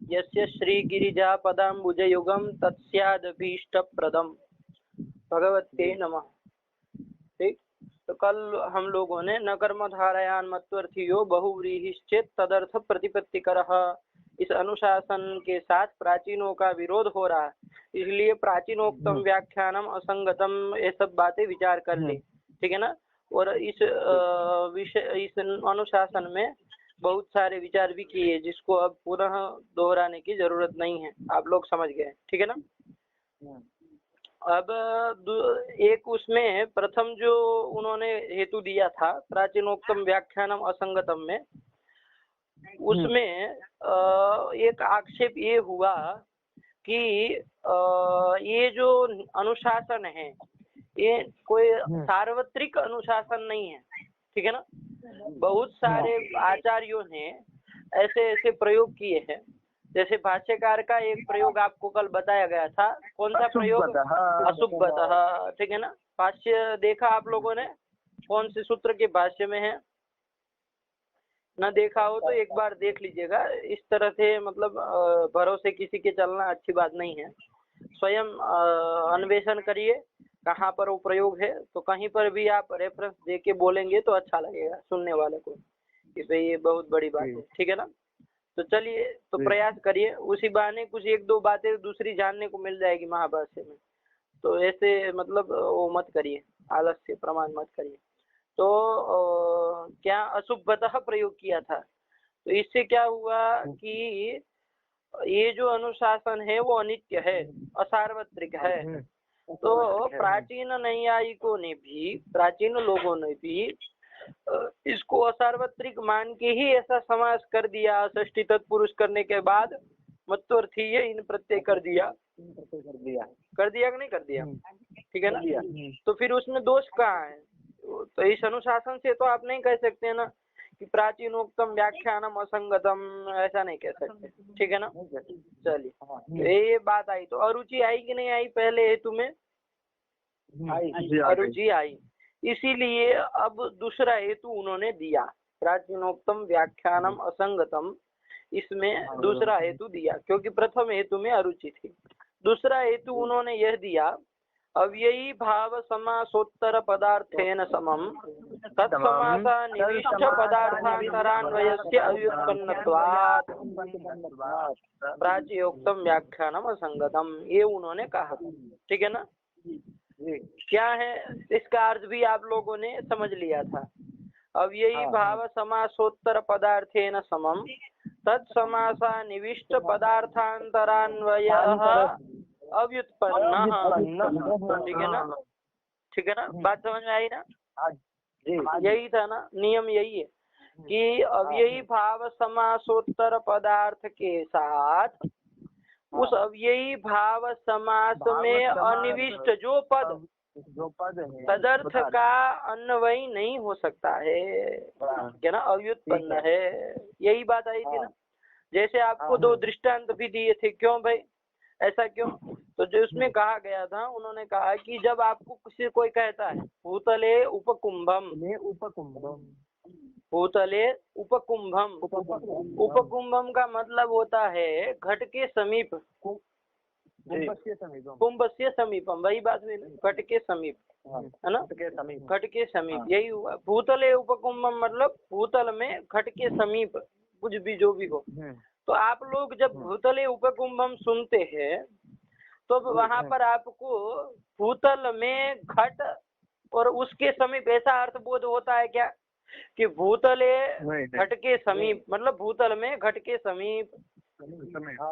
यस्य श्रीगिरिजा पदाम्बुजयुगम तत्स्यादभीष्टप्रदम्। भगवते नमः। ठीक, तो कल हम लोगों ने न कर्मधारयान मत्वर्थीयो बहुव्रीहिश्चेत् तदर्थ प्रतिपत्तिकरः, इस अनुशासन के साथ प्राचीनों का विरोध हो रहा है, इसलिए प्राचीनोक्तम व्याख्यानम असंगतम, ये सब बातें विचार कर ली। ठीक है ना। और इस विषय, इस अनुशासन में बहुत सारे विचार भी किए, जिसको अब पुनः दोहराने की जरूरत नहीं है, आप लोग समझ गए। ठीक है ना। अब एक उसमें प्रथम जो उन्होंने हेतु दिया था प्राचीनोक्तम व्याख्यानम असंगतम में, उसमें एक आक्षेप ये हुआ कि ये जो अनुशासन है ये कोई सार्वत्रिक अनुशासन नहीं है। ठीक है ना। बहुत सारे आचार्यों ने ऐसे ऐसे प्रयोग किए हैं, जैसे भाष्यकार का एक प्रयोग आपको कल बताया गया था। कौन सा प्रयोग? अशुभतः। ठीक है ना। भाष्य देखा आप लोगों ने? कौन से सूत्र के भाष्य में है? न देखा हो तो एक बार देख लीजिएगा। इस तरह से मतलब भरोसे किसी के चलना अच्छी बात नहीं है। स्वयं अन्वेषण करिए कहाँ पर वो प्रयोग है, तो कहीं पर भी आप रेफरेंस दे के बोलेंगे तो अच्छा लगेगा सुनने वाले को कि भाई ये बहुत बड़ी बात है। ठीक है ना। तो चलिए, तो प्रयास करिए, उसी बहाने कुछ एक दो बातें दूसरी जानने को मिल जाएगी महाभाष्य में। तो ऐसे मतलब वो मत करिए, आलस से प्रमाण मत करिए। तो क्या अशुभतः प्रयोग किया था, तो इससे क्या हुआ कि ये जो अनुशासन है वो अनित्य है, असार्वत्रिक है। तो प्राचीन नैयायिकों ने भी, प्राचीन लोगों ने भी इसको असार्वत्रिक मान के ही ऐसा समास कर दिया। षष्ठी तत्पुरुष करने के बाद मत्वर्थीय इन प्रत्यय कर दिया कि नहीं कर दिया? ठीक है ना। तो फिर उसमें दोष कहाँ है? तो इस अनुशासन से तो आप नहीं कह सकते ना कि प्राचीनोक्तम व्याख्यानम असंगतम, ऐसा नहीं कह सकते। ठीक है ना। चलिए, ये बात आई। तो अरुचि आई कि नहीं आई? पहले हेतु में अरुचि आई, इसीलिए अब दूसरा हेतु उन्होंने दिया, प्राचीनोक्तम व्याख्यानम असंगतम। इसमें दूसरा हेतु दिया क्योंकि प्रथम हेतु में अरुचि थी। दूसरा हेतु उन्होंने यह दिया, अव्ययी भाव समासोत्तर पदार्थेन समम तत्समासा निविष्ट पदार्थांतरान्वयस्य अव्युत्पन्नत्वात् प्राचीनोक्तम व्याख्यानम असंगतम, ये उन्होंने कहा। ठीक है ना। क्या है इसका अर्थ भी आप लोगों ने समझ लिया था। अव्ययी भाव समासोत्तर पदार्थेन समम तत्समासा निविष्ट पदार्थांतरान्वयः अव्युत्पन्न। ठीक है ना। ठीक है ना। बात समझ में आई ना? यही था ना, नियम यही है कि अव्ययी भाव समासोत्तर पदार्थ के साथ उस अव्ययी भाव समास में अनिविष्ट जो पद है तदर्थ का अन्वय नहीं हो सकता है, क्या ना, अव्युत्पन्न है। यही बात आई थी ना। जैसे आपको दो दृष्टांत भी दिए थे। क्यों भाई, ऐसा क्यों? तो जो उसमें कहा गया था, उन्होंने कहा कि जब आपको किसी कोई कहता है भूतले उपकुंभम, भूतले उपकुंभम, उपकुंभम का मतलब होता है घट के समीप, कुंभस्य समीपम, वही बात हुई ना, घट के समीप, है ना, घट के समीप। यही हुआ भूतले उपकुंभम, मतलब भूतल में घट के समीप कुछ भी जो भी हो। तो आप लोग जब भूतले उपकुंभम सुनते हैं तो वहां पर आपको भूतल में घट और उसके समीप ऐसा अर्थ बोध होता है क्या कि भूतले घट के समीप, मतलब भूतल में घट के समीप।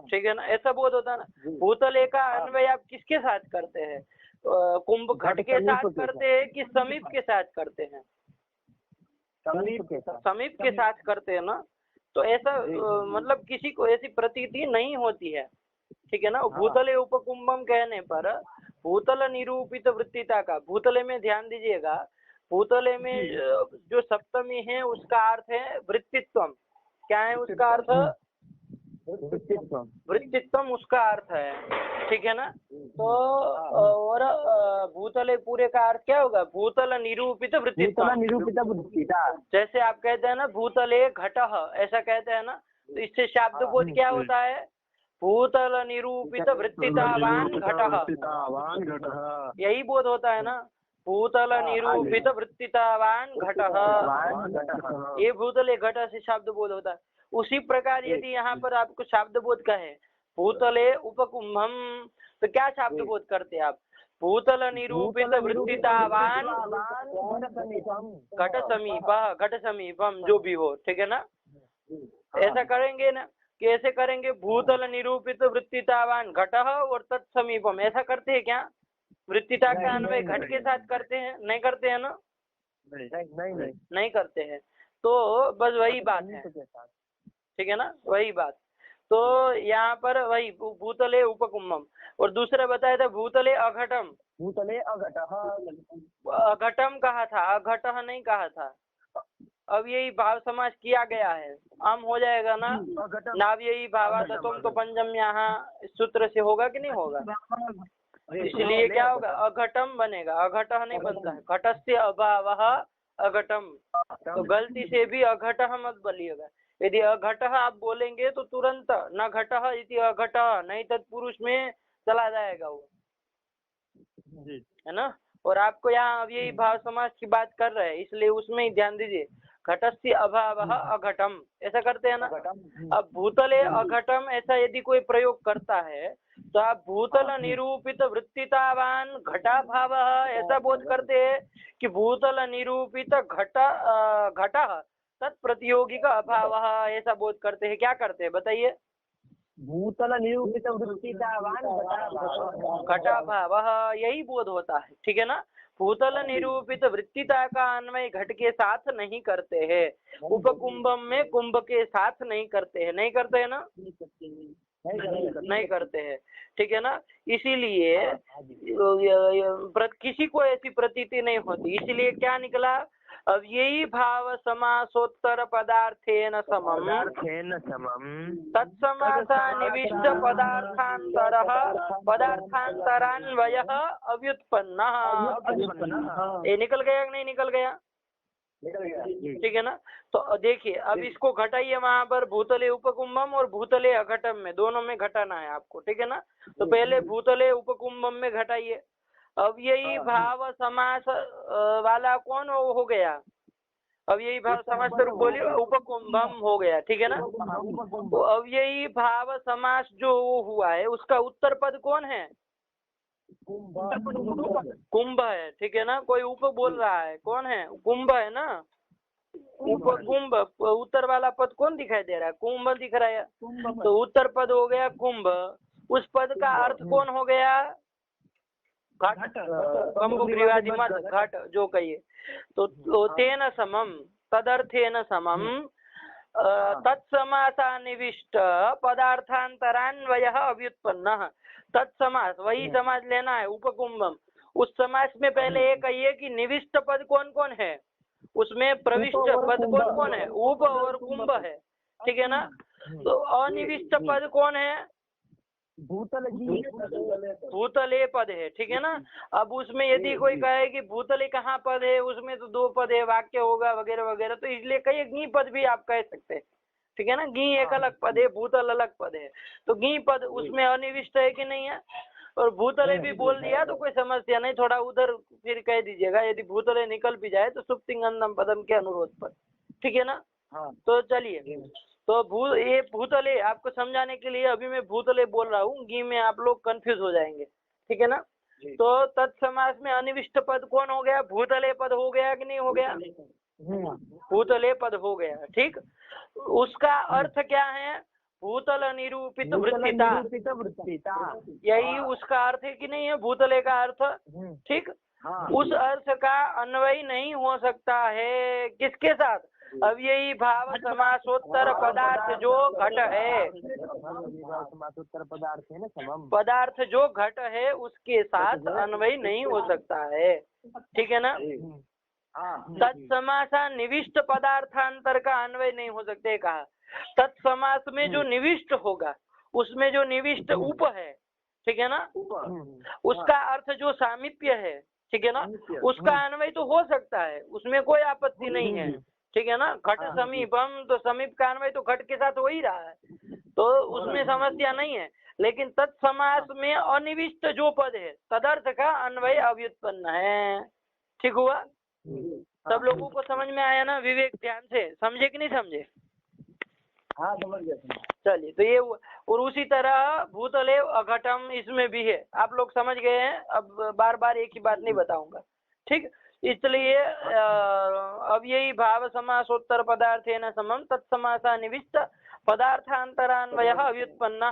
ठीक है ना, ऐसा बोध होता है ना। भूतले का अन्वय आप किसके साथ करते हैं? कुंभ घट के साथ करते हैं कि समीप के साथ करते हैं? समीप के साथ करते हैं ना। तो ऐसा मतलब किसी को ऐसी प्रतीति नहीं होती है। ठीक है ना। भूतले उपकुंभम कहने पर भूतल निरूपित वृत्तिता का, भूतले में ध्यान दीजिएगा, भूतले में जो सप्तमी है उसका अर्थ है वृत्तित्व। क्या है उसका अर्थ? वृत्तित्व उसका अर्थ है। ठीक है ना। तो और भूतले पूरे का अर्थ क्या होगा? भूतल निरूपित वृत्तित्व। जैसे आप कहते हैं ना भूतले घटः, ऐसा कहते हैं ना, तो इससे शब्द बोध क्या होता है भूतल निरूपित वृत्तितावान घटः, यही बोध होता है ना। भूतल निरूपित वृत्तितावान घटः, ये भूतले घट से शब्द बोध होता है। उसी प्रकार यदि यहाँ पर आपको शब्द बोध का है भूतले उपकुंभम, तो क्या शब्द बोध करते आप? भूतल निरूपित वृत्तितावान घट समीपम, जो भी हो, ठीक है ना। ऐसा करेंगे ना, कैसे करेंगे? भूतल निरूपित वृत्तितावान घटः और तत्समीपम, ऐसा करते हैं क्या? वृत्तिता का अन्वय घट के साथ करते हैं? नहीं करते हैं ना? नहीं करते हैं। तो बस वही बात है, ठीक है ना, वही बात। तो यहाँ पर वही भूतले उपकुंभम, और दूसरा बताया था भूतले अघटम। भूतले अघटः, अघटम कहा था, अघटः नहीं कहा था। अब यही भाव समास किया गया है, आम हो जाएगा ना। नाव यही भावा था तुम, तो पंचम यहाँ सूत्र से होगा कि नहीं होगा? इसलिए क्या होगा? अघटम बनेगा, अघटः नहीं बनता है। घटस्य अभावः अघटम, तो गलती से भी अघटः मत बोलिएगा। यदि अघटः आप बोलेंगे तो तुरंत न घटः इति अघटः, नहीं तत्पुरुष में चला जाएगा वो, है ना। और आपको यहाँ अब यही भाव समास की बात कर रहे हैं, इसलिए उसमें ही ध्यान दीजिए। घटस्य अभावः अघटम, ऐसा करते हैं ना। अब भूतले अघटम ऐसा यदि कोई प्रयोग करता है तो आप भूतल निरूपित वृत्तितावान घटाभावः ऐसा बोध करते हैं कि भूतल निरूपित घटः तत्प्रतियोगिक अभावः ऐसा बोध करते हैं। क्या करते हैं बताइए? भूतल निरूपित वृत्तितावान घटाभावः, यही बोध होता है, ठीक है ना। भूतल निरूपित वृत्तिता का अन्वय घट के साथ नहीं करते हैं, उपकुंभम में कुंभ के साथ नहीं करते हैं। नहीं करते हैं ना, नहीं करते हैं, ठीक है ना। इसीलिए किसी को ऐसी प्रतीति नहीं होती, इसीलिए क्या निकला? अब यही भाव समासोत्तर पदार्थेन समम तत्समासा निविष्ट पदार्थांतरः पदार्थांतरान्वयः अव्युत्पन्नः। ये निकल गया कि नहीं निकल गया? ठीक है ना। तो देखिए अब इसको घटाइए, वहां पर भूतले उपकुंभम और भूतले अघटम में, दोनों में घटाना है आपको, ठीक है ना। तो पहले भूतले उपकुंभम में घटाइए। अब यही भाव समास वाला कौन हो गया? अब यही भाव समास स्वरूप बोलिए उपकुंभम हो गया, ठीक है ना। तो अब यही भाव समास जो हुआ है उसका उत्तर पद कौन है? कुंभ है, ठीक है ना। कोई उप बोल रहा है, कौन है? कुंभ है ना। कुंभ, उत्तर वाला पद कौन दिखाई दे रहा है? कुंभ दिख रहा है, तो उत्तर पद हो गया कुंभ। उस पद का अर्थ कौन हो गया? घट, कम्बुग्रीवादि मत घट जो कहिए। तो तेन समम तदर्थेन समम तत्समासानिविष्ट पदार्थांतरान्वयः अव्युत्पन्नः। तत्समास, वही समास लेना है उपकुंभम। उस समास में पहले ये कहिए कि निविष्ट पद कौन कौन है, उसमें प्रविष्ट पद कौन कौन है? उप और कुंभ है, ठीक है ना। तो अनिविष्ट पद कौन है? भूतले पद है, ठीक है ना। अब उसमें यदि कोई कहे कि भूतले कहाँ पद है, उसमें तो दो पद है, वाक्य होगा वगैरह वगैरह, तो इसलिए कई गी पद भी आप कह सकते हैं, ठीक है ना। गी एक अलग पद है, भूतल अलग पद है, तो गी पद उसमें अनिविष्ट है कि नहीं है। और भूतले भी बोल दिया तो कोई समस्या नहीं, थोड़ा उधर फिर कह दीजिएगा, यदि भूतले निकल भी जाए तो सुप्तिंगंदम पदम के अनुरोध पर, ठीक है ना। तो चलिए, तो ये भूतले आपको समझाने के लिए अभी मैं भूतले बोल रहा हूँ, गी में आप लोग कंफ्यूज हो जाएंगे, ठीक है ना। तो तत्समास में अनिविष्ट पद कौन हो गया? भूतले पद हो गया कि नहीं हो गया? भूतले पद हो गया, ठीक। उसका अर्थ क्या है? भूतल निरूपित वृत्तिता, यही उसका अर्थ है कि नहीं है भूतले का अर्थ, ठीक। उस अर्थ का अन्वय नहीं हो सकता है किसके साथ? अब यही भाव समासोत्तर पदार्थ जो घट है, पदार्थ जो घट है उसके साथ अन्वय नहीं हो सकता है, ठीक है ना। तत्समासा निविष्ट पदार्थांतर का अन्वय नहीं हो सकते कहा। तत्समास में जो निविष्ट होगा उसमें जो निविष्ट उप है, ठीक है ना, उसका अर्थ जो सामीप्य है, ठीक है ना, उसका अन्वय तो हो सकता है, उसमें कोई आपत्ति नहीं है, ठीक है ना। घट समीपम, तो समीप का अन्वय तो घट के साथ हो ही रहा है, तो उसमें समस्या नहीं है। लेकिन तत्समास में अनिविष्ट जो पद है तदर्थ का अन्वय अव्युत्पन्न है। ठीक हुआ, सब लोगों को समझ में आया ना? विवेक ध्यान से समझे कि नहीं समझे? हाँ समझ गया। चलिए, तो ये और उसी तरह भूतले अघटम इसमें भी है, आप लोग समझ गए हैं। अब बार बार एक ही बात नहीं बताऊंगा, ठीक। इसलिए अव्ययी भाव समासोत्तर पदार्थे न समम तत्समासा निविष्ट पदार्थांतरान्वय अव्युत्पन्न,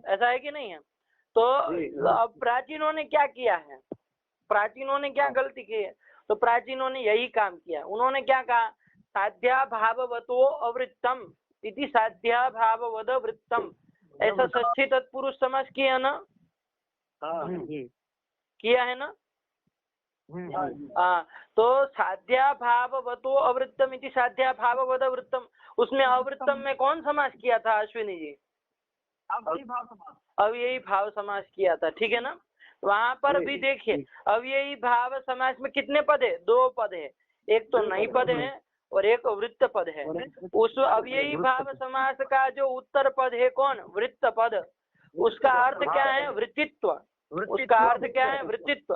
ऐसा है कि नहीं है? तो अब प्राचीनों ने क्या किया है, प्राचीनों ने क्या गलती की है? तो प्राचीनों ने यही काम किया। उन्होंने क्या कहा, साध्या भाववतो अवृत्तम इति साध्या भाववद वृत्तम, ऐसा षष्ठी तत्पुरुष समास किया ना? किया है ना? तो साध्या भाववतो अवृत्तम इति साध्या भाववद वृत्तम, उसमें अवृत्तम में कौन समास किया था अश्विनी जी? अव्ययी भाव समास किया था, ठीक है ना। वहां पर भी देखिए, अव्ययी भाव समास में कितने पद है? 2 पद है, एक तो नई पद है और एक वृत्त पद है। उस अव्ययी भाव समास का जो उत्तर पद है कौन? वृत्त पद। उसका अर्थ क्या है? वृत्तित्व। उसका अर्थ क्या है? वृत्तित्व।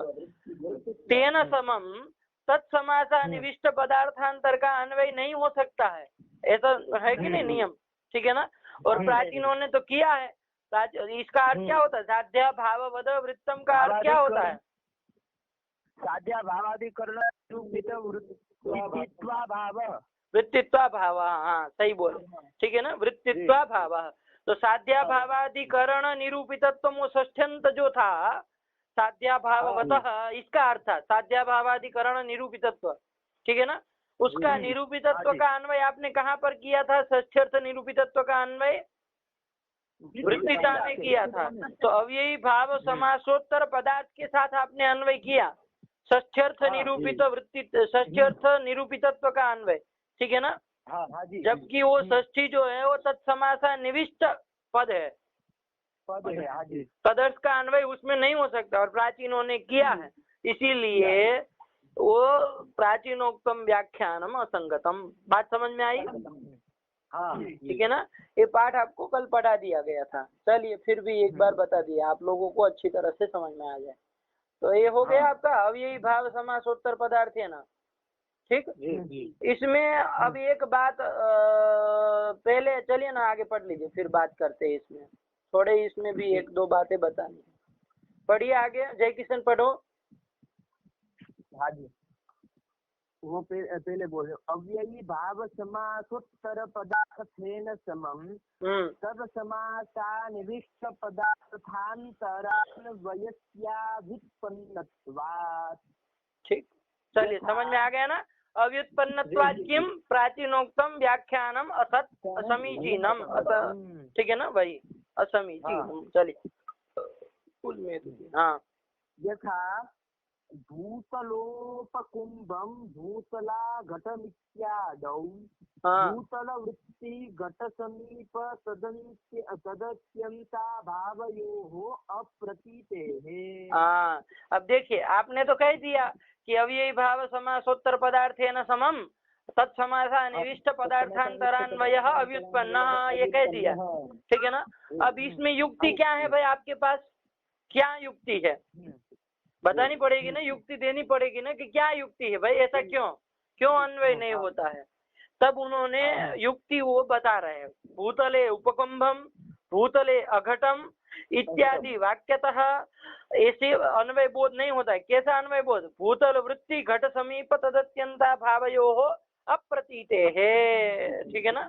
तेन समम तत्समासा निविष्ट पदार्थांतर का अन्वय नहीं हो सकता है, ऐसा है कि नहीं नियम? ठीक है ना। और प्राचीनों ने तो किया है। इसका अर्थ क्या होता है? साध्या भाववद वृत्तम का अर्थ क्या होता है? साध्या भावाधिकरण वृत्तित्वा भाव, वृत्तित्वा भाव, हाँ सही बोले, ठीक है ना। वृत्तित्वा भाव, तो साध्या भावाधिकरण निरूपितत्व वो षष्ठ्यंत जो था साध्या भाववतः, इसका अर्थ था साध्या भावाधिकरण निरूपितत्व, ठीक है ना। उसका निरूपितत्व का अन्वय आपने कहाँ पर किया था? षष्ठ्यर्थ निरूपितत्व का अन्वय वृत्तिता में किया था। तो अव्ययी भाव समासोत्तर पदार्थ के साथ आपने अन्वय किया, षष्ठ्यर्थ निरूपित वृत्ति, षष्ठ्यर्थ निरूपितत्व का अन्वय, ठीक है ना। जबकि वो षष्ठी जो है वो तत्समासा निविष्ट पद है, तदर्थ का अन्वय उसमें नहीं हो सकता, और प्राचीनों ने किया है, इसीलिए वो प्राचीनोक्तम व्याख्यानम असंगतम। बात समझ में आई? ठीक है ना। ये पाठ आपको कल पढ़ा दिया गया था, चलिए फिर भी एक बार बता दिया आप लोगों को अच्छी तरह से समझ में आ जाए। तो ये हो गया आपका अव्ययी भाव समासोत्तर पदार्थ है ना, ठीक। इसमें अब एक बात पहले चलिए ना आगे पढ़ लीजिए, फिर बात करते हैं इसमें। थोड़े इसमें भी 1-2 बातें बतानी, पढ़िए आगे। जय किशन पढ़ो। हाँ जी, वो पहले बोले अव्ययी भाव समासोत्तर पदार्थेन समम तद समासा निविष्ट पदार्थांतरान्वयस्याव्युत्पन्नत्वात्। ठीक, चलिए समझ में आ गया ना। अव्युत्पन्नत्वात् किम प्राचीनोक्तम व्याख्यानम असत असमीचीनम, ठीक है ना, वही असमीचीनम। चलिए हाँ, यथा भूतलोपकुंभम भूतला घटमित्यादौ भूतलवृत्ति घट समीप तदत्यंता भावयोः अप्रतीतेः। अब देखिए, आपने तो कह दिया कि अव्ययी भाव समासोत्तर पदार्थेन समम तत्समासा निविष्ट पदार्थांतरान्वय अव्युत्पन्न, ये कह दिया, ठीक है ना। अब इसमें युक्ति क्या है भाई आपके पास? क्या युक्ति है बतानी पड़ेगी ना, युक्ति देनी पड़ेगी ना कि क्या युक्ति है भाई, ऐसा क्यों अन्वय नहीं होता है। तब उन्होंने युक्ति वो बता रहे हैं, भूतले उपकुंभम भूतले अघटम इत्यादि वाक्यतः ऐसे अन्वय बोध नहीं होता है। कैसा अन्वय बोध? भूतल वृत्ति घट समीप तदत्यंता भावयोः अप्रतीते है, ठीक है ना।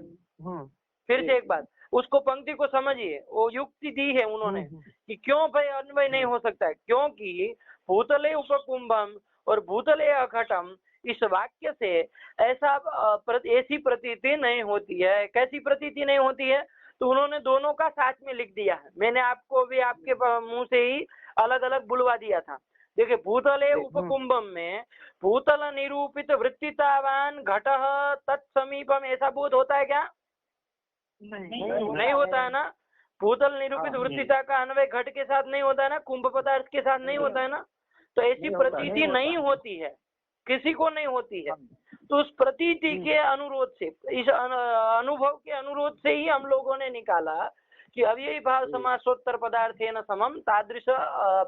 फिर से एक बात, उसको पंक्ति को समझिए, वो युक्ति दी है उन्होंने कि क्यों भाई अन्वय नहीं हो सकता है। क्योंकि भूतले उपकुंभम और भूतले अघटम इस वाक्य से ऐसी प्रतीति नहीं होती है। कैसी प्रतीति नहीं होती है? तो उन्होंने दोनों का साथ में लिख दिया है। मैंने आपको भी आपके मुंह से ही अलग अलग बुलवा दिया था। देखिए, भूतले उपकुंभम में भूतल निरूपित वृत्तितावान घट तत्समीपम, ऐसा बोध होता है क्या? नहीं होता है ना। भूतल निरूपित वृत्तिता का अन्वय घट के साथ नहीं होता है ना, कुंभ पदार्थ के साथ नहीं होता है ना। तो ऐसी प्रतीति नहीं होती है, किसी को नहीं होती है। तो उस प्रतीति के अनुरोध से, इस अनुभव के अनुरोध से ही हम लोगों ने निकाला कि अव्ययी भाव समासोत्तर पदार्थेन समम तादृश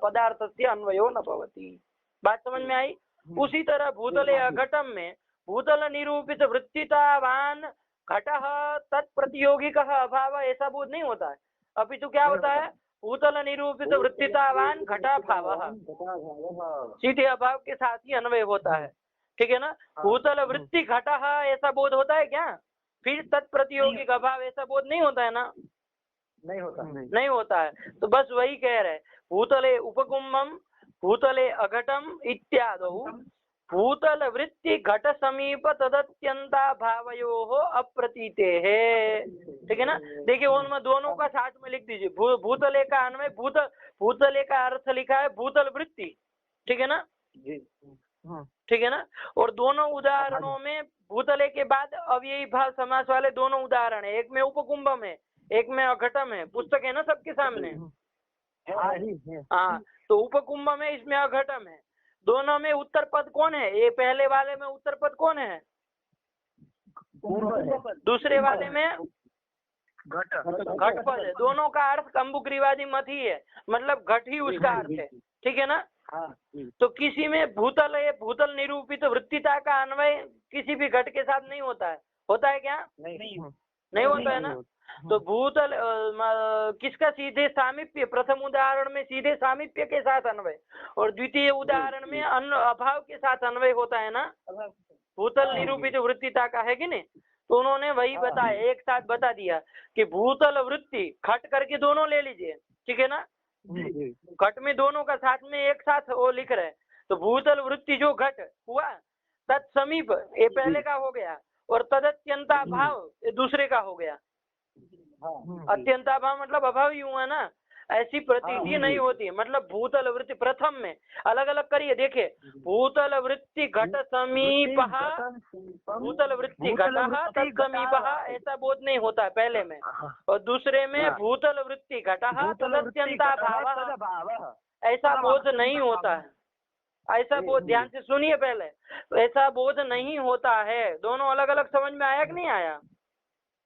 पदार्थस्य अन्वयो न भवति। बात समझ में आई? उसी तरह भूतले अघटम में भूतल निरूपित वृत्तितावान घटः तत्प्रतियोगिकः अभाव ऐसा बोध नहीं होता है, अपितु क्या होता है? भूतल निरूपित वृत्तितावान घटाभावः, सीधे अभाव के साथ ही अन्वय होता है। ठीक है ना? भूतल वृत्ति घटः ऐसा बोध होता है क्या? फिर तत्प्रतियोगिक अभाव ऐसा बोध नहीं होता है ना? नहीं होता है। तो बस वही कह रहे, भूतले उपकुंभम भूतले अघटम इत्यादौ भूतल वृत्ति घट समीप तदत्यंता भावयोः अप्रतीते है। ठीक है ना? देखिए उनमें दोनों का साथ में लिख दीजिए। भूतले का अन्वय भूतले का अर्थ लिखा है भूतल वृत्ति। ठीक है ना? ठीक है ना? और दोनों उदाहरणों में भूतले के बाद अव्ययी भाव समास वाले दोनों उदाहरण है। एक में उपकुंभम है, एक में अघटम है। पुस्तक है ना सबके सामने? हाँ, तो उपकुंभम में, इसमें अघटम है। दोनों में उत्तर पद कौन है? ये पहले वाले में उत्तर पद कौन है? दूसरे वाले में घट पद है। दोनों का अर्थ कंबुग्रीवादी मत ही है, मतलब घट ही उसका अर्थ है। ठीक है ना? तो किसी में भूतल है, भूतल निरूपित वृत्तिता का अन्वय किसी भी घट के साथ नहीं होता है। होता है क्या? नहीं होता है ना? तो भूतल किसका सीधे सामीप्य? प्रथम उदाहरण में सीधे सामीप्य के साथ अन्वय, और द्वितीय उदाहरण में अभाव के साथ अन्वय होता है ना? भूतल निरूपित वृत्तिता का है कि नहीं? तो उन्होंने वही बताया, एक साथ बता दिया कि भूतल वृत्ति खट करके दोनों ले लीजिए। ठीक है ना? घट में दोनों का साथ में एक साथ वो लिख रहे। तो भूतल वृत्ति जो घट हुआ, तत्समीप ये पहले का हो गया, और तदत्यंता भाव ये दूसरे का हो गया। अत्यंता भाव मतलब अभाव ही हुआ ना। ऐसी प्रतीति नहीं होती, मतलब भूतल वृत्ति प्रथम में अलग अलग करिए। देखे, भूतल वृत्ति घट समीप, भूतल वृत्ति घटः तत्समीप, ऐसा बोध नहीं होता है पहले में। और दूसरे में भूतल वृत्ति घटः तदत्यंता भाव, ऐसा बोध नहीं होता है। ऐसा बोध, ध्यान से सुनिए पहले, ऐसा बोध नहीं होता है। दोनों अलग अलग समझ में आया कि नहीं आया?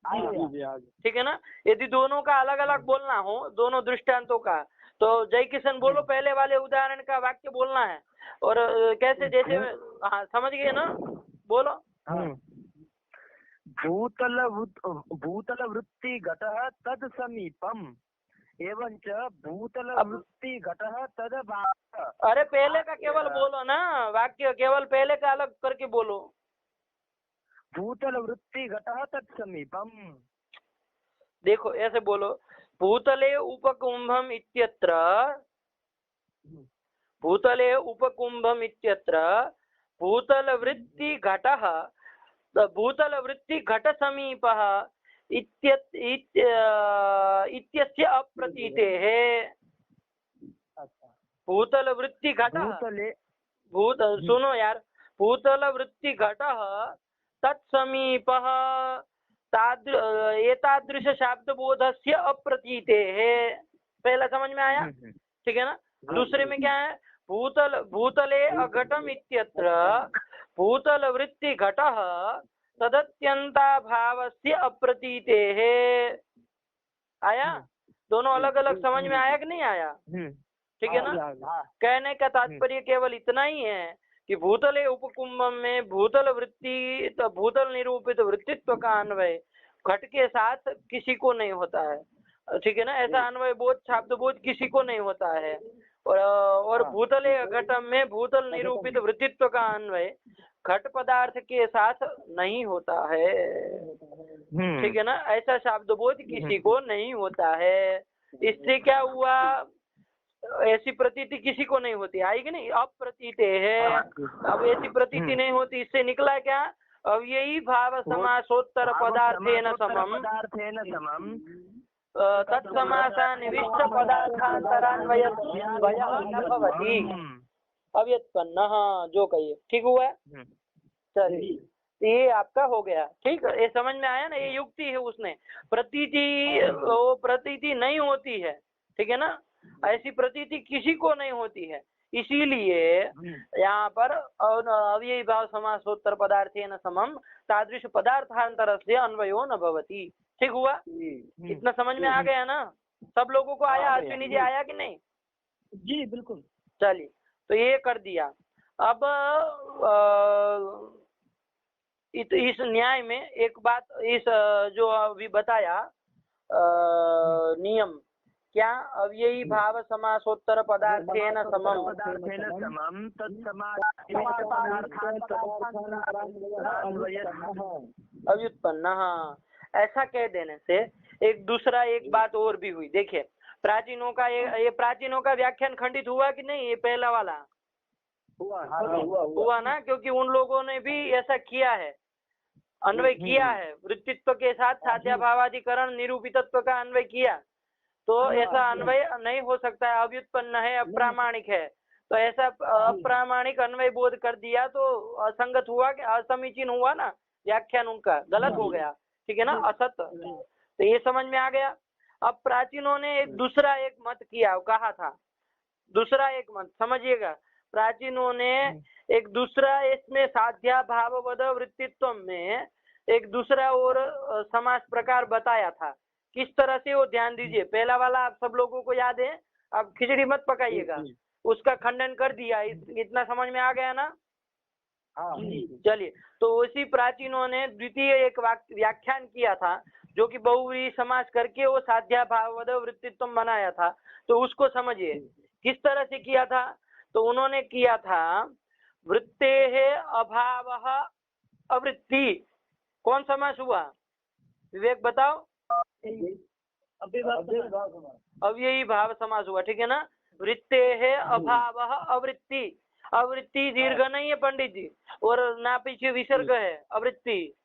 ठीक है ना? यदि दोनों का अलग अलग बोलना हो, दोनों दृष्टांतों का, तो जय किशन बोलो, पहले वाले उदाहरण का वाक्य बोलना है। और कैसे, जैसे हाँ समझ गए ना? बोलो। भूतल वृत्ति घटः तद समीपम एवं च भूतल वृत्ति घटः तद भाव। अरे पहले का केवल बोलो ना, वाक्य केवल पहले का अलग करके बोलो। भूतल वृत्ति घटः तत्समीपम। देखो ऐसे बोलो, भूतले उपकुंभम इत्यत्र, भूतले उपकुंभम इत्यत्र भूतल वृत्ति घटः, भूतल वृत्ति घट समीपः इत्यस्य अप्रतीतेः। भूतल वृत्ति घटः, सुनो यार, भूतल वृत्ति घटः तत्समीपः एतादृश शाब्दबोधस्य अप्रतीतेः। पहला समझ में आया? ठीक है ना? दूसरे में क्या है? भूतले अघटम इत्यत्र भूतल वृत्ति घटः तदत्यंता भावस्य अप्रतीतेः। आया? दोनों अलग अलग समझ में आया कि नहीं आया? ठीक है ना? कहने का तात्पर्य केवल इतना ही है कि भूतले उपकुंभम में भूतल वृत्ति, तो भूतल निरूपित वृत्तित्व का अन्वय घट के साथ किसी को नहीं होता है। ठीक है ना? ऐसा अन्वय बोध, शब्द बोध किसी को नहीं होता है। और भूतले घटम में भूतल निरूपित वृत्तित्व का अन्वय घट पदार्थ के साथ नहीं होता है। ठीक है ना? ऐसा शब्द बोध किसी को नहीं होता है। इससे क्या हुआ? ऐसी प्रतीति किसी को नहीं होती, आएगी नहीं, अप्रतीते है। अब ऐसी प्रतीति नहीं होती, इससे निकला क्या? अब यही भाव समासोत्तर पदार्थेन समम तत्समासा निविष्ट पदार्थांतरान्वयः न भवति अव्युत्पन्न। जो कहिए ठीक हुआ? चलिए, ये आपका हो गया। ठीक, ये समझ में आया ना? ये युक्ति है उसने। प्रतीति, वो प्रतीति नहीं होती है। ठीक है ना? ऐसी प्रतीति किसी को नहीं होती है। इसीलिए यहाँ पर अव्ययी भाव समासोत्तर पदार्थेन समम तादृश पदार्थांतरस्य अन्वयो न भवति। ठीक हुआ? इतना समझ में आ गया ना? सब लोगों को आया? अश्विनी जी आया कि नहीं? जी बिल्कुल। चलिए, तो ये कर दिया। अब इस न्याय में एक बात, इस जो अभी बताया नियम, क्या अव्ययी भाव समासोत्तर पदार्थेन समम अव्युत्पन्न। हाँ, ऐसा कह देने से एक दूसरा एक बात और भी हुई। देखिए, प्राचीनों का ये प्राचीनों का व्याख्यान खंडित हुआ कि नहीं? ये पहला वाला हुआ ना, क्योंकि उन लोगों ने भी ऐसा किया है, अन्वय किया है, वृत्तित्व के साथ साध्याभावाधिकरण निरूपितत्व का अन्वय किया। तो ऐसा अन्वय नहीं हो सकता है, अव्युत्पन्न है, अप्रामाणिक है। तो ऐसा अप्रामाणिक अन्वय बोध कर दिया तो असंगत हुआ कि असमीचीन हुआ ना, व्याख्यान उनका गलत हो गया। ठीक है ना, असत। तो ये समझ में आ गया। अब प्राचीनों ने एक दूसरा एक मत किया, कहा था दूसरा एक मत, समझिएगा। प्राचीनों ने एक दूसरा इसमें साध्या भाववद वृत्तित्व में एक दूसरा और समास प्रकार बताया था। किस तरह से, वो ध्यान दीजिए। पहला वाला आप सब लोगों को याद है, अब खिचड़ी मत पकाइएगा, उसका खंडन कर दिया। इतना समझ में आ गया ना? चलिए, तो उसी प्राचीनों ने द्वितीय एक व्याख्यान किया था, जो कि बहुव्रीहि समास करके वो साध्या भाववद वृत्तित्व बनाया था। तो उसको समझिए किस तरह से किया था। तो उन्होंने किया था वृत्तेः अभावः अवृत्ति। कौन समास हुआ? विवेक बताओ। अव्ययी भाव समास हुआ। ठीक है ना? वृत्तेः अभावः अवृत्ति। अवृत्ति दीर्घ नहीं है पंडित जी, और ना पीछे विसर्ग है, अवृत्ति।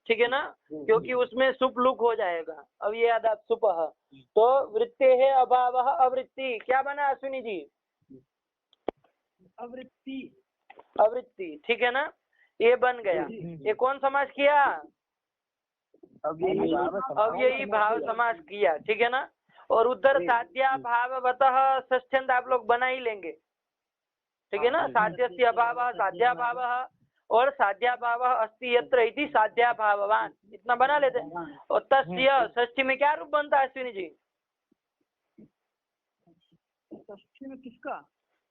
ठीक है ना, क्योंकि उसमें सुप लुक हो जाएगा। अब ये याद आप सुपह। तो वृत्तेः अभावः अवृत्ति क्या बना अश्विनी जी? अवृत्ति। ठीक है ना, ये बन गया। ये कौन समास किया? अव्ययी भाव समास किया। ठीक है ना। और उधर साध्या भाववतः षष्ठ्यंत आप लोग बना ही लेंगे। ठीक है ना, साध्यस्य अभावः साध्या भावः और साध्या भावः अस्ति यत्र इति साध्या भाववान, इतना बना लेते हैं। और तस्य षष्ठी में क्या रूप बनता है अश्विनी जी? षष्ठी में किसका?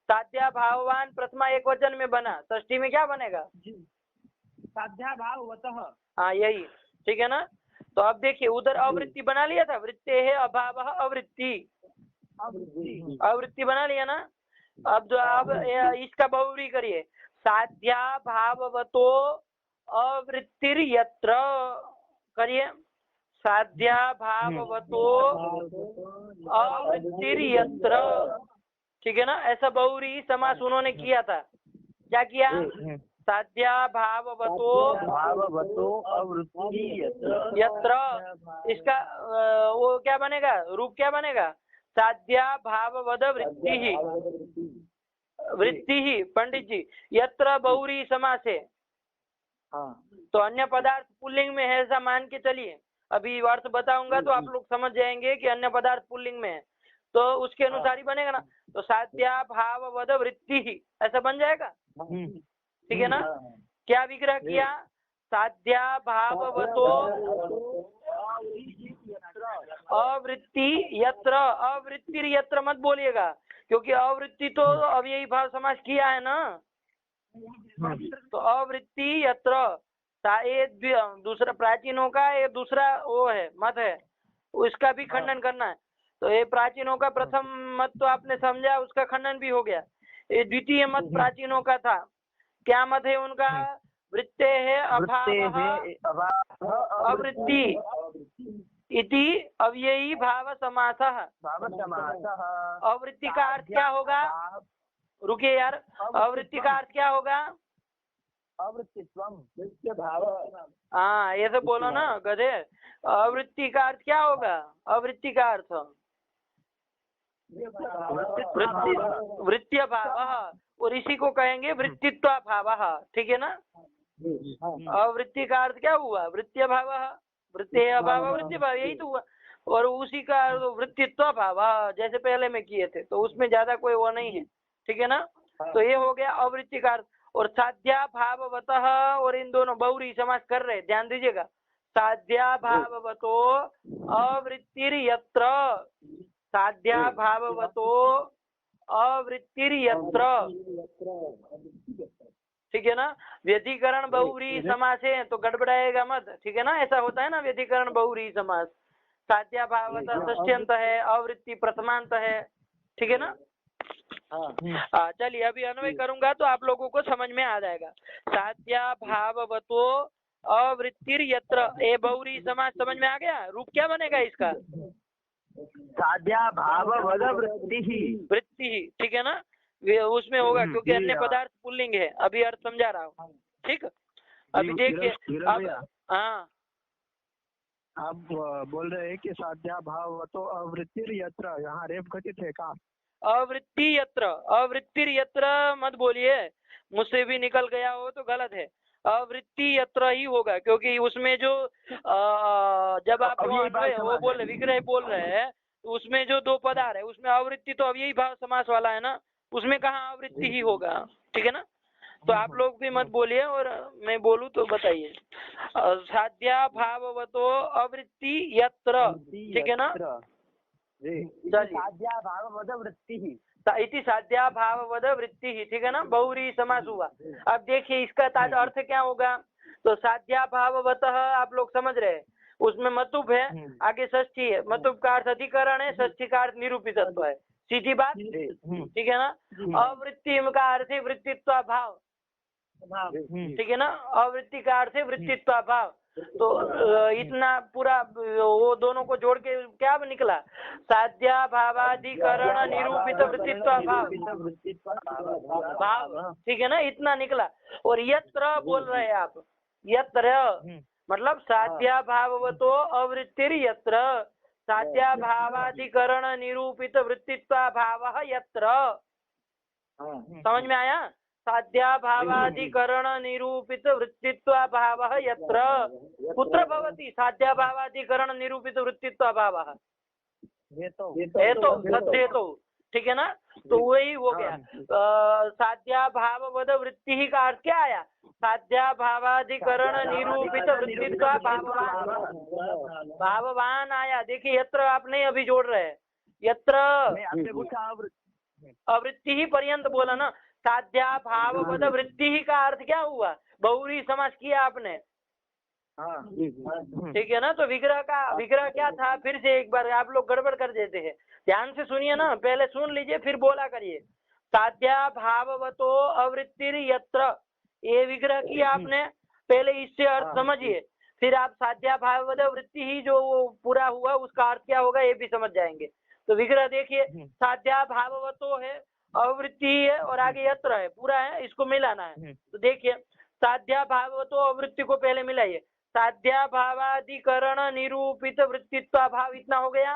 साध्या भाववान प्रथमा एक वचन में बना, षष्ठी में क्या बनेगा? साध्या भाववतः। हाँ, यही। ठीक है ना। तो अब देखिए, उधर अवृत्ति बना लिया था, वृत्तेः अभावः अवृत्ति, अवृत्ति बना लिया ना। अब जो अब इसका बहुव्रीहि करिए, साध्या भाववतो अवृत्तिर्यत्र करिए, साध्या भाववतो अवृत्तिर्यत्र। ठीक है ना, ऐसा बहुव्रीहि समास उन्होंने किया था। क्या किया? साध्या भाववतो अवृत्ति यत्र। इसका वो क्या बनेगा, रूप क्या बनेगा? साध्या भाववद वृत्ति ही, वृत्ति ही पंडित जी, यत्र बहुव्रीहि समास है। तो अन्य पदार्थ पुल्लिंग में है ऐसा मान के चलिए। अभी अर्थ बताऊंगा तो आप लोग समझ जाएंगे कि अन्य पदार्थ पुल्लिंग में है, तो उसके अनुसार ही बनेगा ना। तो साध्या भाववद वृत्ति ही ऐसा बन जाएगा। ठीक है ना। क्या विग्रह किया? साध्या भाववतो अवृत्ति यत्र। अवृत्ति यत्र मत बोलिएगा, क्योंकि अवृत्ति तो अव्ययी भाव समास किया है ना। तो अवृत्ति यत्र, ये दूसरा प्राचीनों का ये दूसरा वो है मत है, उसका भी खंडन करना है। तो ये प्राचीनों का प्रथम मत तो आपने समझा, उसका खंडन भी हो गया। ये द्वितीय मत प्राचीनों का था। क्या मत है उनका? वृत्तेः अभावः अवृत्ति इति अव्ययी भाव समासः। अवृत्ति का अर्थ क्या होगा? रुकिए यार, अवृत्ति का अर्थ क्या होगा? हाँ, ये तो बोलो ना गधे। अवृत्ति का अर्थ क्या होगा? अवृत्ति का अर्थ वृत्तीय भाव, और इसी को कहेंगे वृत्तित्व भाव। ठीक है ना। अवृत्ति का अर्थ क्या हुआ? वृत्तीय भाव, वृत्तेः अभावः वृत्तीय भाव, यही तो हुआ। और उसी का वृत्तित्व भाव, जैसे पहले में किए थे, तो उसमें ज्यादा कोई वो नहीं है। ठीक है ना। तो ये हो गया अवृत्ति का अर्थ। और साध्या भाववतः, और इन दोनों बहुरी समास कर रहे, ध्यान दीजिएगा। साध्या भाववतो अवृत्तिर्यत्र, साध्या भाववतो अवृत्तिर्यत्र, ठीक है ना। व्यधिकरण बहुव्रीहि समास है तो गड़बड़ाएगा मत, ठीक है ना। ऐसा होता है ना व्यधिकरण बहुव्रीहि समास। साध्या भाववतः षष्ठ्यंत है, अवृत्ति प्रथमांत है, ठीक है ना। चलिए अभी अन्वय करूंगा तो आप लोगों को समझ में आ जाएगा। साध्या भाववतो अवृत्तिर्यत्र, ये बहुव्रीहि समास समझ में आ गया। रूप क्या बनेगा इसका? साध्या भाववद वृत्ति, वृत्ति, ठीक है ना। उसमें होगा क्योंकि अन्य पदार्थ पुल्लिंग है। अभी अर्थ समझा रहा हूँ, ठीक। अभी देखिए अब, हाँ आप बोल रहे हैं कि साध्या भाववतो अवृत्तिर्यत्र, यहाँ रेप घटित है का? अवृत्ति यत्र, अवृत्तिर यत्र मत बोलिए, मुझसे भी निकल गया हो तो गलत है। अवृत्ति यत्र ही होगा क्योंकि उसमें जो जब आप वो बोल रहे विग्रह बोल रहे हैं तो उसमें जो दो पद आ रहे हैं उसमें अवृत्ति तो अब यही भाव समास वाला है ना, उसमें कहाँ अवृत्ति ही होगा, ठीक है ना। तो आप लोग भी मत बोलिए और मैं बोलूं तो बताइए। साध्या भाववतो अवृत्ति यत्र, ठीक है ना। साध्या भाववद वृत्ति, इति साध्या भाववद वृत्ति ही, ठीक है ना। बहुव्रीहि समास हुआ। अब देखिए इसका अर्थ क्या होगा। तो साध्या भाववतः आप लोग समझ रहे हैं, उसमें मतुब है, आगे षष्ठी है, मतुब का अर्थ अधिकरण है, षष्ठी का अर्थ निरूपितत्व है, सीधी बात, ठीक है ना। अवृत्ति का अर्थ है वृत्तित्व भाव, ठीक है ना। अवृत्ति का अर्थ है वृत्तित्व भाव। तो इतना पूरा वो दोनों को जोड़ के क्या निकला? साध्या भावाधिकरण निरूपित वृत्तित्व भाव, ठीक है ना, इतना निकला। और यत्र बोल रहे हैं आप, यत्र मतलब साध्या भाववतो अवृत्तिर यत्र, साध्या भावाधिकरण निरूपित वृत्तित्व भाव यत्र, समझ में आया? साध्या भावाधिकरण निरूपित वृत्तित्व भाव यत्र, कुत्र भवति साध्या भावाधिकरण निरूपित वृत्तित्व भाव? हेतु, सद्धेतु, ठीक है ना। तो वही हो गया। साध्या भाववद वृत्ति ही का अर्थ क्या आया? साध्या भावाधिकरण निरूपित वृत्तित्व भाववान, भाववान आया। देखिए यत्र आप नहीं अभी जोड़ रहे हैं, यत्र अवृत्ति ही पर्यंत बोला ना। साध्या भाववद वृत्ति ही का अर्थ क्या हुआ? बहुव्रीहि समास किया आपने, ठीक है ना। तो विग्रह क्या था? फिर से एक बार आप लोग गड़बड़ कर देते हैं, ध्यान से सुनिए ना, पहले सुन लीजिए फिर बोला करिए। साध्या भाववतो अवृत्तिर यत्र, ये विग्रह किया आपने, पहले इससे अर्थ समझिए, फिर आप साध्या भाववद वृत्ति ही जो पूरा हुआ उसका अर्थ क्या होगा ये भी समझ जाएंगे। तो विग्रह देखिए, साध्या भाववतो है, अवृत्ति है और आगे यत्र है, पूरा है, इसको मिलाना है। तो देखिए साध्या भाववतो अवृत्ति को पहले मिलाइए। साध्या भावाधिकरण निरूपित वृत्तित्व भाव, इतना हो गया।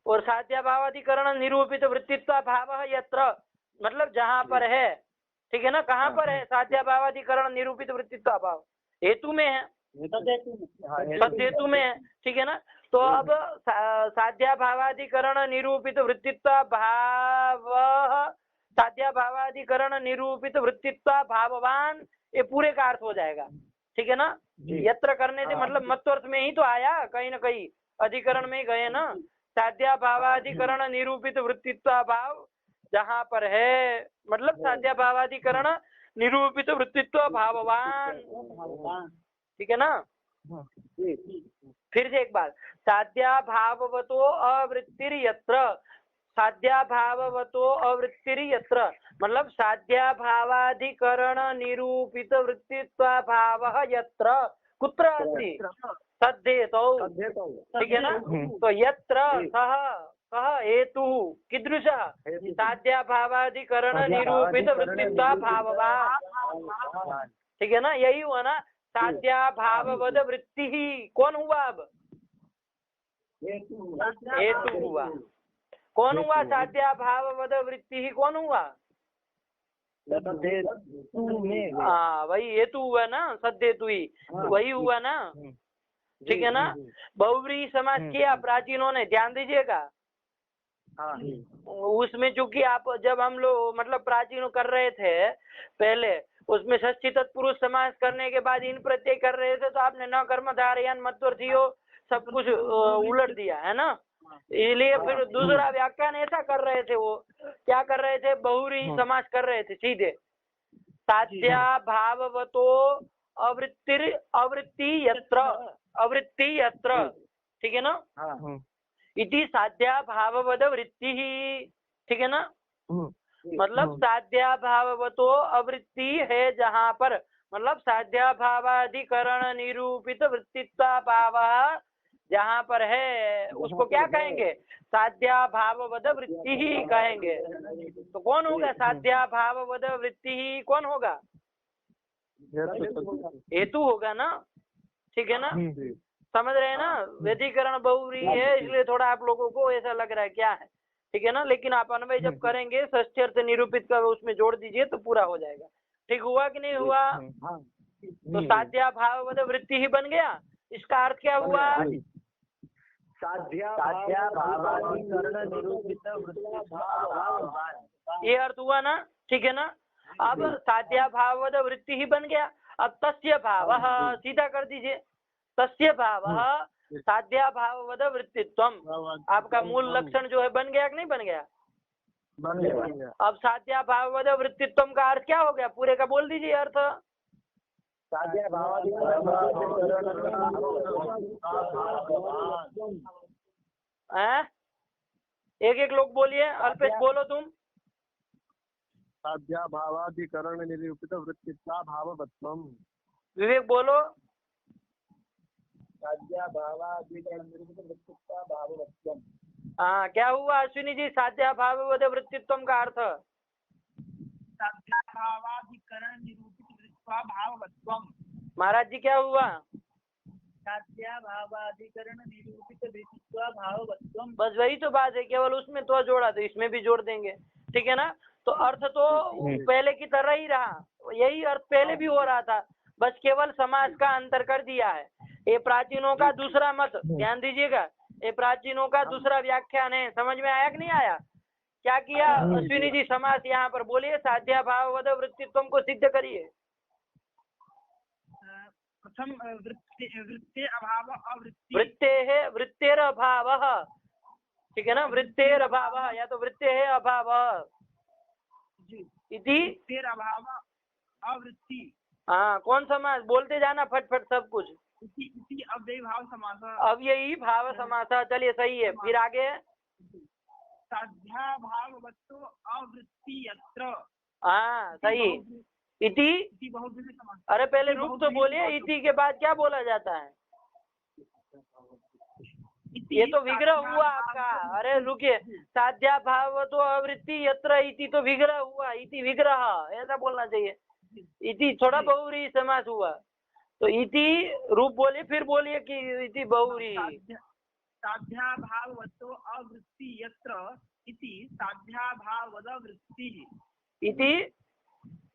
और साध्या भावाधिकरण निरूपित वृत्तित्व भाव यत्र, मतलब जहाँ पर है, ठीक है ना। कहाँ पर है? साध्या भावाधिकरण निरूपित वृत्तित्व भाव हेतु में है, सद्धेतु में है, ठीक है ना। तो अब साध्या भावाधिकरण निरूपित वृत्तित्व भाव, साध्या भावाधिकरण निरूपित वृत्तित्व भाववान, ये पूरे का अर्थ हो जाएगा, ठीक है ना। यत्र करने से मतलब मत्वर्थ में ही तो आया, कहीं ना कहीं अधिकरण में गए ना। साध्या भावाधिकरण निरूपित वृत्तित्व भाव जहाँ पर है, मतलब साध्या भावाधिकरण निरूपित वृत्तित्व भाववान, ठीक है ना। फिर से एक बार, साध्या भाववतो अवृत्तिर यत्र, साध्या भाववतो अवृत्तिर यत्र मतलब साध्या भावाधिकरण निरूपित वृत्तित्व भाव यत्र, कुत्र अस्ति? सद्धेतौ, ठीक है ना। तो यत्र सह हेतु कीदृशः? साध्या भावाधिकरण निरूपित वृत्तित्व भाववान, ठीक है ना। यही हुआ ना, साध्या भाववद वृत्ति ही कौन हुआ? अब हेतु हुआ। कौन हुआ? साध्या भाववद वृत्ति ही कौन हुआ? हाँ वही हेतु हुआ ना, सद्धेतु ही वही हुआ ना, ठीक है ना। बहुव्रीहि समास किया प्राचीनों ने, ध्यान दीजिएगा। हाँ उसमें चूंकि आप जब हम लोग मतलब प्राचीन कर रहे थे पहले, उसमें षष्ठी तत्पुरुष समास करने के बाद इन प्रत्यय कर रहे थे, तो आपने न कर्मधारयान मत्वर्थियो सब कुछ उलट दिया है ना। इसलिए फिर दूसरा व्याख्यान ऐसा कर रहे थे, वो क्या कर रहे थे, बहुरी समास कर रहे थे सीधे। साध्या भाववतो अवृत्ति यत्र, ठीक है ना। इति साध्या भाववद वृत्ति ही, ठीक है ना। मतलब साध्या भाववतो अवृत्ति है जहाँ पर, मतलब साध्या भावाधिकरण निरूपित वृत्तित्वा भाव जहाँ पर है उसको क्या कहेंगे, साध्या भाववद वृत्ति ही कहेंगे। तो कौन होगा साध्या भाववद वृत्ति ही, कौन होगा, हेतु होगा ना, ठीक है ना। समझ रहे हैं ना, व्यधिकरण बहुव्रीहि है इसलिए थोड़ा आप लोगों को ऐसा लग रहा है क्या है, ठीक है ना। लेकिन आप अन्वय जब करेंगे षष्ठी अर्थ निरूपित का उसमें जोड़ दीजिए तो पूरा हो जाएगा। ठीक हुआ कि नहीं हुआ। तो साध्या भाववद वृत्ति ही बन गया। इसका अर्थ क्या हुआ, ये अर्थ हुआ ना, ठीक है ना। अब साध्या भाववद वृत्ति ही बन गया। अब तस्य भाव सीधा कर दीजिए, तस्य भाव साध्या भाववद वृत्तित्वम, आपका मूल लक्षण जो है बन गया कि नहीं बन गया, बन गया। अब साध्या भाववद वृत्तित्वम का अर्थ क्या हो गया, पूरे का बोल दीजिए अर्थ। एक एक लोग बोलिए, अल्पेश बोलो तुम। साध्या भावाधिकरण निरूपित वृत्तित्वा भाववत्वम। विवेक बोलो। साध्या भावाधिकरण निरूपित वृत्तित्वा भाववत्वम। हाँ, क्या हुआ अश्विनी जी, साध्या भाववद वृत्तित्वम का अर्थ, साध्या भावाधिकरण निरूपित वृत्तित्वा भाववत्वम। महाराज जी क्या हुआ, साध्या भावाधिकरण निरूपित वृत्तित्वा भाववत्वम। बस वही तो बात है, केवल उसमें तो जोड़ा, तो इसमें भी जोड़ देंगे, ठीक है ना। तो अर्थ तो पहले की तरह ही रहा, यही अर्थ पहले भी हो रहा था, बस केवल समास का अंतर कर दिया है। ये प्राचीनों का दूसरा मत, ध्यान दीजिएगा, ये प्राचीनों का दूसरा व्याख्यान है। समझ में आया कि नहीं आया, क्या किया अश्विनी जी, समास यहाँ पर बोलिए, साध्या भाववद वृत्तित्वम को सिद्ध करिए। प्रथम वृत्ते अभाव अवृत्ति, वृत्तेर अभाव, ठीक है ना, वृत्तेर अभाव या तो वृत्ते है अभाव इति अभाव अवृत्ति। हाँ, कौन समास, बोलते जाना फटफट सब कुछ। इति अव्ययी भाव समास, अव्ययी भाव समास, चलिए सही है। फिर आगे साध्या भाववतो अवृत्ति यत्र, हाँ सही, इति बहुव्रीहि समास। अरे पहले रुक तो बोलिए, इति के बाद क्या बोला जाता है, ये तो विग्रह हुआ आपका। अरे रुकिए, साध्या भाववतो अवृत्ति यत्र, इति तो विग्रह हुआ, इति विग्रह ऐसा बोलना चाहिए। इति थोड़ा बहुव्रीहि समास हुआ, तो इति रूप बोलिए, फिर बोलिए कि इति बहुव्रीहि। साध्या भाववतो अवृत्ति यत्र इति साध्या भाववद वृत्ति, इति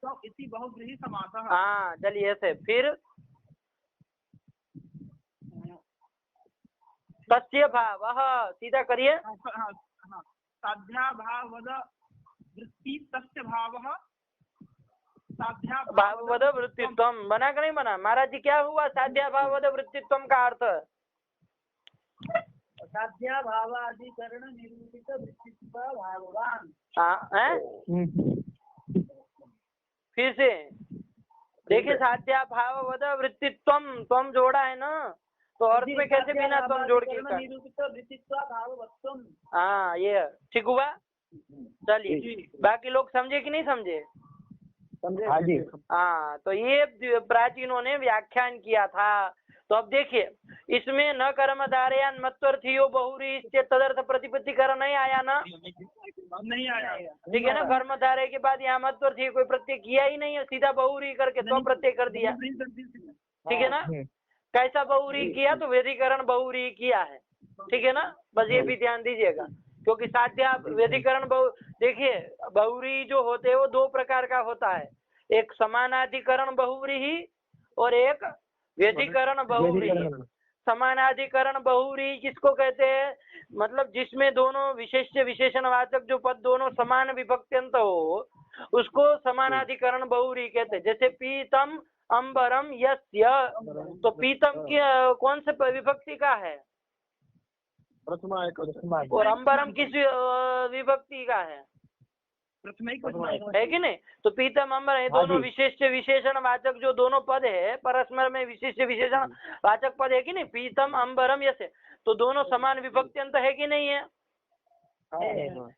तो इति बहुव्रीहि समास। हाँ चलिए ऐसे। फिर तस्य भावः, सीधा करिए। साध्या भाववद वृत्ति तस्य भावः, साध्या भाववद वृत्तित्वम बना कि नहीं बना, महाराज जी क्या हुआ, साध्या भाववद वृत्तित्वम का अर्थ, साध्या भावाधिकरण निरूपित वृत्तित्वा भाववान। हाँ है, फिर से देखिए, साध्या भाववद वृत्तित्वम, तुम जोड़ा है ना, तो अर्थ में कैसे बिना तुम जोड़ के, निरूपित वृत्तित्वा भाववत्वम। हाँ ये ठीक हुआ। चलिए बाकी लोग समझे कि नहीं समझे, हाँ। तो ये प्राचीनों ने व्याख्यान किया था। तो अब देखिए, इसमें न कर्मधारयान मत्वर्थीयो बहुव्रीहि तदर्थ प्रतिपत्तिकरण नहीं आया ना, नहीं आया, ठीक है ना। कर्मधारय के बाद यहाँ मत्वर्थी कोई प्रत्यय किया ही नहीं है, सीधा बहुव्रीहि करके तो प्रत्यय कर दिया, ठीक है ना। कैसा बहुव्रीहि किया, तो व्यधिकरण बहुव्रीहि किया है, ठीक है ना। बस ये भी ध्यान दीजिएगा, क्योंकि साध्या व्यधिकरण देखिए बहुव्रीहि जो होते हैं वो दो प्रकार का होता है, एक समानाधिकरण बहुव्रीहि और एक व्यधिकरण बहुव्रीहि। समानाधिकरण बहुव्रीहि किसको कहते हैं, मतलब जिसमें दोनों विशेष्य विशेषणवाचक जो पद दोनों समान विभक्त्यंत हो उसको समानाधिकरण बहुव्रीहि कहते हैं। जैसे पीतम अंबरम यस्य, तो पीतम की कौन से विभक्ति का है और अंबरम किस विभक्ति का है कि नहीं। तो पीतम अंबर है दोनों विशेष विशेषण वाचक जो दोनों पद है परस्पर में विशेष विशेषण वाचक पद है कि नहीं। पीतम अंबरम यसे, तो दोनों समान विभक्त्यंत है कि नहीं है।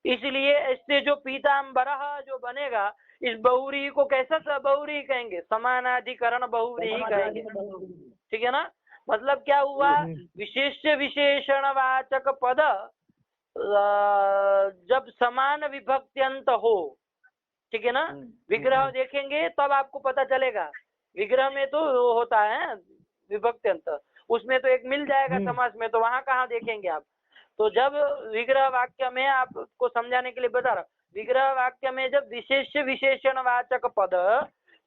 इसलिए इससे जो पीताम्बर जो बनेगा इस बहुव्रीहि को कैसा बहुव्रीहि कहेंगे, समानाधिकरण बहुव्रीहि कहेंगे। ठीक है ना। मतलब क्या हुआ, विशेष विशेषणवाचक पद जब समान विभक्त्यंत हो, ठीक है ना, विग्रह देखेंगे तब आपको पता चलेगा। विग्रह में तो होता है विभक्त्यंत, उसमें तो एक मिल जाएगा समास में, तो वहां कहाँ देखेंगे आप। तो जब विग्रह वाक्य में आपको समझाने के लिए बता रहा, विग्रह वाक्य में जब विशेष विशेषणवाचक पद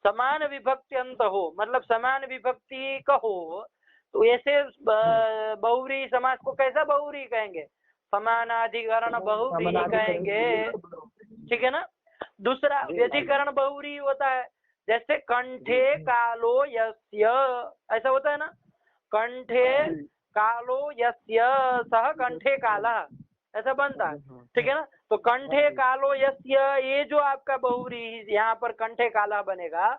समान विभक्त्यंत हो, मतलब समान विभक्ति का हो, तो ऐसे बहुव्रीहि समास को कैसा बहुव्रीहि कहेंगे, समानाधिकरण बहुव्रीहि कहेंगे। ठीक है ना। दूसरा व्यधिकरण बहुव्रीहि होता है, जैसे कंठे कालो यस्य, ऐसा होता है ना, कंठे कालो यस्य सह कंठे काला, ऐसा बनता है। ठीक है ना। तो कंठे कालो यस्य, ये जो आपका बहुव्रीहि यहाँ पर कंठे काला बनेगा,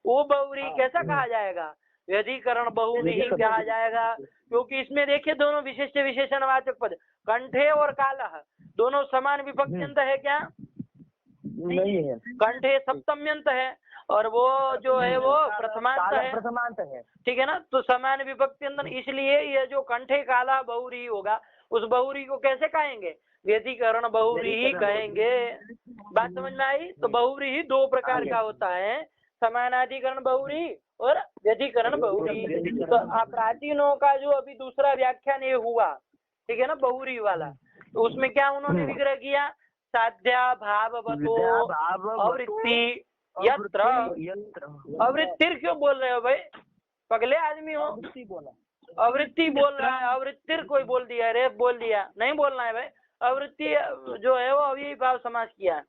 वो बहुव्रीहि कैसा कहा जाएगा, व्यधिकरण बहुव्रीहि कहा जाएगा। क्योंकि इसमें देखिए दोनों विशेष विशेषणवाचक पद कंठे और काला दोनों समान विभक्त्यंत है क्या, नहीं है। कंठे सप्तम्यंत है और वो जो है वो प्रथमांत है। ठीक है ना। तो समान विभक्त्यंत, इसलिए ये जो कंठे काला बहुव्रीहि होगा उस बहुव्रीहि को कैसे कहेंगे, व्यधिकरण बहुव्रीहि कहेंगे। बात समझ में आई। तो बहुव्रीहि दो प्रकार का होता है, समानाधिकरण बहुव्रीहि और व्यधिकरण बहुव्रीहि। तो प्राचीनों का जो अभी दूसरा व्याख्यान ये हुआ, ठीक है ना, बहुव्रीहि वाला, तो उसमें क्या उन्होंने विग्रह किया, साध्या भाववतो अवृत्ति यत्र। अवृत्तिर क्यों बोल रहे हो भाई, पगले आदमी हो, अवृत्ति बोल रहा है, अवृत्तिर कोई बोल दिया, रे बोल दिया, नहीं बोलना है भाई। अवृत्ति जो है वो अव्ययी भाव समास किया।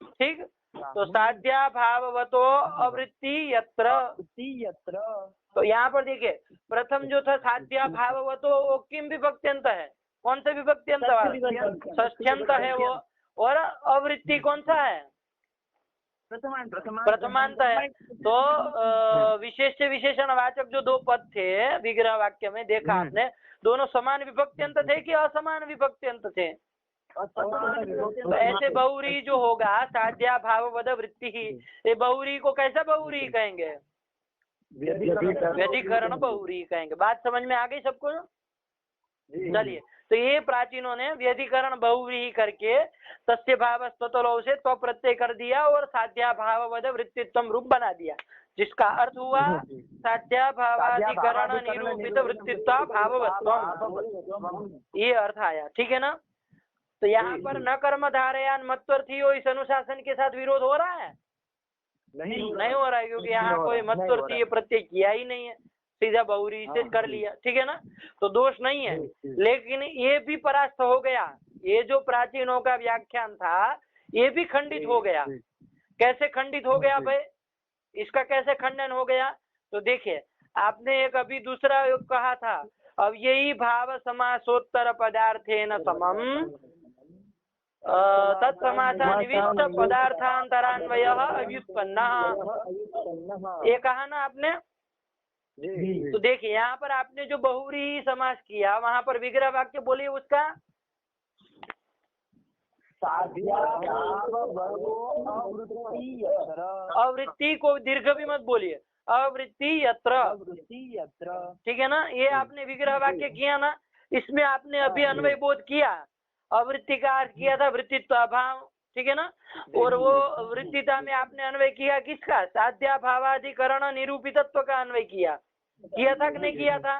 ठीक। तो साध्या भाववतो अवृत्ति यत्र। तो यहाँ पर देखिए प्रथम जो था साध्या भाववतो, वो किम विभक्त्यंत है, कौन सा विभक्त्यंत, षष्ठ्यंत है वो। और अवृत्ति कौन सा है, प्रथमांत है। तो विशेष विशेषणवाचक जो दो पद थे विग्रह वाक्य में देखा आपने, दोनों समान विभक्त्यंत थे कि असमान विभक्त्यंत थे। तो ऐसे बहुव्रीहि जो होगा साध्या भाववद वृत्ति ही, ये बहुव्रीहि को कैसा बहुव्रीहि कहेंगे, व्यधिकरण बहुव्रीहि कहेंगे। बात समझ में आ गई सबको। चलिए, तो ये प्राचीनों ने व्यधिकरण बहुव्रीहि करके तस्य भाव स्वतलो से तो प्रत्यय कर दिया और साध्या भाववद वृत्तित्व रूप बना दिया, जिसका अर्थ हुआ साध्या भावाधिकरण निरूपित वृत्तित्व भाववत्वम, ये अर्थ आया। ठीक है ना। तो यहाँ पर न कर्म धारयान मत्वर्थी इस अनुशासन के साथ विरोध हो रहा है, नहीं हो रहा है, क्योंकि यहाँ कोई मत्वर्थी प्रत्यय किया ही नहीं है, सीधा बहुव्रीहि से कर लिया। ठीक है ना। तो दोष नहीं है, लेकिन ये भी परास्त हो गया, ये जो प्राचीनों का व्याख्यान था ये भी खंडित हो गया। कैसे खंडित हो गया भाई, इसका कैसे खंडन हो गया, तो देखिए आपने एक अभी दूसरा कहा था, अब यही भाव समासोत्तर पदार्थेन समम तत्समासानिविष्ट पदार्थांतरान्वयः अव्युत्पन्नः, ये कहा ना आपने। तो देखिए यहाँ पर आपने जो बहुव्रीहि समास किया वहां पर विग्रह वाक्य बोलिए उसका, अवृत्ति को दीर्घ भी मत बोलिए, अवृत्ति यत्र। ठीक है ना। ये आपने विग्रह वाक्य किया ना, इसमें आपने अभी अन्वय बोध किया, अवृत्ति का अर्थ किया था वृत्तित्व अभाव। ठीक है ना। और वो वृत्तिता में आपने अन्वय किया किसका, साध्या भावाधिकरण निरूपितत्व का अन्वय किया था कि नहीं किया था।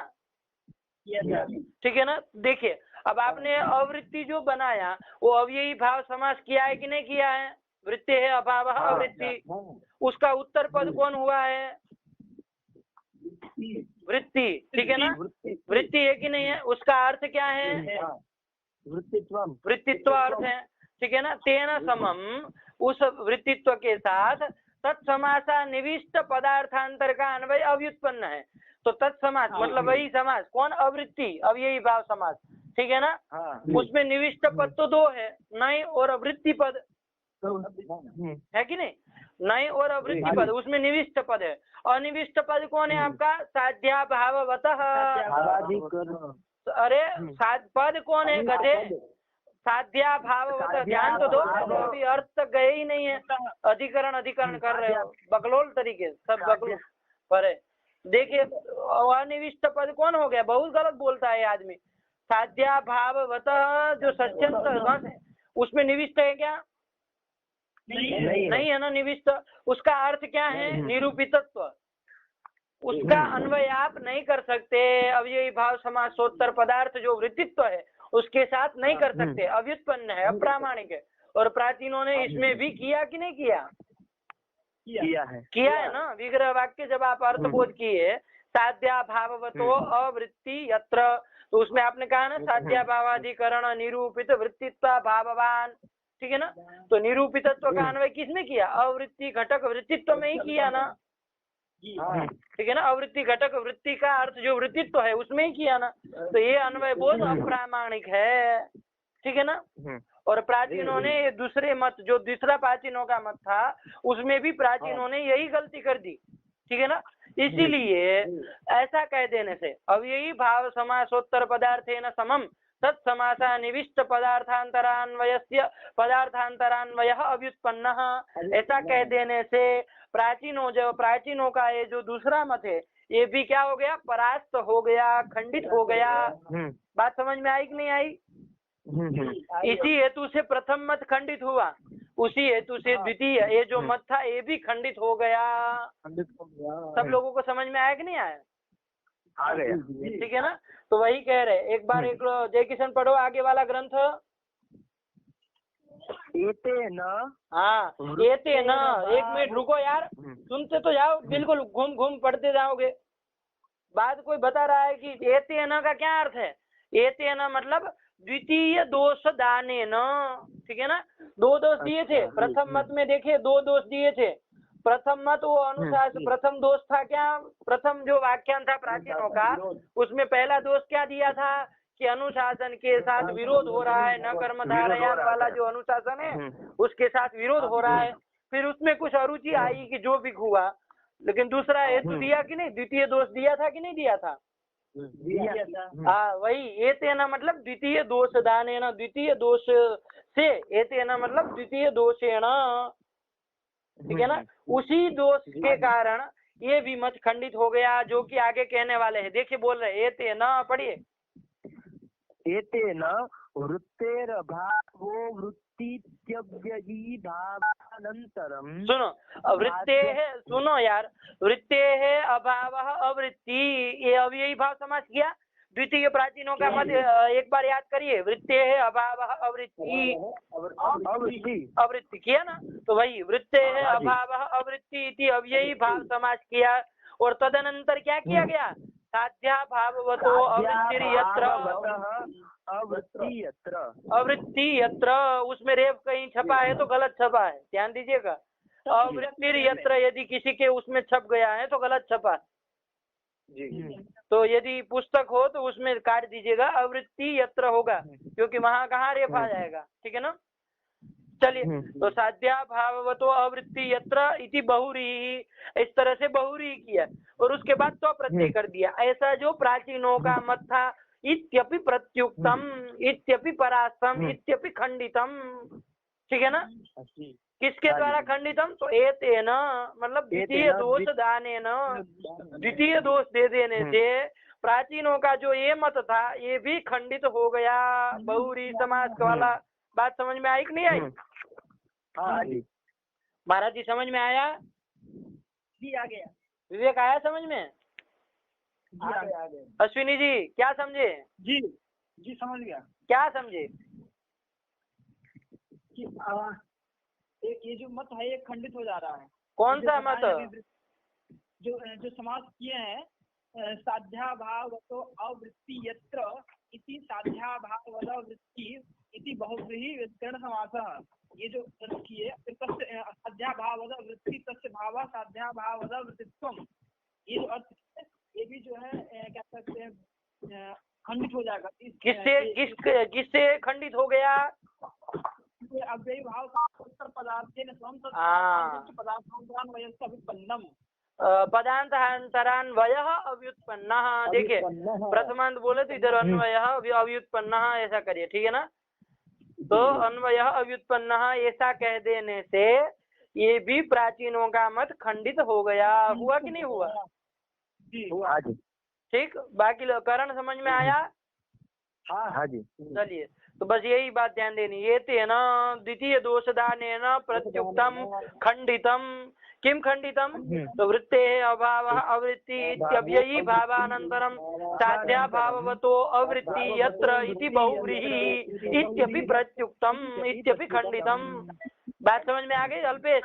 ठीक है ना। देखिए अब आपने अवृत्ति जो बनाया वो अव्ययी भाव समास किया है कि नहीं किया है, वृत्ति है अभाव अवृत्ति, उसका उत्तर पद कौन हुआ है, वृत्ति। ठीक है ना। वृत्ति है कि नहीं है, उसका अर्थ क्या है, वृत्तित्व अर्थ है, ठीक है ना। तेन समम, उस वृत्तित्व के साथ तत्समासा निविष्ट पदार्थांतर का अन्वय अव्युत्पन्न है। तो तत्समास मतलब वही समास, कौन? अवृत्ति, अव्ययी भाव समास, ठीक है ना। उसमें निविष्ट पद तो दो है, नई और अवृत्ति पद है कि नहीं? नई और अवृत्ति पद, उसमें निविष्ट पद है। अनिविष्ट पद कौन है आपका? साध्या भाववतः। अरे पद कौन है गधे? साध्या भाववतः। ध्यान तो दो, अभी अर्थ तक गए ही नहीं है, अधिकरण अधिकरण कर रहे हो बकलोल तरीके, सब बकलोल पर है। देखिए अनिविष्ट पद कौन हो गया? बहुत गलत बोलता है आदमी। साध्या भाववतः जो सच्चंत घस है उसमें निविष्ट है क्या? नहीं है ना निविष्ट। उसका अर्थ क्या है? निरूपितत्व। उसका अन्वय आप नहीं कर सकते। अव्ययी भाव समासोत्तर पदार्थ जो वृत्तित्व है उसके साथ नहीं कर सकते, अव्युत्पन्न है, अप्रामाणिक है। और प्राचीनों ने इसमें भी किया कि नहीं किया? किया है ना। विग्रह वाक्य जब आप अर्थबोध किए, साध्या भाववतो अवृत्ति यत्र, तो उसमें आपने कहा ना साध्या भावाधिकरण निरूपित वृत्तित्व भाववान, ठीक है ना। तो निरूपितत्व का अन्वय किसने किया? अवृत्ति घटक वृत्तित्व में ही किया ना, ठीक है ना। अवृत्ति घटक वृत्ति का अर्थ जो वृत्तित्व है उसमें ही किया ना। तो ये अन्वय बहुत अप्रामाणिक है, ठीक है ना। और प्राचीनों ने दूसरे मत, जो दूसरा प्राचीनों का मत था उसमें भी प्राचीनों ने यही गलती कर दी, ठीक है ना। इसीलिए ऐसा कह देने से अव्ययी भाव समासोत्तर पदार्थेन समम तत्समासा निविष्ट पदार्थांतरान्वयस्य पदार्थांतरान्वयः अव्युत्पन्नः, ऐसा कह देने से प्राचीनों का ये जो दूसरा मत है ये भी क्या हो गया? परास्त हो गया, खंडित हो गया। बात समझ में आई कि नहीं आई? इसी हेतु से प्रथम मत खंडित हुआ, उसी हेतु से द्वितीय ये जो मत था ये भी खंडित हो गया। सब लोगों को समझ में आया कि नहीं आया? आ गया। ठीक है ना। तो वही कह रहे, एक बार एक जय किशन पढ़ो आगे वाला ग्रंथ। एते न, हाँ एते न, एक मिनट रुको यार, सुनते तो जाओ, बिल्कुल घूम घूम पढ़ते जाओगे। बात कोई बता रहा है कि एते न का क्या अर्थ है? एते न मतलब द्वितीय दोष दाने न, ठीक है ना। दो दोष दिए थे प्रथम मत में, देखे दो दोष दिए थे। प्रथम मत वो अनुशासन, प्रथम दोष था क्या? प्रथम जो व्याख्यान था प्राचीनों का उसमें पहला दोष क्या दिया था कि अनुशासन के साथ विरोध हो रहा है, न कर्म धारयान वाला जो अनुशासन है उसके साथ विरोध हो रहा है। फिर उसमें कुछ अरुचि आई कि जो भी हुआ, लेकिन दूसरा हेतु दिया कि नहीं? द्वितीय दोष दिया था कि नहीं दिया था? हाँ वही एतेन मतलब द्वितीय दोष दानेन, द्वितीय दोष से, एतेन मतलब द्वितीय दोषेण, ठीक है ना। उसी दोष के कारण ये भी मत खंडित हो गया, जो कि आगे कहने वाले हैं। देखिए बोल रहे एतेन, पढ़िए। एतेन वृत्तेर भावो वृत्तित्यव्ययी भावानंतरम। सुनो वृत्ते है, सुनो यार, वृत्ते है अभाव अवृत्ति, ये अव्ययी भाव समास किया। द्वितीय प्राचीनों का मत एक बार याद करिए, वृत्ते है अभाव अवृत्ति, अवृत्ति किया ना। तो वही वृत्ते है अभाव अवृत्ति इति अव्ययी भाव समास किया। और तदनंतर क्या किया गया? साध्या भाववतो अवृत्ति यत्र, अवृत्ति यत्र, उसमें रेफ कहीं छपा है तो गलत छपा है, ध्यान दीजिएगा। अवृत्ति यत्र यदि किसी के उसमें छप गया है तो गलत छपा जी। तो यदि पुस्तक हो तो उसमें काट दीजिएगा, अवृत्ति यत्र होगा, क्योंकि वहां कहाँ रेफ आ जाएगा, ठीक है ना। चलिए, तो साध्या भाववतो अवृत्ति यत्र इति बहुरी, इस तरह से बहुरी किया और उसके बाद तो प्रत्यय कर दिया। ऐसा जो प्राचीनों का मत था, इत्यपि प्रत्युक्तम, इत्यपि परास्तम, इत्यपि खंडितम, ठीक है ना। किसके द्वारा खंडितम? तो एतेन मतलब द्वितीय दोष दानेन, द्वितीय दोष दे देने से प्राचीनों का जो ये मत था ये भी खंडित हो गया, बहुरी समास वाला। बात समझ में आई कि नहीं आई? हाँ जी महाराज जी समझ में आया? जी आ गया। विवेक आया समझ में? आ गया। अश्विनी जी क्या समझे? जी जी समझ गया। क्या समझे? कि एक ये जो मत है ये खंडित हो जा रहा है। कौन सा मत? जो समास किए हैं, साध्या भाव तो अवृत्ति यत्र, इति साध्याभाववृत्ति इति बहुव्रीहि विस्तृण समासः। ये जो रखिए तस्य साध्याभाववृत्ति तस्य भाव साध्याभाववृत्तित्वम, ये जो अर्थ है ये भी जो है क्या कहते हैं खंडित हो जाएगा। किससे खंडित हो गया? अव्ययी भाव उत्तर पदार्थेन स्वयं पदार्थान्तरान्वयस्य अभिपन्नम। पदार्थान्तरान्वयः अव्युत्पन्नः। देखिए प्रथमांत बोले तो इधर अन्वयः अव्युत्पन्नः ऐसा करिए, ठीक है ना। तो अन्वयः अव्युत्पन्नः ऐसा कह देने से ये भी प्राचीनों का मत खंडित हो गया। हुआ कि नहीं हुआ? हुआ जी। ठीक, बाकी कारण समझ में आया? हाँ जी। चलिए, तो बस यही बात ध्यान देनी। ये तेन द्वितीय दोषदानेन प्रत्युक्तम खंडितम। किम खंडितम? तो वृत्ते अभाव अवृत्ति इत्यव्ययी भावानन्तरम साध्या भाववतो अवृत्ति यत्र इति बहुव्रीहि इत्यपि प्रत्युक्तम इत्यपि खंडितम। बात समझ में आ गई अल्पेश?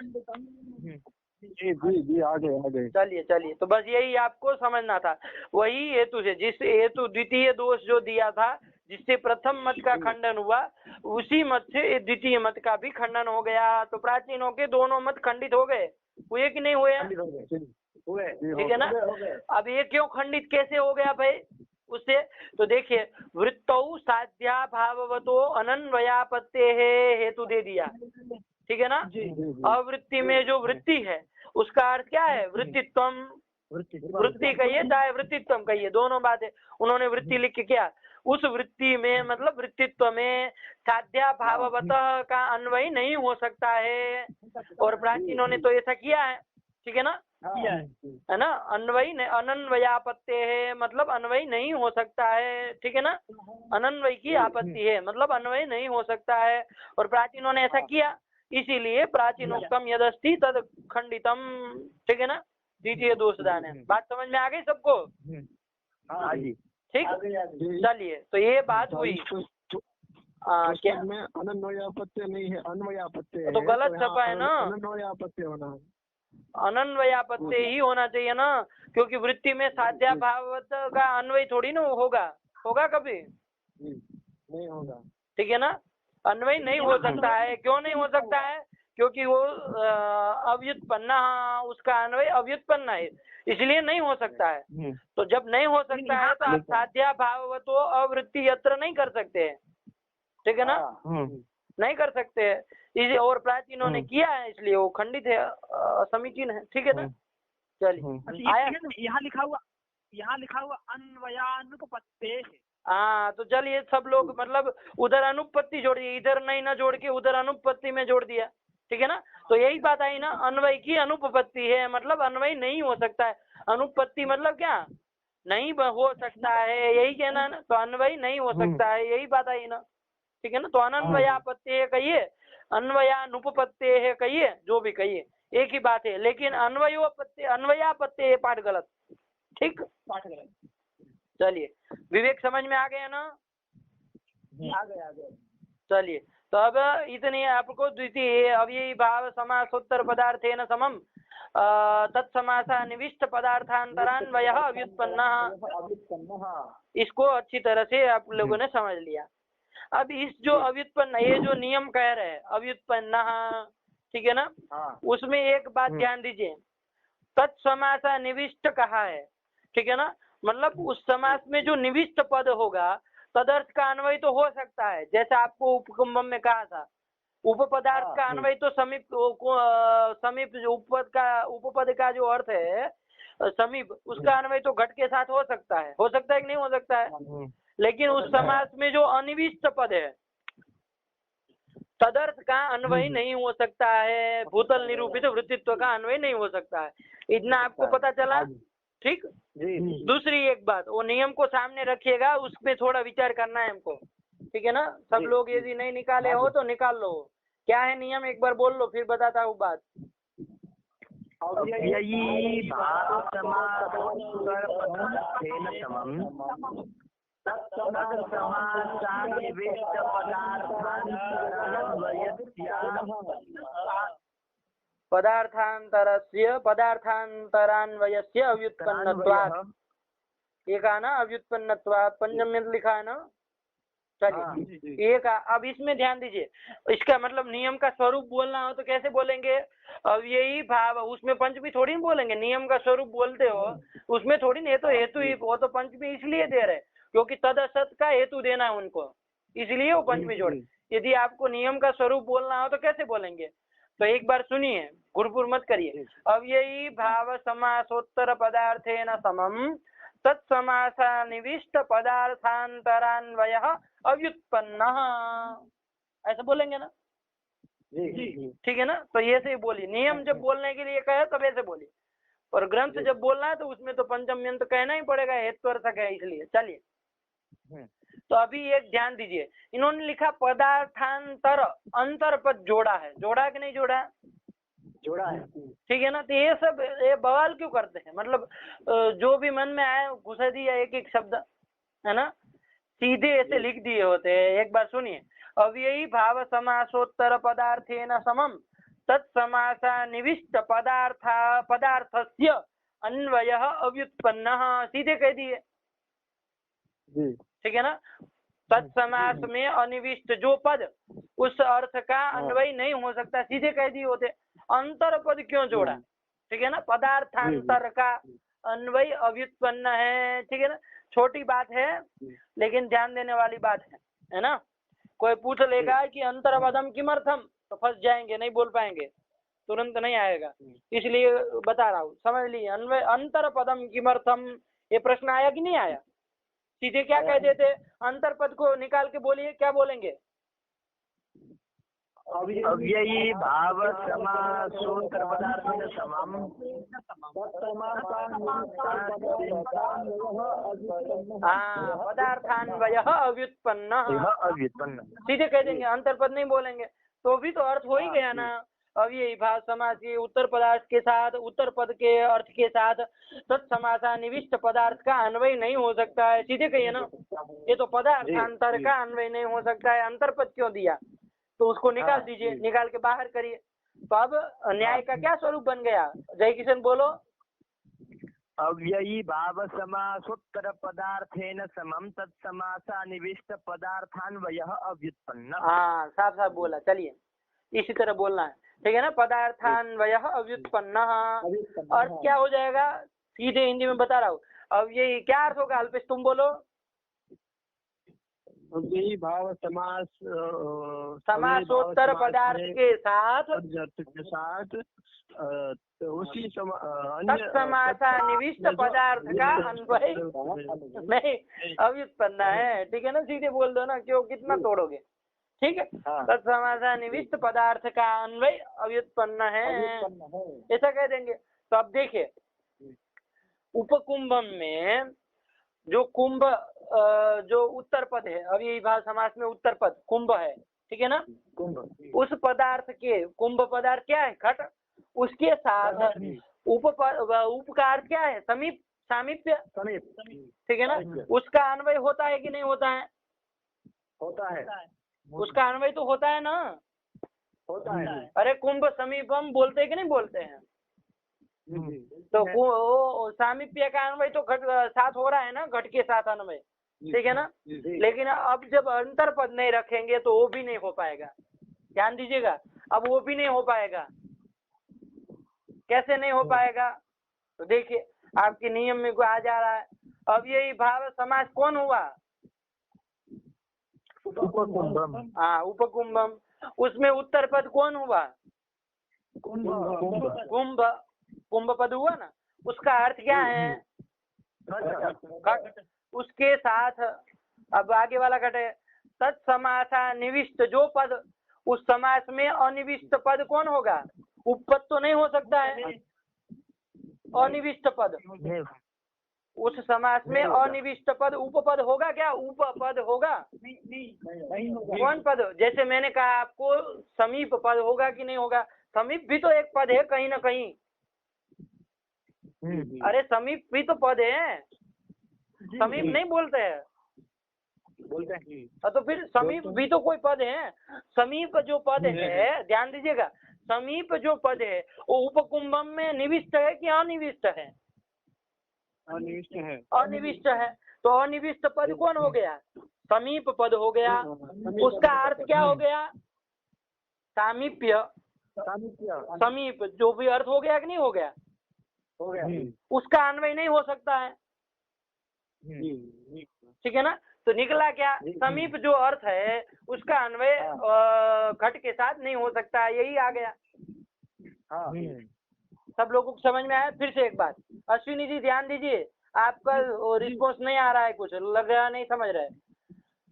जी आगे। चलिए, तो बस यही आपको समझना था। वही हेतु से, जिस हेतु द्वितीय दोष जो दिया था, जिससे प्रथम मत का खंडन हुआ, उसी मत से द्वितीय मत का भी खंडन हो गया। तो प्राचीनों के दोनों मत खंडित हो गए। हुए कि नहीं हुए? ठीक है ना। अब ये क्यों खंडित कैसे हो गया भाई उससे? तो देखिए, वृत्तौ साध्या भाववतो अनन्वयापत्ते हेतु दे दिया, ठीक है ना। अवृत्ति में जो वृत्ति है उसका अर्थ क्या है? वृत्तित्वम। वृत्ति कहिए चाहे वृत्तित्वम कहिए, दोनों बातें। उन्होंने वृत्ति लिख के क्या, उस वृत्ति में मतलब वृत्तित्व में साध्या भाववतः का अन्वय नहीं हो सकता है। और प्राचीनों ने तो ऐसा किया है, ठीक है ना, है ना। अन्वय अनन्वयापत्ति है मतलब अन्वय नहीं हो सकता है, ठीक है ना। अनन्वय की आपत्ति है मतलब अन्वय नहीं हो सकता है। और प्राचीनों ने ऐसा किया, इसीलिए प्राचीनोक्तम यदस्ति तद खंडितम, ठीक है ना। द्वितीय दोषदान है। बात समझ में आ गई सबको? ठीक, चलिए, तो ये बात हुई। क्या अनन्वयापत्ति नहीं है, अन्वयापत्ति है। तो गलत छपा है ना, अनन्वयापत्ति होना है। अनन्वयापत्ति ही होना चाहिए ना, क्योंकि वृत्ति में साध्या भाववत का अन्वय थोड़ी ना होगा कभी? नहीं होगा, ठीक है ना। अन्वय नहीं हो सकता है। क्यों नहीं हो सकता है? क्योंकि वो अव्युत्पन्न, उसका अन्वय अव्युत्पन्न है, इसलिए नहीं हो सकता है। तो जब नहीं हो सकता है तो आप साध्या भाववतो अवृत्ति यत्र नहीं कर सकते, ठीक है ना। नहीं कर सकते, इसी और प्राचीनों ने किया है, इसलिए वो खंडित है, समीचीन है, ठीक है ना। चलिए, आया यहाँ लिखा हुआ अन्वयानुपत्ते। हाँ, तो चलिए सब लोग मतलब उधर अनुपत्ति जोड़ दिए, इधर नहीं ना जोड़ के उधर अनुपत्ति में जोड़ दिया, ठीक है ना। तो यही बात आई ना, अन्वय की अनुपपत्ति है मतलब अन्वय नहीं हो सकता है। अनुपत्ति मतलब क्या? नहीं हो सकता है, यही कहना है ना। तो अन्वय नहीं हो सकता है, यही बात आई ना, ठीक है ना। तो अनन्वयापत्ति है कहिए, अन्वयानुपपत्ति है कहिए, जो भी कहिए एक ही बात है। लेकिन अन्वयापत्ति है पाठ गलत, ठीक। पाठ गलत। चलिए, विवेक समझ में आ गया ना? आ गया। चलिए, तो अब इतनी आपको द्वितीय अव्ययी भाव समासोत्तर पदार्थेन समम तत्समासा निविष्ट पदार्थांतरान्वयः अव्युत्पन्नः। इसको अच्छी तरह से आप लोगों ने समझ लिया। अब इस जो अव्युत्पन्न, ये जो नियम कह रहे हैं अव्युत्पन्नः, ठीक है ना। उसमें एक बात ध्यान दीजिए, तत्समासा निविष्ट कहा है, ठीक है ना। मतलब उस समास में जो निविष्ट पद होगा तदर्थ का अन्वय तो हो सकता है, जैसे आपको उपकुंभम में कहा था। उपपदार्थ का अन्वय तो समीप उपपद का जो अर्थ है समीप, उसका अन्वय तो घट के साथ हो सकता है कि नहीं हो सकता है। लेकिन उस समास में जो अनिविष्ट पद है तदर्थ का अन्वय नहीं हो सकता है, भूतल निरूपित वृत्तित्व का अन्वय नहीं हो सकता है। इतना आपको पता चला, ठीक। दूसरी एक बात, वो नियम को सामने रखिएगा, उसमें थोड़ा विचार करना है हमको, ठीक है ना। सब लोग यदि नहीं निकाले हो तो निकाल लो। क्या है नियम, एक बार बोल लो फिर बताता हूँ बात। पदार्थान्तरान्वयस्य अव्युत्पन्नत्वात्। एक आना अव्युत्पन्नत्वात्, पंचम्यंत लिखा है ना। चलिए एक अब इसमें ध्यान दीजिए, इसका मतलब नियम का स्वरूप बोलना हो तो कैसे बोलेंगे? अब यही भाव, उसमें पंचमी थोड़ी ना बोलेंगे, नियम का स्वरूप बोलते हो उसमें थोड़ी ना, ये तो हेतु ही, वो तो पंचमी इसलिए दे रहे क्योंकि तद असत का हेतु देना है उनको, इसलिए वो पंचमी जोड़े। यदि आपको नियम का स्वरूप बोलना हो तो कैसे बोलेंगे? तो एक बार सुनिए, गुरुपुर मत करिए। अब यही भाव समासोत्तर पदार्थेन समम तत्समासानिविष्ट पदार्थांतरान्वयः अव्युत्पन्नः, ऐसा बोलेंगे ना? ठीक है ना? तो ये से बोलिए, नियम जब बोलने के लिए कहे तब ऐसे बोलिए, और ग्रंथ जब बोलना है तो उसमें तो पंचम्यंत कहना ही पड़ेगा, हेत्वर्थक है इसलिए। चलिए तो अभी एक ध्यान दीजिए, इन्होंने लिखा पदार्थांतर, अंतर पद जोड़ा है, जोड़ा कि नहीं जोड़ा? जोड़ा है। ठीक है ना? तो ये सब ये बवाल क्यों करते हैं? मतलब जो भी मन में आए घुसा दिया एक एक शब्द, है ना, सीधे ऐसे लिख दिए होते हैं। एक बार सुनिए, अव्ययी भाव समासोत्तर पदार्थेन समम तत्समासा निविष्ट पदार्थस्य अन्वयः अव्युत्पन्नः, सीधे कह दिए। ठीक है ना? तत्समास में अनिविष्ट जो पद, उस अर्थ का अन्वय नहीं हो सकता, सीधे कह दिए होते। अंतर पद क्यों जोड़ा? ठीक है ना? पदार्थांतर का अन्वय अव्युत्पन्न है। ठीक है ना? छोटी बात है लेकिन ध्यान देने वाली बात है ना? कोई पूछ लेगा कि अंतरपदम किमर्थम, तो फंस जाएंगे, नहीं बोल पाएंगे, तुरंत नहीं आएगा, इसलिए बता रहा हूँ, समझ लीजिए। अन्वय अंतरपदम किमर्थम, ये प्रश्न आया कि नहीं आया? सीधे क्या कह देते? अंतर पद को निकाल के बोलिए, क्या बोलेंगे? अव्ययी भाव समासोत्तर पदार्थेन समम पदार्थान्वयः अव्युत्पन्न, सीधे कह देंगे, अंतर पद नहीं बोलेंगे, तो भी तो अर्थ हो ही गया ना। अव्ययी भाव समास के उत्तर पदार्थ के साथ, उत्तर पद के अर्थ के साथ तत्समासा निविष्ट पदार्थ का अन्वय नहीं हो सकता है, सीधे कहिए ना। ये तो पदार्थांतर का अन्वय नहीं हो सकता है, अंतर पद क्यों दिया? तो उसको निकाल दीजिए, निकाल के बाहर करिए। तो अब न्याय का क्या स्वरूप बन गया? जय किशन बोलो। अव्ययी भाव समासोत्तर पदार्थेन समम तत्समासा निविष्ट पदार्थान्वयः अव्युत्पन्न। हाँ, साफ साफ बोला। चलिए इसी तरह बोलना है, ठीक है ना? पदार्थान्वयः अव्युत्पन्न, अर्थ क्या हो जाएगा? सीधे हिंदी में बता रहा हूँ। अब ये क्या अर्थ होगा? अल्पेश तुम बोलो। अव्ययी भाव समासोत्तर पदार्थ के साथ उसी तत्समासा निविष्ट पदार्थ का अन्वय नहीं अव्युत्पन्न है। ठीक है ना? सीधे बोल दो ना, क्यों कितना तोड़ोगे? ठीक है, तत्समासा निविष्ट पदार्थ का अन्वय अव्युत्पन्न है, ऐसा कह देंगे। तो अब देखिए, उपकुंभम में जो कुंभ जो उत्तर पद है, अब ये भाव समास में उत्तर पद कुंभ है, ठीक है ना? उस पदार्थ के, कुंभ पदार्थ क्या है? घट, उसके साथ उपकार क्या है? समीप, सामीप्य, ठीक है ना? उसका अन्वय होता है कि नहीं होता है? होता है। उसका अन्वय तो होता है ना? होता है। अरे कुंभ समीपम बोलते हैं कि नहीं बोलते हैं? तो वो सामीप्य का अन्वय तो घट साथ हो रहा है ना, घट के साथ अन्वय, ठीक है ना? लेकिन अब जब अंतर पद नहीं रखेंगे तो वो भी नहीं हो पाएगा। ध्यान दीजिएगा, अब वो भी नहीं हो पाएगा। कैसे नहीं हो पाएगा? तो देखिए, आपके नियम में आ जा रहा है। अब यही भाव समास कौन हुआ? हाँ, उपकुंभम। उसमें उत्तर पद कौन हुआ? कुंभ, कुंभ पद हुआ ना। उसका अर्थ क्या है? घट, उसके साथ अब आगे वाला घट है। तत्समासा निविष्ट जो पद, उस समास में अनिविष्ट पद कौन होगा? उपपद तो नहीं हो सकता है, अनिविष्ट पद। उस समास में अनिविष्ट पद उपपद होगा क्या? उपपद होगा? कौन पद? जैसे मैंने कहा आपको, समीप पद होगा कि नहीं होगा? समीप भी तो एक पद है कहीं ना कहीं। अरे समीप भी तो पद है, समीप नहीं बोलते हैं? बोलते हैं। तो फिर समीप भी तो कोई पद है। समीप जो पद है, ध्यान दीजिएगा, समीप जो पद है वो उपकुंभम में निविष्ट है कि अनिविष्ट है? अनिविष्ट है। अनिविष्ट है, तो अनिविष्ट पद कौन हो गया? समीप पद हो गया। उसका अर्थ क्या हो गया? सामीप्य, समीप, जो भी अर्थ हो गया कि नहीं हो गया? हो गया। उसका अन्वय नहीं हो सकता है, ठीक है ना। तो निकला क्या? समीप जो अर्थ है उसका अन्वय घट के साथ नहीं हो सकता है, यही आ गया। सब लोगों को समझ में आया? फिर से एक बार अश्विनी जी ध्यान दीजिए, आपका रिस्पॉन्स नहीं आ रहा है, कुछ लग रहा नहीं समझ रहे।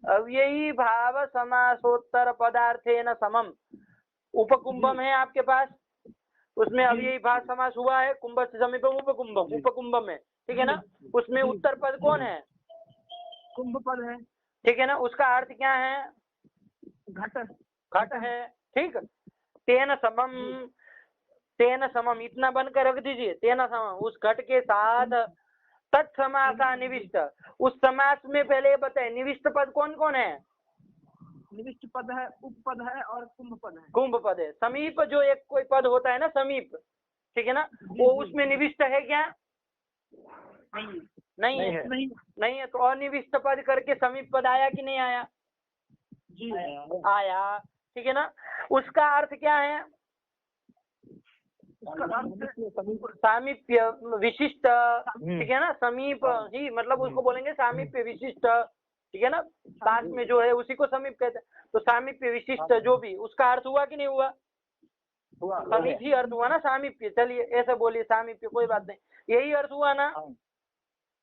अब यही भाव समासोत्तर पदार्थे न समम, उपकुंभम है आपके पास, उसमें अब यही भाव समास हुआ है, कुंभ से समीपम उपकुंभम, उपकुंभम है, ठीक है ना। उसमें उत्तर पद कौन है? कुंभ पद है, ठीक है ना। उसका अर्थ क्या है? घट, घट है, ठीक। तेन समम, तेन समम इतना बनकर रख दीजिए, तेन समम, उस घट के साथ तत्समासा निविष्ट, उस समास में पहले बताए निविष्ट पद कौन कौन है? निविष्ट पद है, उपपद है और कुंभ पद है। कुंभ पद है। समीप जो एक कोई पद होता है ना, समीप, ठीक है ना, वो उसमें निविष्ट है क्या? नहीं है, नहीं है। तो अनिविष्ट पद करके समीप पद आया कि नहीं आया? जी आया, ठीक है ना। उसका अर्थ क्या है? सामीप्य विशिष्ट, ठीक है ना। समीप ही मतलब उसको बोलेंगे सामीप्य विशिष्ट, ठीक है ना। पास में जो है उसी को समीप कहते हैं। तो सामीप्य विशिष्ट जो भी, उसका अर्थ हुआ कि नहीं हुआ? समीप ही अर्थ हुआ ना सामीप्य। चलिए ऐसे बोलिए सामीप्य, कोई बात नहीं, यही अर्थ हुआ ना।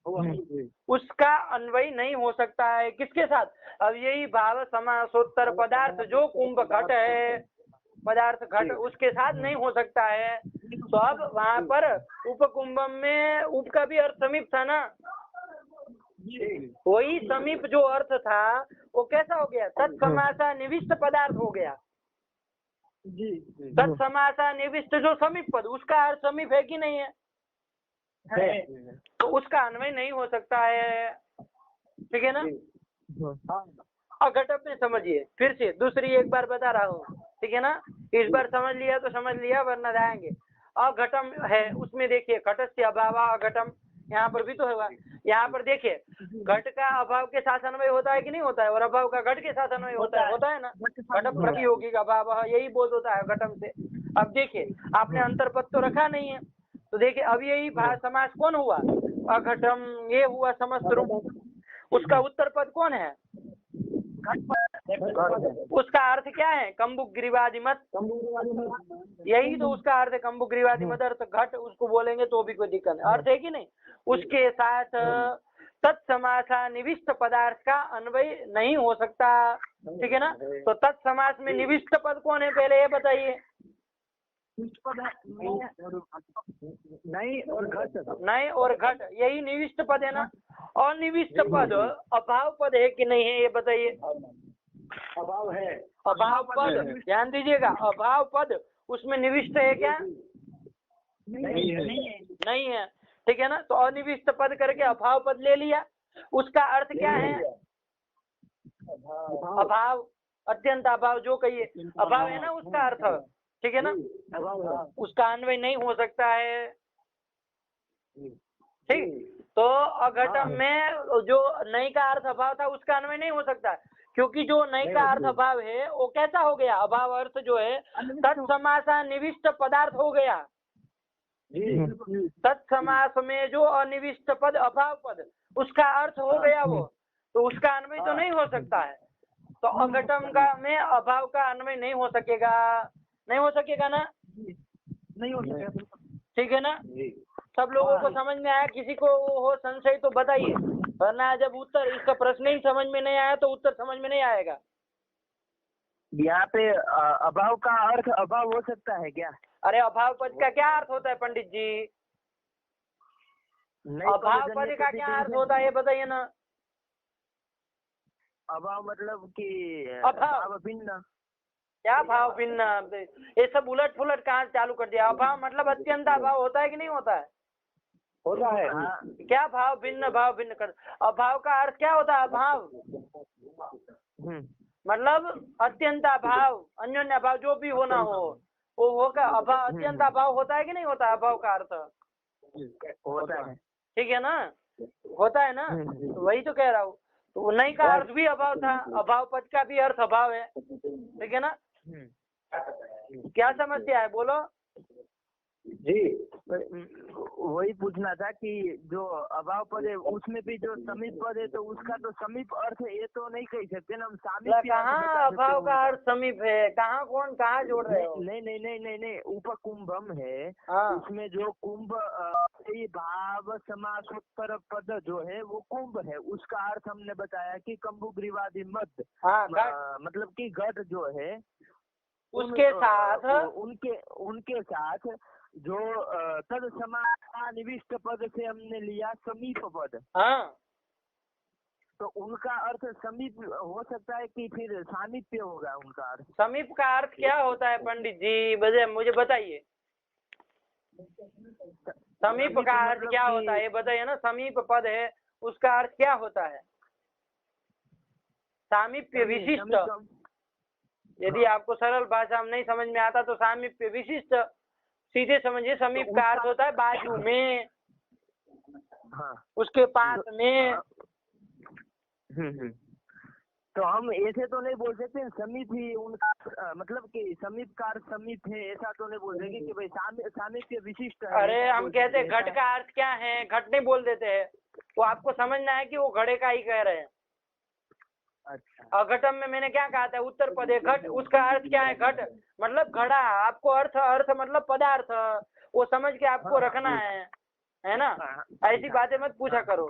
उसका अन्वय नहीं हो सकता है किसके साथ? अब यही भाव समासोत्तर पदार्थ जो कुंभ घट है, पदार्थ घट, उसके साथ नहीं हो सकता है। तो अब वहां पर उपकुंभम में उप का भी अर्थ समीप था ना, वही समीप जो अर्थ था वो कैसा हो गया? तत्समासा निविष्ट पदार्थ हो गया। तत्समासा निविष्ट जो समीप पद, उसका अर्थ समीप है कि नहीं है? तो उसका अन्वय नहीं हो सकता है, ठीक है ना। अघटप में समझिए, फिर से दूसरी एक बार बता रहा हूँ, ठीक है ना। इस बार समझ लिया तो समझ लिया, वरना जाएंगे। अघटम है, उसमें देखिए घटस्य अभाव अघटम, यहाँ पर भी तो होगा। यहाँ पर देखिए घट का अभाव के साथ अन्वय होता है कि नहीं होता है, और अभाव का घट के साथ अन्वय होता है ना। घटम प्रतियोगी का अभाव, यही बोध होता है घटम से। अब देखिए आपने अंतरपद तो रखा नहीं है, तो देखिए अब यही समास कौन हुआ? अघटम, ये हुआ समस्त रूप। उसका उत्तर पद कौन है? उसका अर्थ क्या है? कंबुग्रीवादिमत, यही तो उसका अर्थ है, कंबुग्रीवादिमत अर्थ घट, उसको बोलेंगे तो भी कोई दिक्कत नहीं, अर्थ है कि नहीं। उसके साथ तत्समासा निविष्ट पदार्थ का अन्वय नहीं हो सकता, ठीक है ना। तो तत्समास में निविष्ट पद कौन है पहले ये बताइए? नहीं और घट, यही निविष्ट पद है ना। अनिविष्ट पद अभाव पद है कि नहीं है ये बताइए? अभाव है। अभाव पद, ध्यान दीजिएगा, अभाव पद उसमें निविष्ट है क्या? नहीं है, ठीक है ना। तो अनिविष्ट पद करके अभाव पद ले लिया। उसका अर्थ क्या है? अभाव, अत्यंत अभाव जो कहिए, अभाव है ना उसका अर्थ, ठीक है ना। उसका अन्वय नहीं हो सकता है, ठीक। तो अघटम में जो नई का अर्थ अभाव था उसका अन्वय नहीं हो सकता, क्योंकि जो नई का अर्थ अभाव है वो कैसा हो गया? अभाव अर्थ जो है तत्समासा निविष्ट पदार्थ हो गया। तत्समास में जो अनिविष्ट पद अभाव पद, उसका अर्थ हो गया वो, तो उसका अन्वय तो नहीं हो सकता है। तो अघटम का में अभाव का अन्वय नहीं हो सकेगा, नहीं हो सकेगा ना, नहीं हो सकेगा, ठीक है ना। सब लोगों को समझ में आया? किसी को हो संशय तो बताइए, वरना जब उत्तर इसका प्रश्न ही समझ में नहीं आया तो उत्तर समझ में नहीं आएगा। यहाँ पे अभाव का अर्थ अभाव हो सकता है क्या? अरे अभाव पद का क्या अर्थ होता है पंडित जी? अभाव पद का क्या अर्थ होता है ये बताइए ना। अभाव मतलब कि अभाव भिन्न, क्या भाव भिन्न? ये सब उलट पुलट कहाँ चालू कर दिया। अभाव मतलब अत्यंत अभाव होता है कि नहीं होता है? होता है। क्या भाव भिन्न, भाव भिन्न कर, अभाव का अर्थ क्या होता है? अभाव मतलब अत्यंत अभाव, अन्योन्य अभाव, जो भी होना हो वो होगा अभाव। अत्यंत अभाव होता है कि नहीं होता है? अभाव का अर्थ होता है। ठीक है ना, होता है ना, वही तो कह रहा हूँ। तो नहीं का अर्थ भी अभाव था, अभाव पद का भी अर्थ अभाव है, ठीक है ना। क्या समस्या है बोलो जी। वही पूछना था कि जो अभाव पद है उसमें भी जो समीप पद है तो उसका तो समीप अर्थ है, ये तो नहीं कह सकते ना हम सामीप्य। कहाँ अभाव का अर्थ समीप है, कहाँ कौन कहाँ जोड़ रहे हो? नहीं नहीं नहीं नहीं नहीं, उपकुंभम है। हाँ। उसमें जो कुंभ भाव समासोत्तर पद जो है वो कुंभ है, उसका अर्थ हमने बताया कि कंबुग्रीवादी मत। हाँ, मतलब कि घट जो है उसके साथ उनके साथ जो तद समानिविष्ट पद से हमने लिया समीप पद। हाँ, तो उनका अर्थ समीप हो सकता है कि फिर सामीप्य होगा उनका अर्थ। समीप का अर्थ क्या होता है पंडित जी, मुझे बताइए, समीप का अर्थ क्या होता है, ये बताइए ना। समीप पद है उसका अर्थ क्या होता है? सामीप्य विशिष्ट। यदि आपको सरल भाषा में नहीं समझ में आता तो सामीप्य विशिष्ट सीधे समझिए। समीप का अर्थ होता है बाजू में, हाँ, उसके पास में। तो हम ऐसे तो नहीं बोल सकते समीप ही उनका मतलब कि समीप का अर्थ समीप है, ऐसा तो नहीं बोल सकते कि भाई सामीप्य विशिष्ट है। अरे हम कहते हैं घट का अर्थ क्या है, घट नहीं बोल देते हैं। वो आपको समझना है कि वो घड़े का ही कह रहे हैं। अच्छा। अघटम में मैंने क्या कहा था, उत्तर पद है घट, उसका अर्थ क्या है? घट मतलब घड़ा। आपको अर्थ मतलब पदार्थ, वो समझ के आपको रखना है ना। ऐसी बातें मत पूछा करो।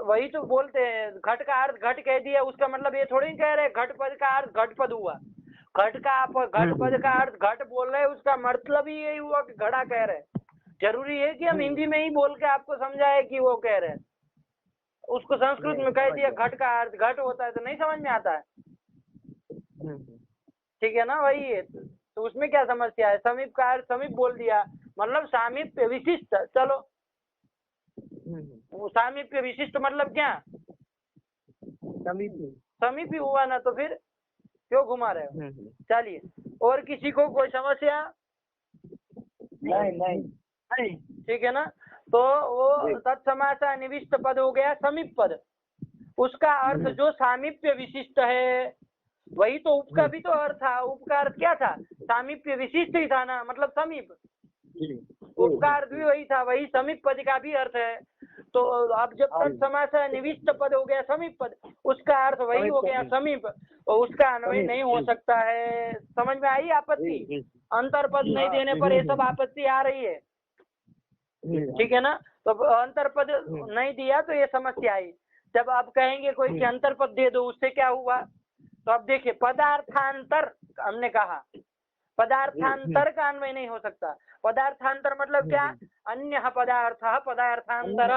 वही तो बोलते हैं, घट का अर्थ घट कह दिया, उसका मतलब ये थोड़ी कह रहे घट पद का अर्थ घट पद हुआ। घट पद का अर्थ घट बोल रहे, उसका मतलब ही यही हुआ कि घड़ा कह रहे। जरूरी है कि हम हिंदी में ही बोल के आपको समझाए कि वो कह रहे हैं। उसको संस्कृत में कह दिया घट का अर्थ घट होता है तो नहीं समझ में आता है, ठीक है ना। वही है, तो उसमें क्या समस्या है? समीप का अर्थ समीप बोल दिया, मतलब सामीप्य विशिष्ट। चलो, वो सामीप्य विशिष्ट मतलब क्या? समीप ही हुआ ना, तो फिर क्यों घुमा रहे हो? चलिए, और किसी को कोई समस्या? नहीं, ठीक है ना। तो वो तत्समासा निविष्ट पद हो गया समीप पद, उसका अर्थ जो सामीप्य विशिष्ट है। वही तो उप का भी तो अर्थ था। उप का अर्थ क्या था? सामीप्य विशिष्ट ही था ना, मतलब समीप। उप का अर्थ भी वही था, वही समीप पद का भी अर्थ है। तो अब जब तत्समासा निविष्ट पद हो गया समीप पद, उसका अर्थ वही हो गया समीप, तो उसका अन्वय नहीं हो सकता है। समझ में आई आपत्ति? अंतर पद नहीं देने पर ये सब आपत्ति आ रही है, ठीक है ना। तो अंतर पद नहीं दिया तो ये समस्या आई। जब आप कहेंगे कोई कि अंतर पद दे दो, उससे क्या हुआ? तो अब देखिए, पदार्थांतर हमने कहा, पदार्थांतर का अन्वय नहीं हो सकता। पदार्थांतर मतलब क्या? अन्य पदार्थ पदार्थांतर,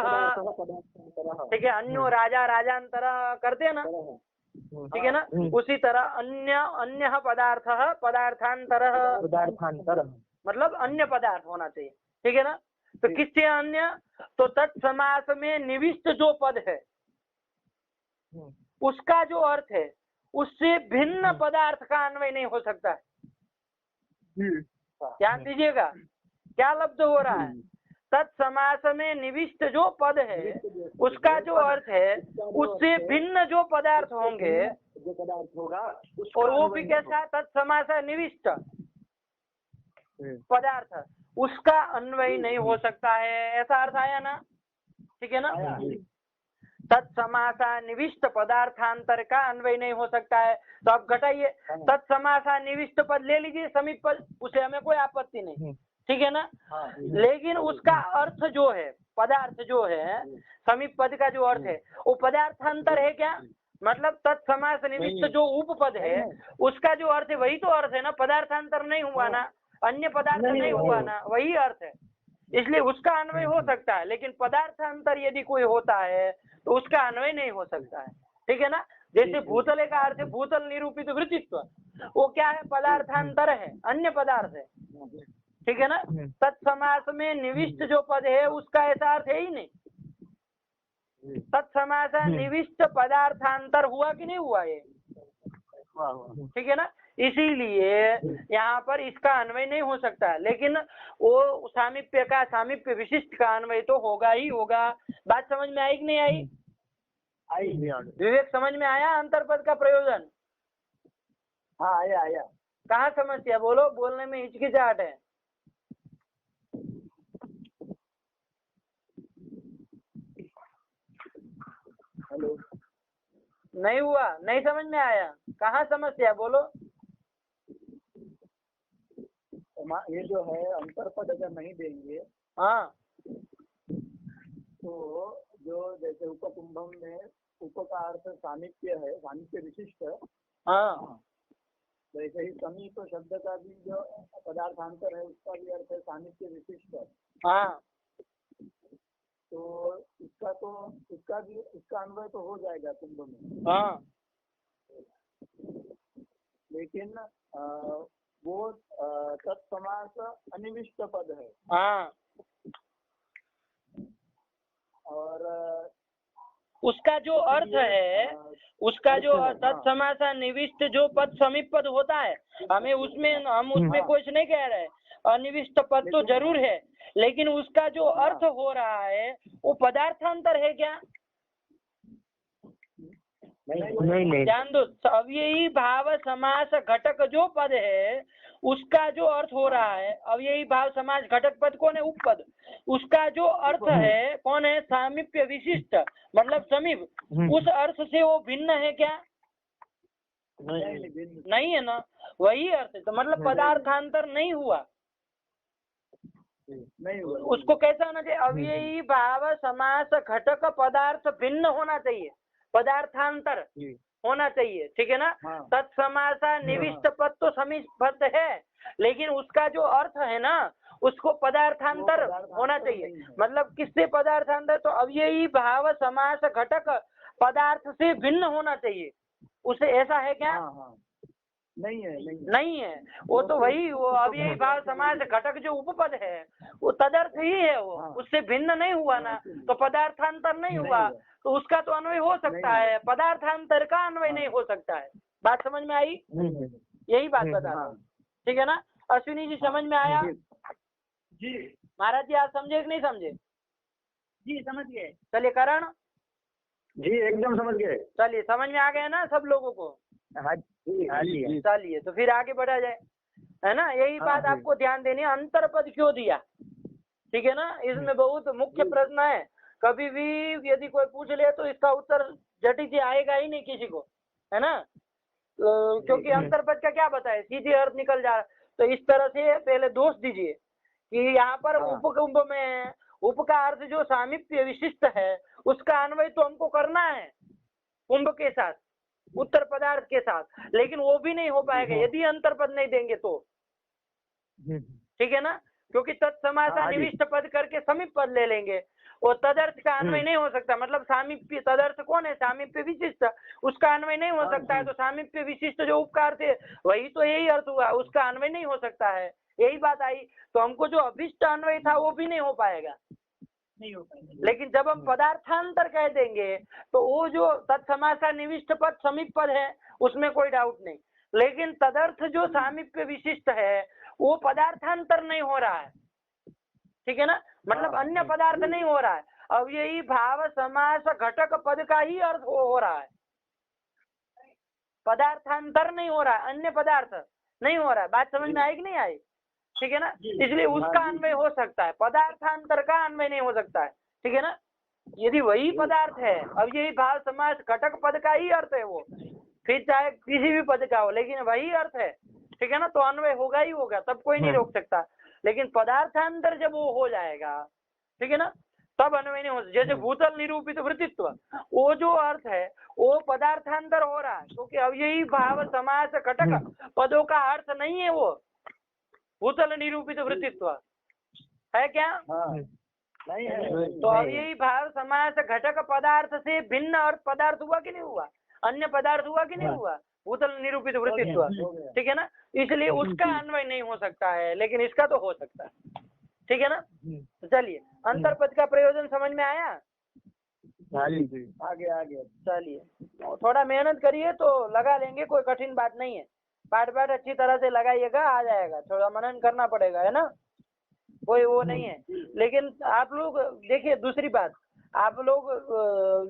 ठीक है। अन्यो राजा राजांतर करते हैं ना, ठीक है ना। उसी तरह अन्य पदार्थ पदार्थांतर मतलब अन्य पदार्थ होना चाहिए, ठीक है ना। तो किससे अन्य? तो तत्समास में निविष्ट जो पद है उसका जो अर्थ है उससे भिन्न पदार्थ का अन्वय नहीं हो सकता है। ध्यान दीजिएगा, क्या लब्ध हो रहा है? तत्समास में निविष्ट जो पद है उसका जो अर्थ है उससे भिन्न जो पदार्थ होंगे और वो भी कैसा? तत्समास निविष्ट पदार्थ, उसका अन्वय नहीं हो सकता है। ऐसा अर्थ आया ना, ठीक है ना। तत्समासा निविष्ट पदार्थांतर का अन्वय नहीं हो सकता है। तो आप घटाइए, तत्समासा निविष्ट पद ले लीजिए समीप पद, उसे हमें कोई आपत्ति नहीं, ठीक है ना। लेकिन उसका अर्थ जो है, पदार्थ जो है, समीप पद का जो अर्थ है वो पदार्थांतर है क्या? मतलब तत्समास निविष्ट जो उपपद है उसका जो अर्थ है वही तो अर्थ है ना, पदार्थांतर नहीं हुआ ना, अन्य पदार्थ नहीं हुआ ना, वही अर्थ है। इसलिए उसका अन्वय हो सकता है, लेकिन पदार्थांतर यदि कोई होता है तो उसका अन्वय नहीं हो सकता है, ठीक है ना। जैसे भूतल का अर्थ है भूतल निरूपित वृत्तित्व, वो क्या है? पदार्थांतर है, अन्य पदार्थ है, ठीक है ना। तत्समास में निविष्ट जो पद है उसका ऐसा अर्थ है ही नहीं। तत्समास निविष्ट पदार्थांतर हुआ कि नहीं हुआ ये, ठीक है ना। इसीलिए यहाँ पर इसका अन्वय नहीं हो सकता, लेकिन वो सामीप्य विशिष्ट का अन्वय तो होगा ही होगा। बात समझ में आई कि नहीं आई? विवेक, समझ में आया अंतरपद का प्रयोजन? हाँ आया। कहाँ समस्या? बोलो, बोलने में हिचकिचाहट है। हेलो, नहीं हुआ? नहीं समझ में आया? कहाँ समस्या? बोलो। ये जो है अंतरपद अगर नहीं देंगे हाँ, तो जो जैसे उपकुंभम में उप का अर्थ सामीप्य है, सामीप्य विशिष्ट, हाँ, वैसे ही समीप शब्द का भी जो पदार्थांतर है उसका भी अर्थ है सामीप्य विशिष्ट। हाँ, तो इसका अन्वय तो हो जाएगा कुंभ में, हाँ, लेकिन वो तत्समास अनिविष्ट पद है। हाँ, और उसका जो अर्थ है, उसका जो तत्समास निविष्ट जो पद समीप पद होता है, हम उसमें कुछ नहीं कह रहे। अनिविष्ट पद तो जरूर है, लेकिन उसका जो अर्थ हो रहा है वो पदार्थांतर है क्या? नहीं। ध्यान दो, अव्ययी भाव समास घटक जो पद है उसका जो अर्थ हो रहा है, अव्ययी भाव समास घटक पद कौन है? उपपद। उसका जो अर्थ है कौन है? सामीप्य विशिष्ट, मतलब समीप। उस अर्थ से वो भिन्न है क्या? नहीं है ना, वही अर्थ है। तो मतलब पदार्थांतर नहीं हुआ। नहीं हुआ। उसको कैसा होना चाहिए? अव्ययी भाव समास घटक पदार्थ भिन्न होना चाहिए, पदार्थांतर होना चाहिए, ठीक है ना? तत्समासा निविष्ट पद तो समीप पद है, लेकिन उसका जो अर्थ है ना उसको पदार्थांतर होना चाहिए। मतलब किससे पदार्थांतर? तो अव्ययी भाव समास घटक पदार्थ से भिन्न होना चाहिए। उसे ऐसा है क्या? नहीं है। वो तो वही, वो अव्ययी भाव समास घटक जो उपपद है वो तदर्थ ही है, वो उससे भिन्न नहीं हुआ ना, तो पदार्थांतर नहीं हुआ, तो उसका तो अन्वय हो सकता है, पदार्थांतर का अन्वय नहीं हो सकता है। बात समझ में आई? यही बात बता रहा हूँ, ठीक है ना? अश्विनी जी समझ में आया? जी महाराज जी आप समझे कि नहीं समझे? जी समझ गए। चलिए करण जी एकदम समझ गए। चलिए, समझ में आ गया ना सब लोगों को? हाँ जी। चलिए तो फिर आगे बढ़ा जाए, है ना? यही बात आपको ध्यान देनी है, अंतरपद क्यों दिया, ठीक है ना? इसमें बहुत मुख्य प्रश्न है। कभी भी यदि कोई पूछ ले तो इसका उत्तर झटी से आएगा ही नहीं किसी को, है ना? क्योंकि अंतरपद का क्या बताए, सीधे अर्थ निकल जा रहा। तो इस तरह से पहले दोष दीजिए कि यहाँ पर उपकुंभ में उप का अर्थ जो सामीप्य विशिष्ट है उसका अन्वय तो हमको करना है कुंभ के साथ, उत्तर पदार्थ के साथ, लेकिन वो भी नहीं हो पाएगा यदि अंतरपद नहीं देंगे तो, ठीक है ना? क्योंकि तत्समासा निविष्ट पद करके समीप पद ले लेंगे, और तदर्थ का अन्वय नहीं हो सकता। मतलब सामीप्य, तदर्थ कौन है? सामीप्य विशिष्ट, उसका अन्वय नहीं हो सकता है। तो सामीप्य विशिष्ट जो उपकार थे वही तो यही अर्थ हुआ, उसका अन्वय नहीं हो सकता है, यही बात आई। तो हमको जो अभिष्ट अन्वय था वो भी नहीं हो पाएगा। लेकिन जब हम पदार्थांतर कह देंगे तो वो जो तत्समासा निविष्ट पद समीप पद है उसमें कोई डाउट नहीं, लेकिन तदर्थ जो सामीप्य विशिष्ट है वो पदार्थांतर नहीं हो रहा है, ठीक है ना? मतलब अन्य पदार्थ नहीं हो रहा है, अब यही भाव समास घटक पद का ही अर्थ हो रहा है, पदार्थांतर नहीं हो रहा है, अन्य पदार्थ नहीं हो रहा है। बात समझ में आई कि नहीं आई? ठीक है ना? इसलिए उसका अन्वय हो सकता है, पदार्थांतर का अन्वय नहीं हो सकता है, ठीक है ना? यदि वही पदार्थ है, अब यही भाव समास घटक पद का ही अर्थ है वो, फिर चाहे किसी भी पद का हो, लेकिन वही अर्थ है, ठीक है ना? तो अन्वय होगा ही होगा, तब कोई नहीं रोक सकता। लेकिन पदार्थांतर जब वो हो जाएगा, ठीक है ना, तब अन्वय नहीं हो सकता। जैसे भूतल निरूपित वृत्तित्व, वो जो अर्थ है वो पदार्थांतर हो रहा है, क्योंकि अब यही भाव समास घटक पदों का अर्थ नहीं है वो भूतल निरूपित वृत्तित्व है क्या? नहीं है। तो अब यही भाव समास घटक पदार्थ से भिन्न अर्थ पदार्थ हुआ कि नहीं हुआ? अन्य पदार्थ हुआ कि नहीं हुआ? भूतल निरूपित वृत्तित्व, ठीक है ना? इसलिए उसका अन्वय नहीं हो सकता है, लेकिन इसका तो हो सकता है, ठीक है ना? तो चलिए, अंतरपद का प्रयोजन समझ में आया? आगे चलिए, थोड़ा मेहनत करिए तो लगा लेंगे, कोई कठिन बात नहीं है, पाठ पाठ अच्छी तरह से लगाइएगा, आ जाएगा, थोड़ा मनन करना पड़ेगा, है ना, कोई वो नहीं है। लेकिन आप लोग देखिए, दूसरी बात, आप लोग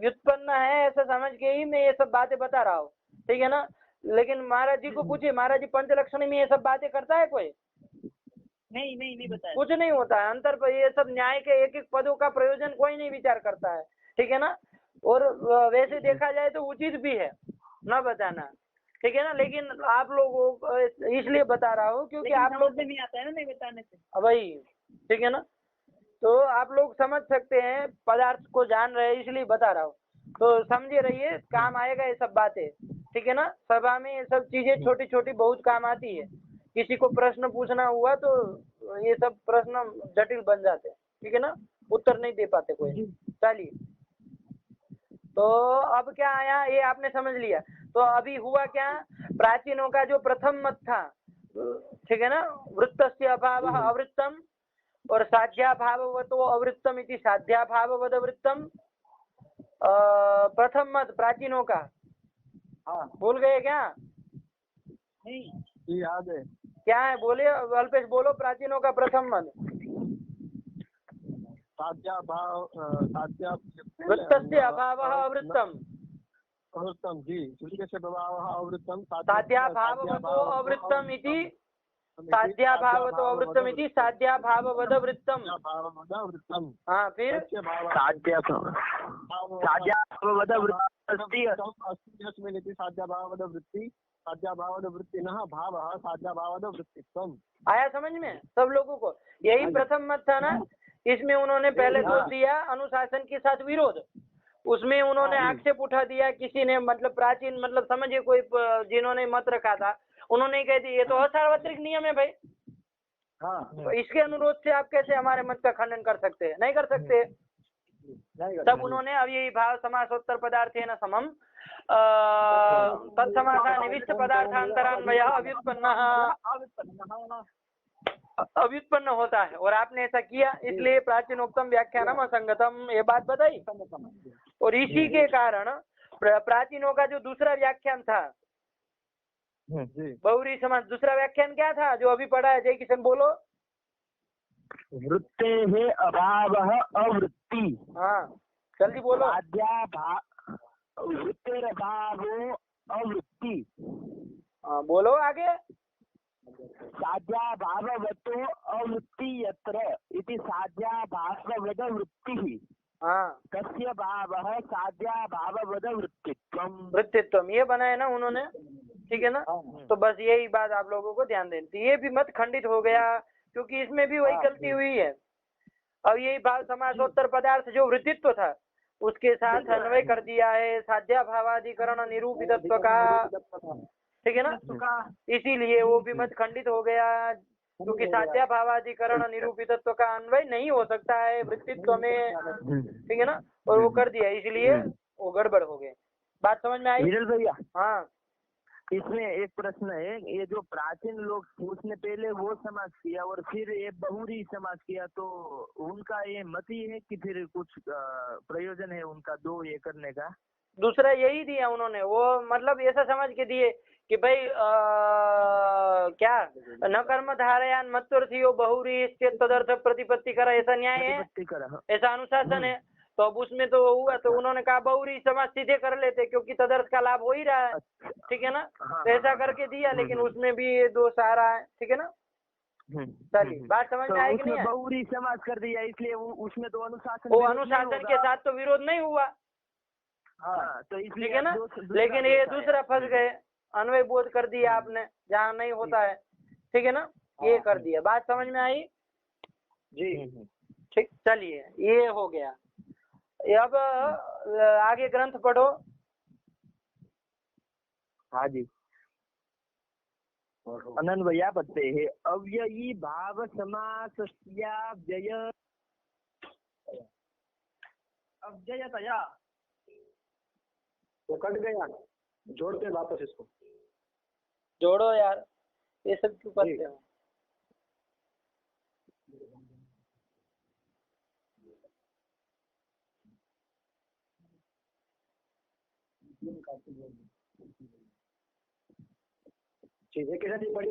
व्युत्पन्न है ऐसा समझ के ही मैं ये सब बातें बता रहा हूँ, ठीक है ना। लेकिन महाराज जी को पूछिए, महाराज जी पंचलक्षणी में ये सब बातें करता है कोई? नहीं बताया। कुछ नहीं होता है अंतर पर, ये सब न्याय के एक एक पदों का प्रयोजन कोई नहीं विचार करता है, ठीक है ना। और वैसे देखा जाए तो उचित भी है न बताना, ठीक है ना। लेकिन आप लोगों को इसलिए बता रहा हूँ क्योंकि आप लोग नहीं आता है ना नहीं बताने से, वही, ठीक है ना। तो आप लोग समझ सकते हैं, पदार्थ को जान रहे हैं, इसलिए बता रहा हूँ, तो समझे रहिए, काम आएगा ये सब बातें, ठीक है ना। सभा में ये सब चीजें छोटी छोटी बहुत काम आती है। किसी को प्रश्न पूछना हुआ तो ये सब प्रश्न जटिल बन जाते हैं, ठीक है ना, उत्तर नहीं दे पाते कोई। चलिए, तो अब क्या आया ये आपने समझ लिया। तो अभी हुआ क्या, प्राचीनों का जो प्रथम मत था, ठीक है ना, वृत्तस्य अभाव अवृत्तम और साध्याभाववतो अवृत्तम इति साध्याभाववद वृत्तम, प्रथम मत प्राचीनों का। हाँ भूल गए क्या? नहीं याद है। क्या है, बोले अल्पेश, बोलो प्राचीनों का प्रथम मत। वृत्तस्य अभावः अवृत्तम, अवृत्तम जी, वृत्तस्य अभावः अवृत्तम, साध्याभाववतो अवृत्तम इति साध्याभावतो अवृत्तम इति साध्याभाववद वृत्तम। हाँ, फिर साध्याभाववद अस्ति साध्याभाववद वृत्ति, साध्याभाववद वृत्तिनः भावः साध्याभाववद वृत्तित्वम्। आया समझ में सब लोगों को? यही प्रथम मत था ना। इसमें उन्होंने पहले दोष दिया अनुशासन के साथ विरोध, उसमें उन्होंने आक्षेप उठा दिया किसी ने, मतलब प्राचीन, मतलब समझिए कोई जिन्होंने मत रखा था, उन्होंने कह दिया ये तो असार्वत्रिक नियम है भाई। तो इसके अनुरोध से आप कैसे हमारे मत का खंडन कर सकते हैं? नहीं कर सकते। तब उन्होंने अब यही भाव समासोत्तर पदार्थ है न समम तत्समासा निविष्ट पदार्थांतरान्वय अव्युत्पन्न होता है, और आपने ऐसा किया, इसलिए प्राचीनोक्तम व्याख्यानम असंगतम, ये बात बताई। और इसी के कारण प्राचीनों का जो दूसरा व्याख्यान था बहुरी समास, दूसरा व्याख्यान क्या था जो अभी पढ़ा है? जय किशन बोलो। वृत्ते अभावः अवृत्ति। हाँ जल्दी बोलो। वृत्तेरभावो अवृत्ति। हाँ बोलो आगे। साध्याभाववतो अवृत्ति यत्र इति साध्याभाववद वृत्तिः। हाँ, तस्य भावः साध्याभाववद वृत्तित्वम्। वृत्तित्वम ये बनाया ना उन्होंने, ठीक है ना। तो बस यही बात आप लोगों को ध्यान देनी थी। ये भी मत खंडित हो गया क्योंकि इसमें भी वही गलती हुई है। अब यही भाव समासोत्तर पदार्थ जो वृत्तित्व था उसके साथ अन्वय कर दिया है साध्याभावाधिकरण निरूपितत्व का, ठीक है ना। इसीलिए वो भी मत खंडित हो गया क्योंकि साध्याभावाधिकरण निरूपितत्व का अन्वय नहीं हो सकता है वृत्तित्व में, ठीक है ना। और वो कर दिया, इसलिए वो गड़बड़ हो गए। बात समझ में आई भैया? हाँ। इसमें एक प्रश्न है, ये जो प्राचीन लोग उसने पहले वो समाज किया और फिर ये बहुरी समाज किया, तो उनका ये मत ही है कि फिर कुछ प्रयोजन है उनका दो ये करने का? दूसरा यही दिया उन्होंने, वो मतलब ऐसा समझ के दिए कि भाई क्या न कर्म धारयान मत्वर्थियो बहुरी तदर्थ प्रतिपत्ति करा, ऐसा न्याय है, ऐसा अनुशासन है। तो अब उसमें तो हुआ, तो उन्होंने कहा बहुरी समाज सीधे कर लेते क्योंकि तदर्थ का लाभ हो ही रहा है, ठीक है ना। तो ऐसा करके दिया, लेकिन उसमें भी ये दोष आ रहा है, ठीक है ना। चलिए बात समझ में आएगी नहीं? बहुरी समाज कर दिया इसलिए उसमें तो अनुशासन, वो अनुशासन के साथ तो विरोध नहीं हुआ, तो ठीक है ना। लेकिन ये दूसरा फंस गए, अन्वय बोध कर दिया आपने जहाँ नहीं होता है, ठीक है ना। ये कर दिया। बात समझ में आई जी? ठीक, चलिए ये हो गया। अब आगे ग्रंथ पढ़ो। हाँ जी। अनंत भैया पढ़ते हैं। अव्ययी भाव समासस्याव्यय अव्ययतया। वो कट गया, जोड़ते वापस इसको। जोड़ो यार, ये सब क्यों करते हो? ठीक है, कैसा चीज पढ़ी?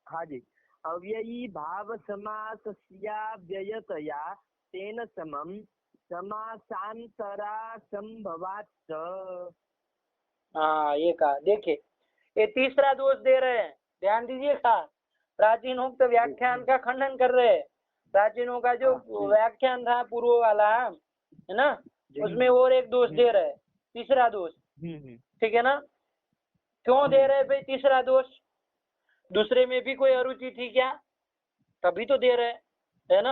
हाँ जी, अव्ययी भाव समासस्याव्ययतया तेन समम समासांतरा संभवाच्च। हाँ, ये कहा। देखिए, ये तीसरा दोष दे रहे हैं, ध्यान दीजिएगा। प्राचीनोक्त व्याख्यान का खंडन कर रहे हैं। प्राचीनों का जो व्याख्यान था पूर्व वाला, है ना, उसमें और एक दोष दे रहे हैं, तीसरा दोष। ठीक है ना? क्यों दे रहे भाई तीसरा दोष? दूसरे में भी कोई अरुचि थी क्या? तभी तो दे रहे, है ना?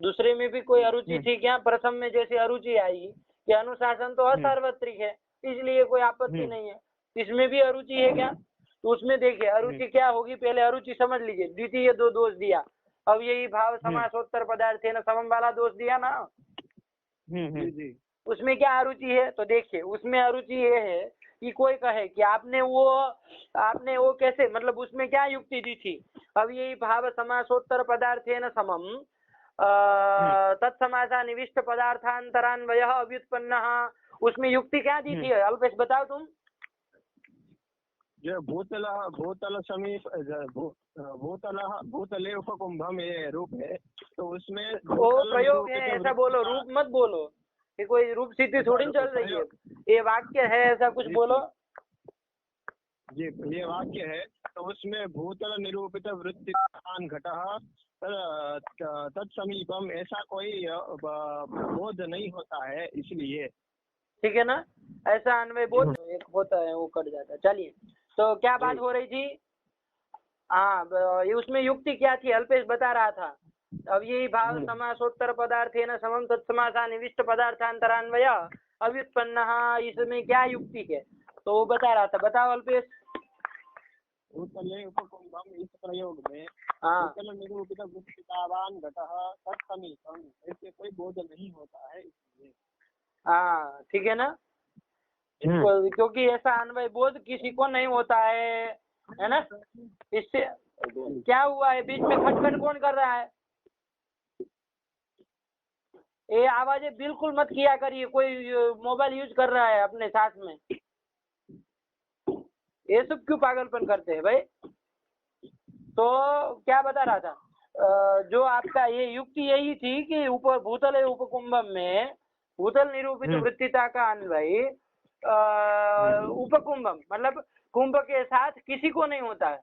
दूसरे में भी कोई अरुचि थी क्या? प्रथम में जैसे अरुचि आई कि अनुशासन तो असार्वत्रिक है, इसलिए कोई आपत्ति नहीं है। इसमें भी अरुचि है क्या? तो उसमें देखिए अरुचि क्या होगी, पहले अरुचि समझ लीजिए। द्वितीय दो दोष दिया, अब यही भाव समासोत्तर पदार्थ है ना, समम वाला दोष दिया ना। उसमें क्या अरुचि है? तो देखिए उसमें अरुचि ये है कि कोई कहे कि आपने वो कैसे, मतलब उसमें क्या युक्ति दी थी? अब यही भाव समासोत्तर पदार्थ है ना समम तत्समासा निविष्ट पदार्थांतरान्वय अव्युत्पन्न, उसमें युक्ति क्या दी थी? अल्पेश बताओ तुम। जो भूतल समीप भूतले उपकुंभम ये रूप है, तो उसमें वो प्रयोग है, ऐसा बोलो, रूप मत बोलो। ये कोई रूप सिद्धि थोड़ी चल रही है, ये वाक्य है, ऐसा कुछ बोलो जी। ये वाक्य है, तो उसमें भूतल निरूपित वृत्ति घटः तत्समीपम ऐसा कोई बोध नहीं होता है, इसलिए। ठीक है ना? ऐसा अन्वय बोध एक होता है, वो कट जाता है। चलिए, तो क्या बात हो रही थी? हाँ, उसमें युक्ति क्या थी? अल्पेश बता रहा था। अब यही भाव समासोत्तर पदार्थे न समम तत्समासा निविष्ट पदार्थांतरान्वय अव्युत्पन्न, इसमें क्या युक्ति है? तो वो बता रहा था, बताओ अल्पेश। भूतले उपकुंभम इस प्रयोग में भूतल निरूपित वृत्तितावान घटः तत्समीपम ऐसे कोई बोध नहीं होता है, इसलिए। हाँ, ठीक है ना? क्योंकि ऐसा अन्वय बोध किसी को नहीं होता है ना? इससे क्या हुआ है? बीच में खटखट कौन कर रहा है? ये आवाजें बिल्कुल मत किया करिए। कोई मोबाइल यूज कर रहा है अपने साथ में, ये सब क्यों पागलपन करते हैं भाई? तो क्या बता रहा था? जो आपका ये युक्ति यही थी कि ऊपर भूतल उपकुंभम में भूतल निरूपित वृत्तिता का अन्वय उपकुंभम मतलब कुंभ के साथ किसी को नहीं होता है,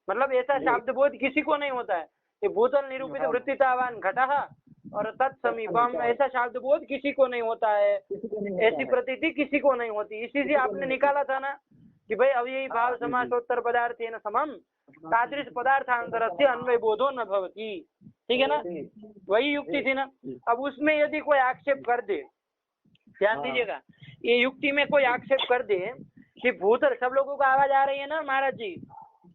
मतलब ऐसा शब्द बोध किसी को नहीं होता है। ये भूतल निरूपित वृत्तितावान घटः और तत्समीपम ऐसा शब्द बोध किसी को नहीं होता है, ऐसी प्रतीति किसी को नहीं होती। इसी से आपने निकाला था ना कि भाई अब यही भाव समासोत्तर पदार्थेन समम तादृश पदार्थांतरस्य अन्वय बोधो न भवति। ठीक है ना? वही युक्ति थी ना। अब उसमें यदि कोई आक्षेप कर दे, ध्यान दीजिएगा, ये युक्ति में कोई आक्षेप कर दे कि भूतल, सब लोगों को आवाज आ रही है ना महाराज जी?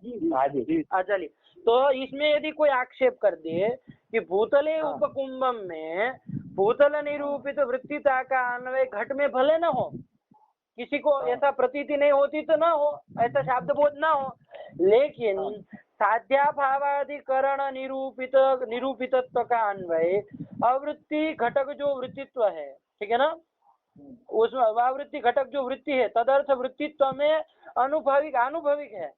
चलिए, तो इसमें यदि कोई आक्षेप कर दे कि भूतले उपकुंभम में भूतल निरूपित वृत्तिता का अन्वय घट में भले न हो, किसी को ऐसा प्रतीति नहीं होती तो ना हो, ऐसा शब्द बोध ना हो, लेकिन साध्याभावाधिकरण निरूपितत्व का अन्वय अवृत्ति घटक जो वृत्तित्व है, ठीक है ना, उसमें अवृत्ति घटक जो वृत्ति है तदर्थ वृत्तित्व में अनुभविक है,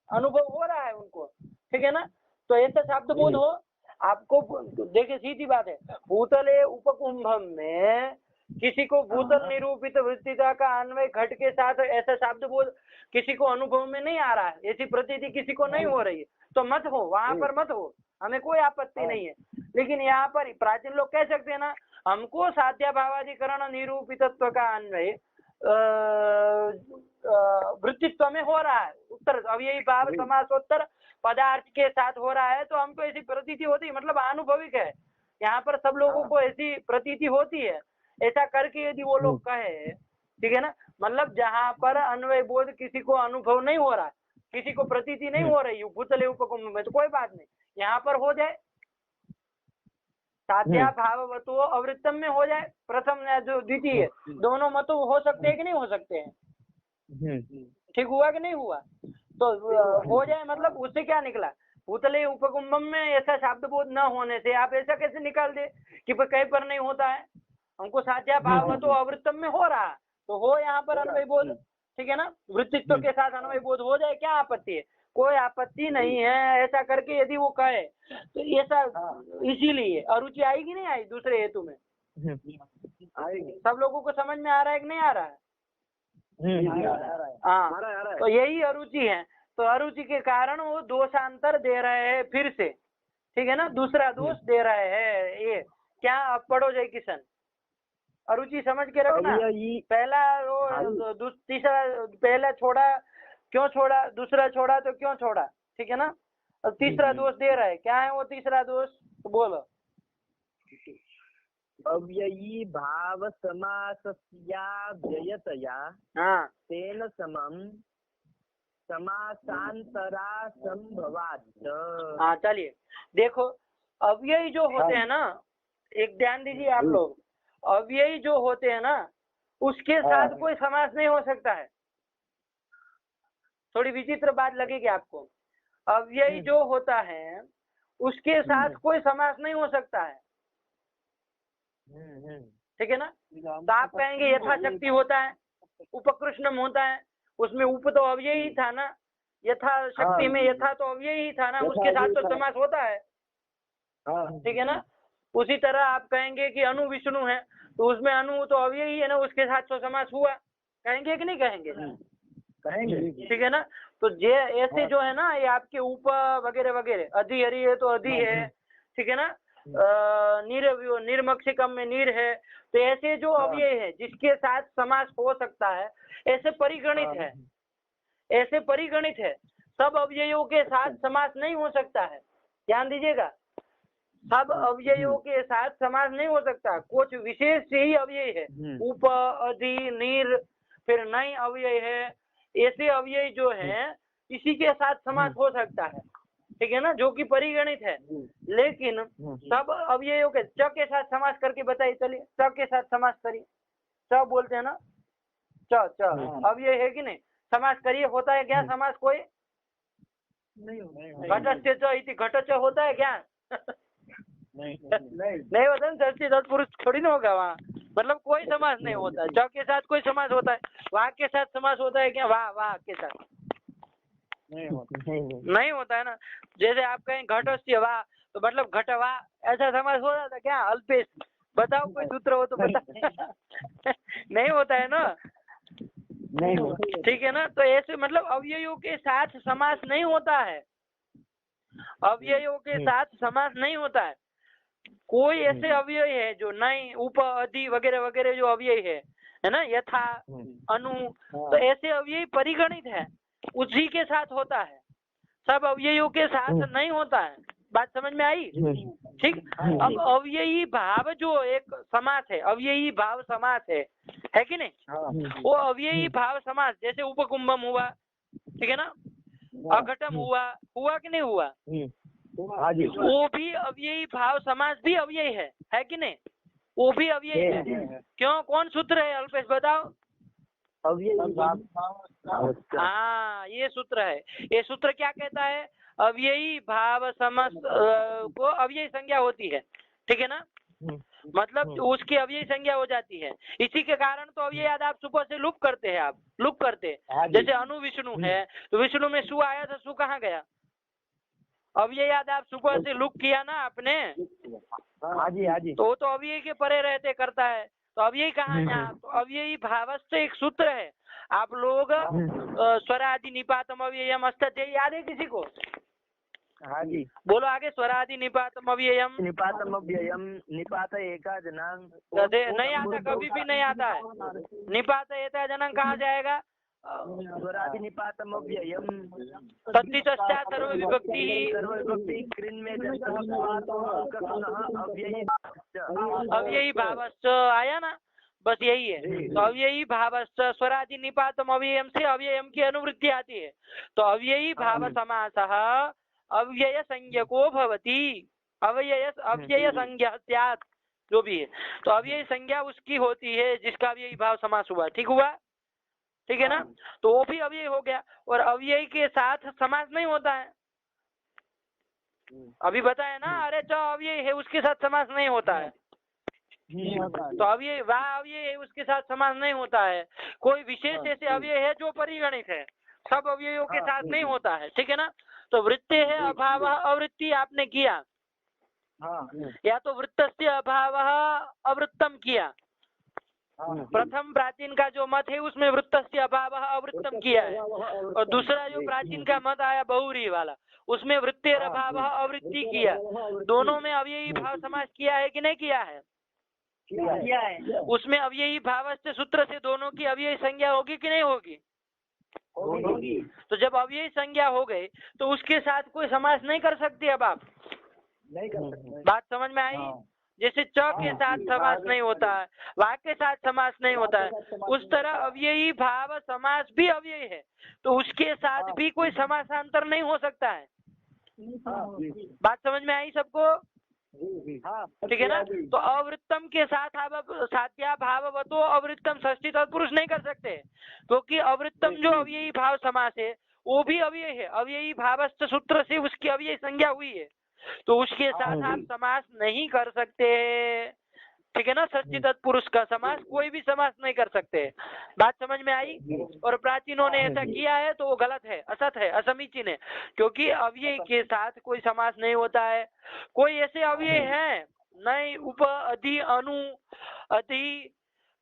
अनुभव हो रहा है उनको। ठीक है ना? तो ऐसा शब्द बोध हो आपको। देखिए सीधी बात है, भूतले उपकुंभम में किसी को भूतल निरूपित वृत्तिता का अन्वय घट के साथ ऐसा शब्द बोध किसी को अनुभव में नहीं आ रहा है, ऐसी प्रतीति किसी को नहीं हो रही है, तो मत हो, वहां पर मत हो, हमें कोई आपत्ति नहीं है। लेकिन यहाँ पर प्राचीन लोग कह सकते हैं ना, हमको साध्याभावाधिकरण निरूपितत्व का अन्वय वृत्तित्व में हो रहा है, उत्तर अब यही भाव समासोत्तर पदार्थ के साथ हो रहा है, तो हमको ऐसी प्रतीति होती है, मतलब अनुभविक है। यहाँ पर सब लोगों को ऐसी प्रतीति होती है। ऐसा करके यदि वो लोग कहे, ठीक है ना, मतलब जहाँ पर अन्वय बोध किसी को अनुभव नहीं हो रहा, किसी को प्रतीति नहीं हो रही भूतले उपकुंभ में, तो कोई बात नहीं, यहाँ पर हो जाए साध्या भाववतो अवृत्तम में हो जाए, प्रथम या जो द्वितीय दोनों मतों हो सकते हैं कि नहीं हो सकते हैं? ठीक हुआ कि नहीं हुआ? तो हो जाए, मतलब उससे क्या निकला? भूतले उपकुंभम में ऐसा शब्द बोध न होने से आप ऐसा कैसे निकाल दे कि कहीं पर नहीं होता है? हमको साध्या भाववतो अवृत्तम में हो रहा, तो हो यहाँ पर अन्वय बोध। ठीक है ना, वृत्तित्व के साथ अन्वय बोध हो जाए, क्या आपत्ति है? कोई आपत्ति नहीं है। ऐसा करके यदि वो कहे तो ऐसा इसीलिए अरुचि आएगी नहीं आई दूसरे हेतु में? आएगी। सब लोगों को समझ में आ रहा है कि नहीं आ रहा है? हाँ, तो यही अरुचि है। तो अरुचि के कारण वो दोषांतर दे रहे हैं फिर से, ठीक है ना, दूसरा दोष दे रहे हैं। ये क्या, आप पढ़ो जय किशन, अरुचि समझ के रखना। पहला वो तीसरा, पहला छोड़ा क्यों छोड़ा, दूसरा छोड़ा तो क्यों छोड़ा, ठीक है ना। और तीसरा दोष दे रहा है, क्या है वो तीसरा दोष, तो बोलो। अव्ययी भाव समासस्याव्ययतया हाँ, तेन समम समासांतरा संभवात्। हाँ चलिए देखो, अव्ययी जो होते हैं ना, एक ध्यान दीजिए आप लोग, अव्ययी जो होते हैं ना उसके साथ कोई समास नहीं हो सकता है। थोड़ी विचित्र बात लगेगी आपको, अव्ययी जो होता है उसके साथ कोई समास नहीं हो सकता है, ठीक है ना। तो आप कहेंगे यथाशक्ति होता है, उपकृष्णम होता है, उसमें उप तो अव्ययी ही था ना, यथाशक्ति में यथा तो अव्ययी ही था ना, उसके साथ तो समास होता है, ठीक है ना। उसी तरह आप कहेंगे कि अनु विष्णु है, तो उसमें अनु तो अव्ययी है ना, उसके साथ तो समास हुआ, कहेंगे कि नहीं कहेंगे? कहेंगे, ठीक है ना। तो जे ऐसे जो है ना, ये आपके उप वगैरह वगैरह, अधि हरि है तो अधि है, ठीक है ना, निर्मक्षिकम में नीर है, तो ऐसे जो अव्यय है जिसके साथ समास हो सकता है, ऐसे परिगणित है, ऐसे परिगणित है। सब अव्ययों के साथ समास नहीं हो सकता है, ध्यान दीजिएगा, सब अव्ययों के साथ समास नहीं हो सकता, कुछ विशेष से ही अव्यय है, उप अधि नीर, फिर नई अव्यय है, ऐसे अव्यय जो है इसी के साथ समास हो सकता है, ठीक है ना, जो कि परिगणित है। लेकिन सब अव्ययों के च के साथ समास करके बताइए, चलिए च के साथ समास करिए, च बोलते हैं ना, च च अव्यय है कि नहीं, समास करिए, होता है क्या समास कोई? घटस्य च इति घट च होता है क्या? नहीं होता ना, षष्ठी तत्पुरुष थोड़ी ना होगा वहाँ, मतलब कोई समास नहीं होता। च के साथ कोई समास होता है, वाह के साथ समास होता है क्या? वाह वाह के साथ नहीं होता है ना। जैसे आप कहें घटस्य वाह, तो मतलब घटवा, ऐसा समास हो जाता क्या? अल्पेश बताओ कोई सूत्र हो तो बता। नहीं होता है ना, नहीं होता, ठीक है ना। तो ऐसे मतलब अव्ययों के साथ समास नहीं होता है, अव्ययों के साथ समास नहीं होता है। कोई ऐसे अव्यय है जो नई उप अधि वगैरह वगैरह जो अव्यय है ना, यथा अनु, तो ऐसे अव्यय परिगणित है, उसी के साथ होता है, सब अव्ययों के साथ नहीं होता है। बात समझ में आई? ठीक। अब अव्ययी भाव जो एक समास है, अव्ययी भाव समास है कि नहीं? वो अव्ययी भाव समास जैसे उपकुंभम हुआ, ठीक है ना, अघटम हुआ कि नहीं हुआ? वो भी अव्ययी भाव समास भी अव्यय है कि नहीं? वो भी अव्यय है। क्यों, कौन सूत्र है अल्पेश बताओ? हाँ, ये सूत्र है। ये सूत्र क्या कहता है? अव्ययी भाव समास को अव्यय संज्ञा होती है, ठीक है ना, मतलब उसकी अव्यय संज्ञा हो जाती है। इसी के कारण तो अव्यय याद आप सुबह से लुप करते हैं, आप लुप करते हैं। जैसे अनु विष्णु है, तो विष्णु में सु आया था, सु कहाँ गया? अव्यय याद आप सुबह से लुक किया ना आपने, तो वो तो अव्यय के परे रहते करता है, तो अव्यय कहाँ है यहाँ? तो अव्ययी भावस्य एक सूत्र है, आप लोग स्वरादि निपातम अव्ययम अस्ति, याद है किसी को? हाँ जी, बोलो आगे, स्वरादि निपातम अव्ययम, निपात एका जनांग नहीं आता, कभी भी नहीं आता है। निपात एका जनांग कहाँ जाएगा? स्वरादि निपातम अव्ययम तद्धितश्चा सर्व विभक्ति कृन में अव्ययी भावश्च आया ना, बस यही है। तो अव्ययी भावश्च स्वरादि निपातम अव्ययम से अव्ययम की अनुवृत्ति आती है, तो अव्ययी भाव समासः अव्यय संज्ञको भवति, अव्यय संज्ञा स्यात्, जो भी है, तो अव्यय संज्ञा उसकी होती है जिसका अव्ययी भाव समास हुआ, ठीक हुआ, ठीक है ना। तो वो भी अव्यय हो गया, और अव्यय के साथ समास नहीं होता है, अभी बताया ना, अरे जो अव्यय है उसके साथ समास नहीं होता है, तो अव्यय वह अव्यय है, उसके साथ समास नहीं होता है। कोई विशेष ऐसे अव्यय है जो परिगणित है, सब अव्ययों के साथ नहीं होता है, ठीक है ना। तो वृत्ति है अभाव अवृत्ति आपने किया, या तो वृत्तस्य अभाव अवृत्तम किया। प्रथम प्राचीन का जो मत है उसमें वृत्तस्य अभाव अवृत्तम किया है, और दूसरा जो प्राचीन का मत आया बहुरी वाला, उसमें वृत्तेर अभाव अवृत्ति किया। दोनों में अव्ययी भाव समास किया है कि नहीं किया है? किया है। उसमें अव्ययी भावस्य सूत्र से दोनों की अव्ययी संज्ञा होगी कि नहीं होगी? होगी। तो जब अव्ययी संज्ञा हो गई तो उसके साथ कोई समास नहीं कर सकते। अब आप नहीं कर सकते। बात समझ में आई? जैसे च के साथ समास नहीं होता है, वा के साथ समास नहीं होता है, उस तरह अव्ययी भाव समास भी अव्ययी है, तो उसके साथ भी कोई समासांतर नहीं हो सकता है। बात समझ में आई सबको? ठीक है ना। तो अवृत्तम के साथ आप साध्या भाववतो अवृत्तम षष्ठी तत्पुरुष नहीं कर सकते, क्योंकि अवृत्तम जो अव्ययी भाव समास है वो भी अव्यय है। अव्ययी भावस्थ सूत्र से उसकी अव्ययी संज्ञा हुई है, तो उसके साथ आप समास नहीं कर सकते, ठीक है ना। षष्ठी तत्पुरुष का समास कोई भी समास नहीं कर सकते। बात समझ में आई? और प्राचीनों ने ऐसा किया है तो वो गलत है, असत है, असमीचीन है, क्योंकि अव्यय के साथ कोई समास नहीं होता है। कोई ऐसे अव्यय है नहीं, उप अधि अनु अधि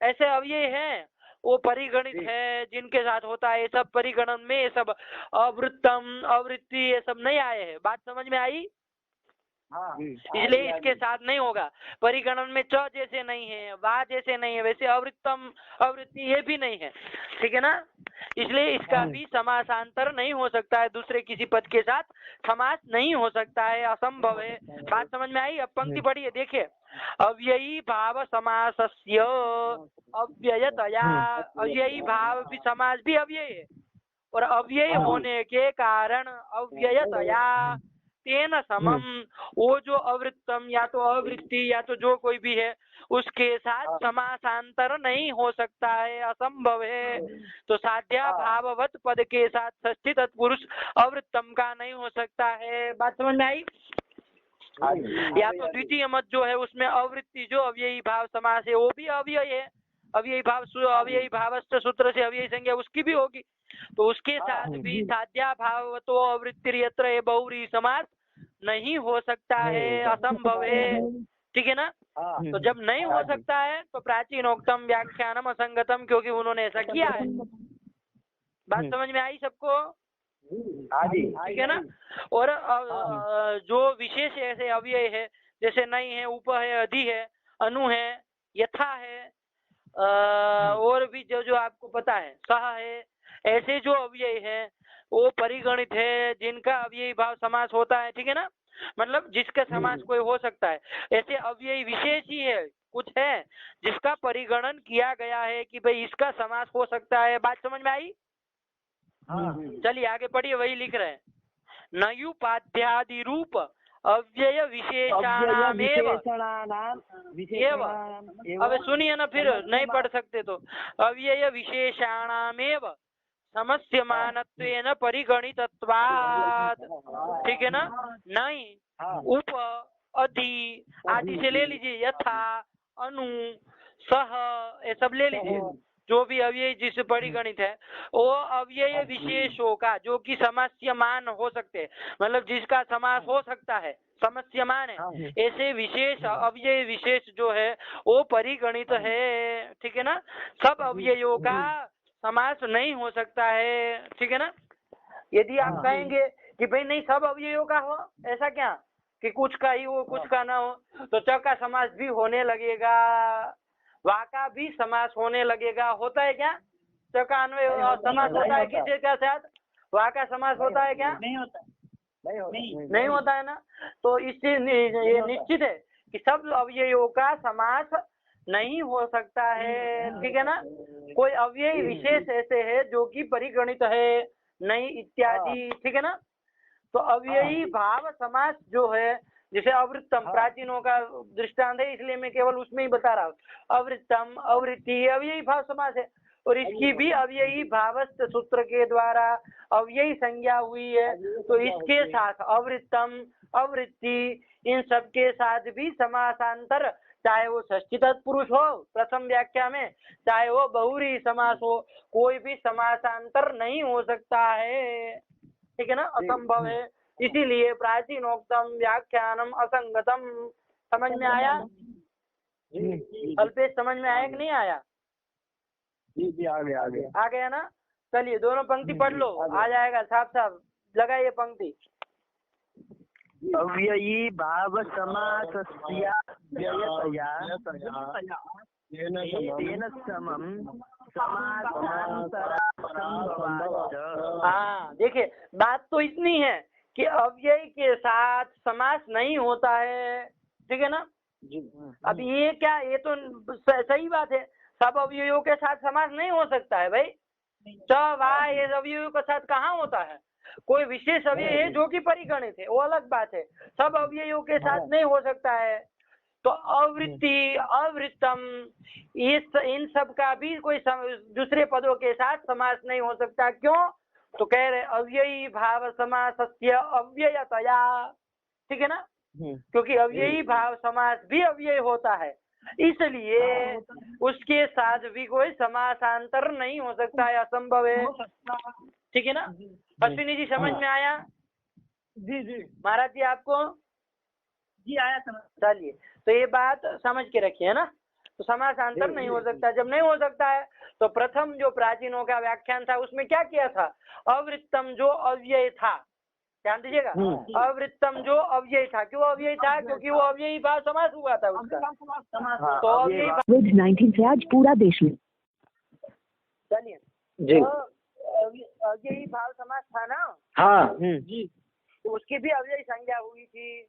ऐसे अव्यय हैं वो परिगणित है जिनके साथ होता है। ये सब परिगणन में ये सब अवृत्तम अवृत्ति ये सब नहीं आए हैं। बात समझ में आई? इसलिए इसके साथ नहीं होगा। परिगणन में च जैसे नहीं है, वा जैसे नहीं है, वैसे अवृत्तम अवृत्ति ये भी नहीं है, ठीक है ना। इसलिए इसका भी समासांतर नहीं हो सकता है, दूसरे किसी पद के साथ समास नहीं हो सकता है, असंभव है। बात समझ में आई? अब पंक्ति पढ़िए, देखिए। अव्ययी भाव समासस्य अव्ययतया, अव्ययी भाव भी समास भी अव्यय है, और अव्यय होने के कारण अव्ययतया तेन समम, वो जो अवृत्तम या तो अवृत्ति या तो जो कोई भी है उसके साथ समासांतर नहीं हो सकता है, असंभव है। तो साध्या भाववत पद के साथ षष्ठी तत्पुरुष अवृत्तम का नहीं हो सकता है। बात समझ में आई? या तो द्वितीय मत जो है उसमें अवृत्ति जो अव्ययी भाव समास है वो भी अव्यय है, अव्ययी भावस्थ सूत्र से अव्ययी संज्ञा उसकी भी होगी, तो उसके साथ भी साध्या भाव तो अवृत्ति यत्र बहुरी समास नहीं हो सकता है, असंभव है, ठीक है ना। तो जब नहीं हो सकता है तो प्राचीनोक्तम व्याख्यानम असंगतम, क्योंकि उन्होंने ऐसा किया है। बात समझ में आई सबको? ठीक है ना। और जो विशेष ऐसे अव्यय है जैसे नहीं है, उप है, अधि है, अनु है, यथा है, और भी जो जो आपको पता है, सह है, ऐसे जो अव्यय है वो परिगणित है जिनका अव्ययी भाव समास होता है, ठीक है ना। मतलब जिसका समास कोई हो सकता है, ऐसे अव्ययी विशेष ही है, कुछ है जिसका परिगणन किया गया है कि भाई इसका समास हो सकता है। बात समझ में आई? चलिए आगे पढ़िए, वही लिख रहे हैं। नयुपाध्यादि रूप अव्यय विशेषणामेव। अब सुनिए ना, फिर नहीं पढ़ सकते तो अव्यय विशेषणामेव समस्यमानत्वेन परिगणितत्वात्, ठीक है ना। नहीं, उप अधि आदि से ले लीजिए, यथा अनु सह ये सब ले लीजिए, जो भी अव्यय जिससे परिगणित है वो अव्यय विशेषों का जो कि समस्यमान हो सकते हैं, मतलब जिसका समास हो सकता है, समस्यमान है, ऐसे विशेष अव्यय विशेष जो है वो परिगणित है, ठीक है ना। सब अव्ययों का समास नहीं हो सकता है, ठीक है ना। यदि आप कहेंगे कि भाई नहीं सब अव्ययों का हो, ऐसा क्या कि कुछ का ही हो कुछ का ना हो, तो च का समास भी होने लगेगा, वा का भी समास होने लगेगा। होता है क्या? च का अन्वय समास होता है किसी के साथ? वा का समास होता है क्या? नहीं होता, नहीं होता है ना। तो इससे ये निश्चित है कि सब अव्ययों का समास नहीं हो सकता है, ठीक है ना। कोई अव्यय विशेष ऐसे है जो कि परिगणित है नहीं इत्यादि, ठीक है ना। तो अव्ययी भाव समास जो है, जैसे अवृत्तम प्राचीनों का दृष्टांत है, इसलिए मैं केवल उसमें ही बता रहा हूँ। अवृत्तम अवृत्ति अव्ययी भाव समास है, और इसकी भी अव्ययी भावस्थ सूत्र के द्वारा अव्ययी संज्ञा हुई है, तो इसके साथ अवृत्तम अवृत्ति इन सब के साथ भी समासांतर चाहे वो षष्ठी तत्पुरुष हो प्रथम व्याख्या में, चाहे वो बहुरी समास हो, कोई भी समासांतर नहीं हो सकता है, ठीक है ना, असंभव है। इसीलिए प्राचीनोक्तम व्याख्यानम असंगतम। समझ में आया? अल्पेश समझ में आया कि नहीं आया? जी आ गया ना। चलिए दोनों पंक्ति पढ़ लो, आ जाएगा साफ साफ। लगाइए पंक्ति। अव्ययी भाव समासस्य तेन समम समासांतरासंभवाच्च। हाँ देखिए, बात तो इतनी है कि अव्यय के साथ समास नहीं होता है, ठीक है ना। अब ये क्या, ये तो सही बात है, सब अवयवों के साथ समास नहीं हो सकता है भाई। ये अवयवों के साथ कहाँ होता है? कोई विशेष अवयव है जो कि परिगणित है, वो अलग बात है। सब अवयवों के साथ नहीं हो सकता है। तो अवृत्ति, अवृत्तम, इन सब का भी कोई दूसरे पदों के साथ समास नहीं हो सकता। क्यों? तो कह रहे अव्ययी भाव समासस्य अव्ययतया, ठीक है ना, क्योंकि अव्ययी भाव समास भी अव्यय होता है, इसलिए उसके साथ भी कोई समासांतर नहीं हो सकता है, असंभव है, ठीक है ना। अश्विनी जी समझ में आया? जी महाराज जी आपको? जी आया समझ। चलिए, तो ये बात समझ के रखिए, है ना। तो समासांतर नहीं हो सकता। जब नहीं हो सकता है तो प्रथम जो प्राचीनों का व्याख्यान था उसमें क्या किया था? अवृत्तम जो अव्यय था, ध्यान दीजिएगा, अवृत्तम जो अव्यय था। क्यों अव्यय था? क्योंकि वो अव्ययी भाव समास हुआ था उसका। तो अव्ययी कोविड-19 से आज पूरा देश में। चलिए जी। तो अव्ययी भाव समास था ना। हाँ जी। तो उसकी भी अव्ययी संज्ञा हुई थी।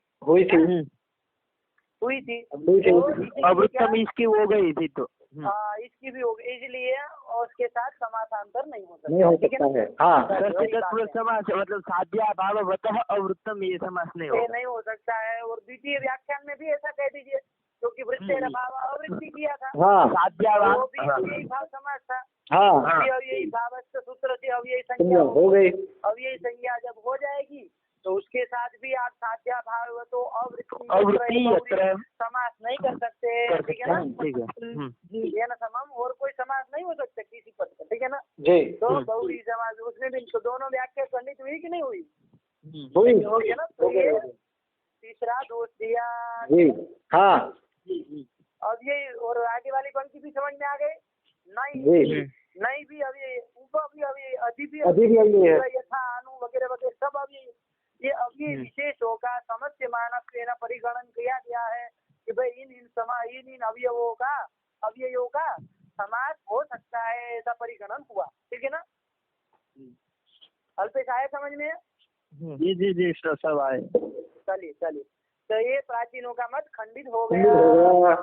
अवृत्तम इसकी हो गई थी तो इसकी भी हो गई, इसलिए उसके साथ समासांतर नहीं हो सकता, नहीं हो ठीक है सकता ना? है। हाँ समास मतलब साध्या भाववतः अवृत्तम, ये समास नहीं ये होगा। नहीं हो सकता है। और द्वितीय व्याख्यान में भी ऐसा कह दीजिए, क्योंकि वृत्तेर भाव अवृत्ति किया था, हाँ साध्या वो भी अव्ययी भाव समास था। हाँ अव्ययी भाव सूत्र से अव्ययी संज्ञा हो गई। अव्ययी संज्ञा जब हो जाएगी तो उसके साथ भी आप साध्या भाव तो अवृत्ति समास नहीं कर सकते, ठीक है ना। ठीक है। ये ना समम और कोई समास नहीं हो सकता किसी पद का, ठीक है ना। जी तो बहुरी समास उसमें भी तो दोनों व्याख्या खंडित हुई कि नहीं हुई? हुई। हो गया ना। तो ये तीसरा दोष दिया। जी हाँ। अब ये और आगे वाली पंक्ति भी समझ में आ गई? नहीं भी अभी ऊपर भी अभी अधि भी यथा अनु वगैरह वगैरह सब अभी ये अभी विशेषों का समस्य मानस परिगणन किया गया है कि भाई इन अवयवों का समास हो सकता है, ऐसा परिगणन हुआ, ठीक है ना। अल्पेश आया समझ में? जी सब आए। चलिए तो ये प्राचीनों का मत खंडित हो गया,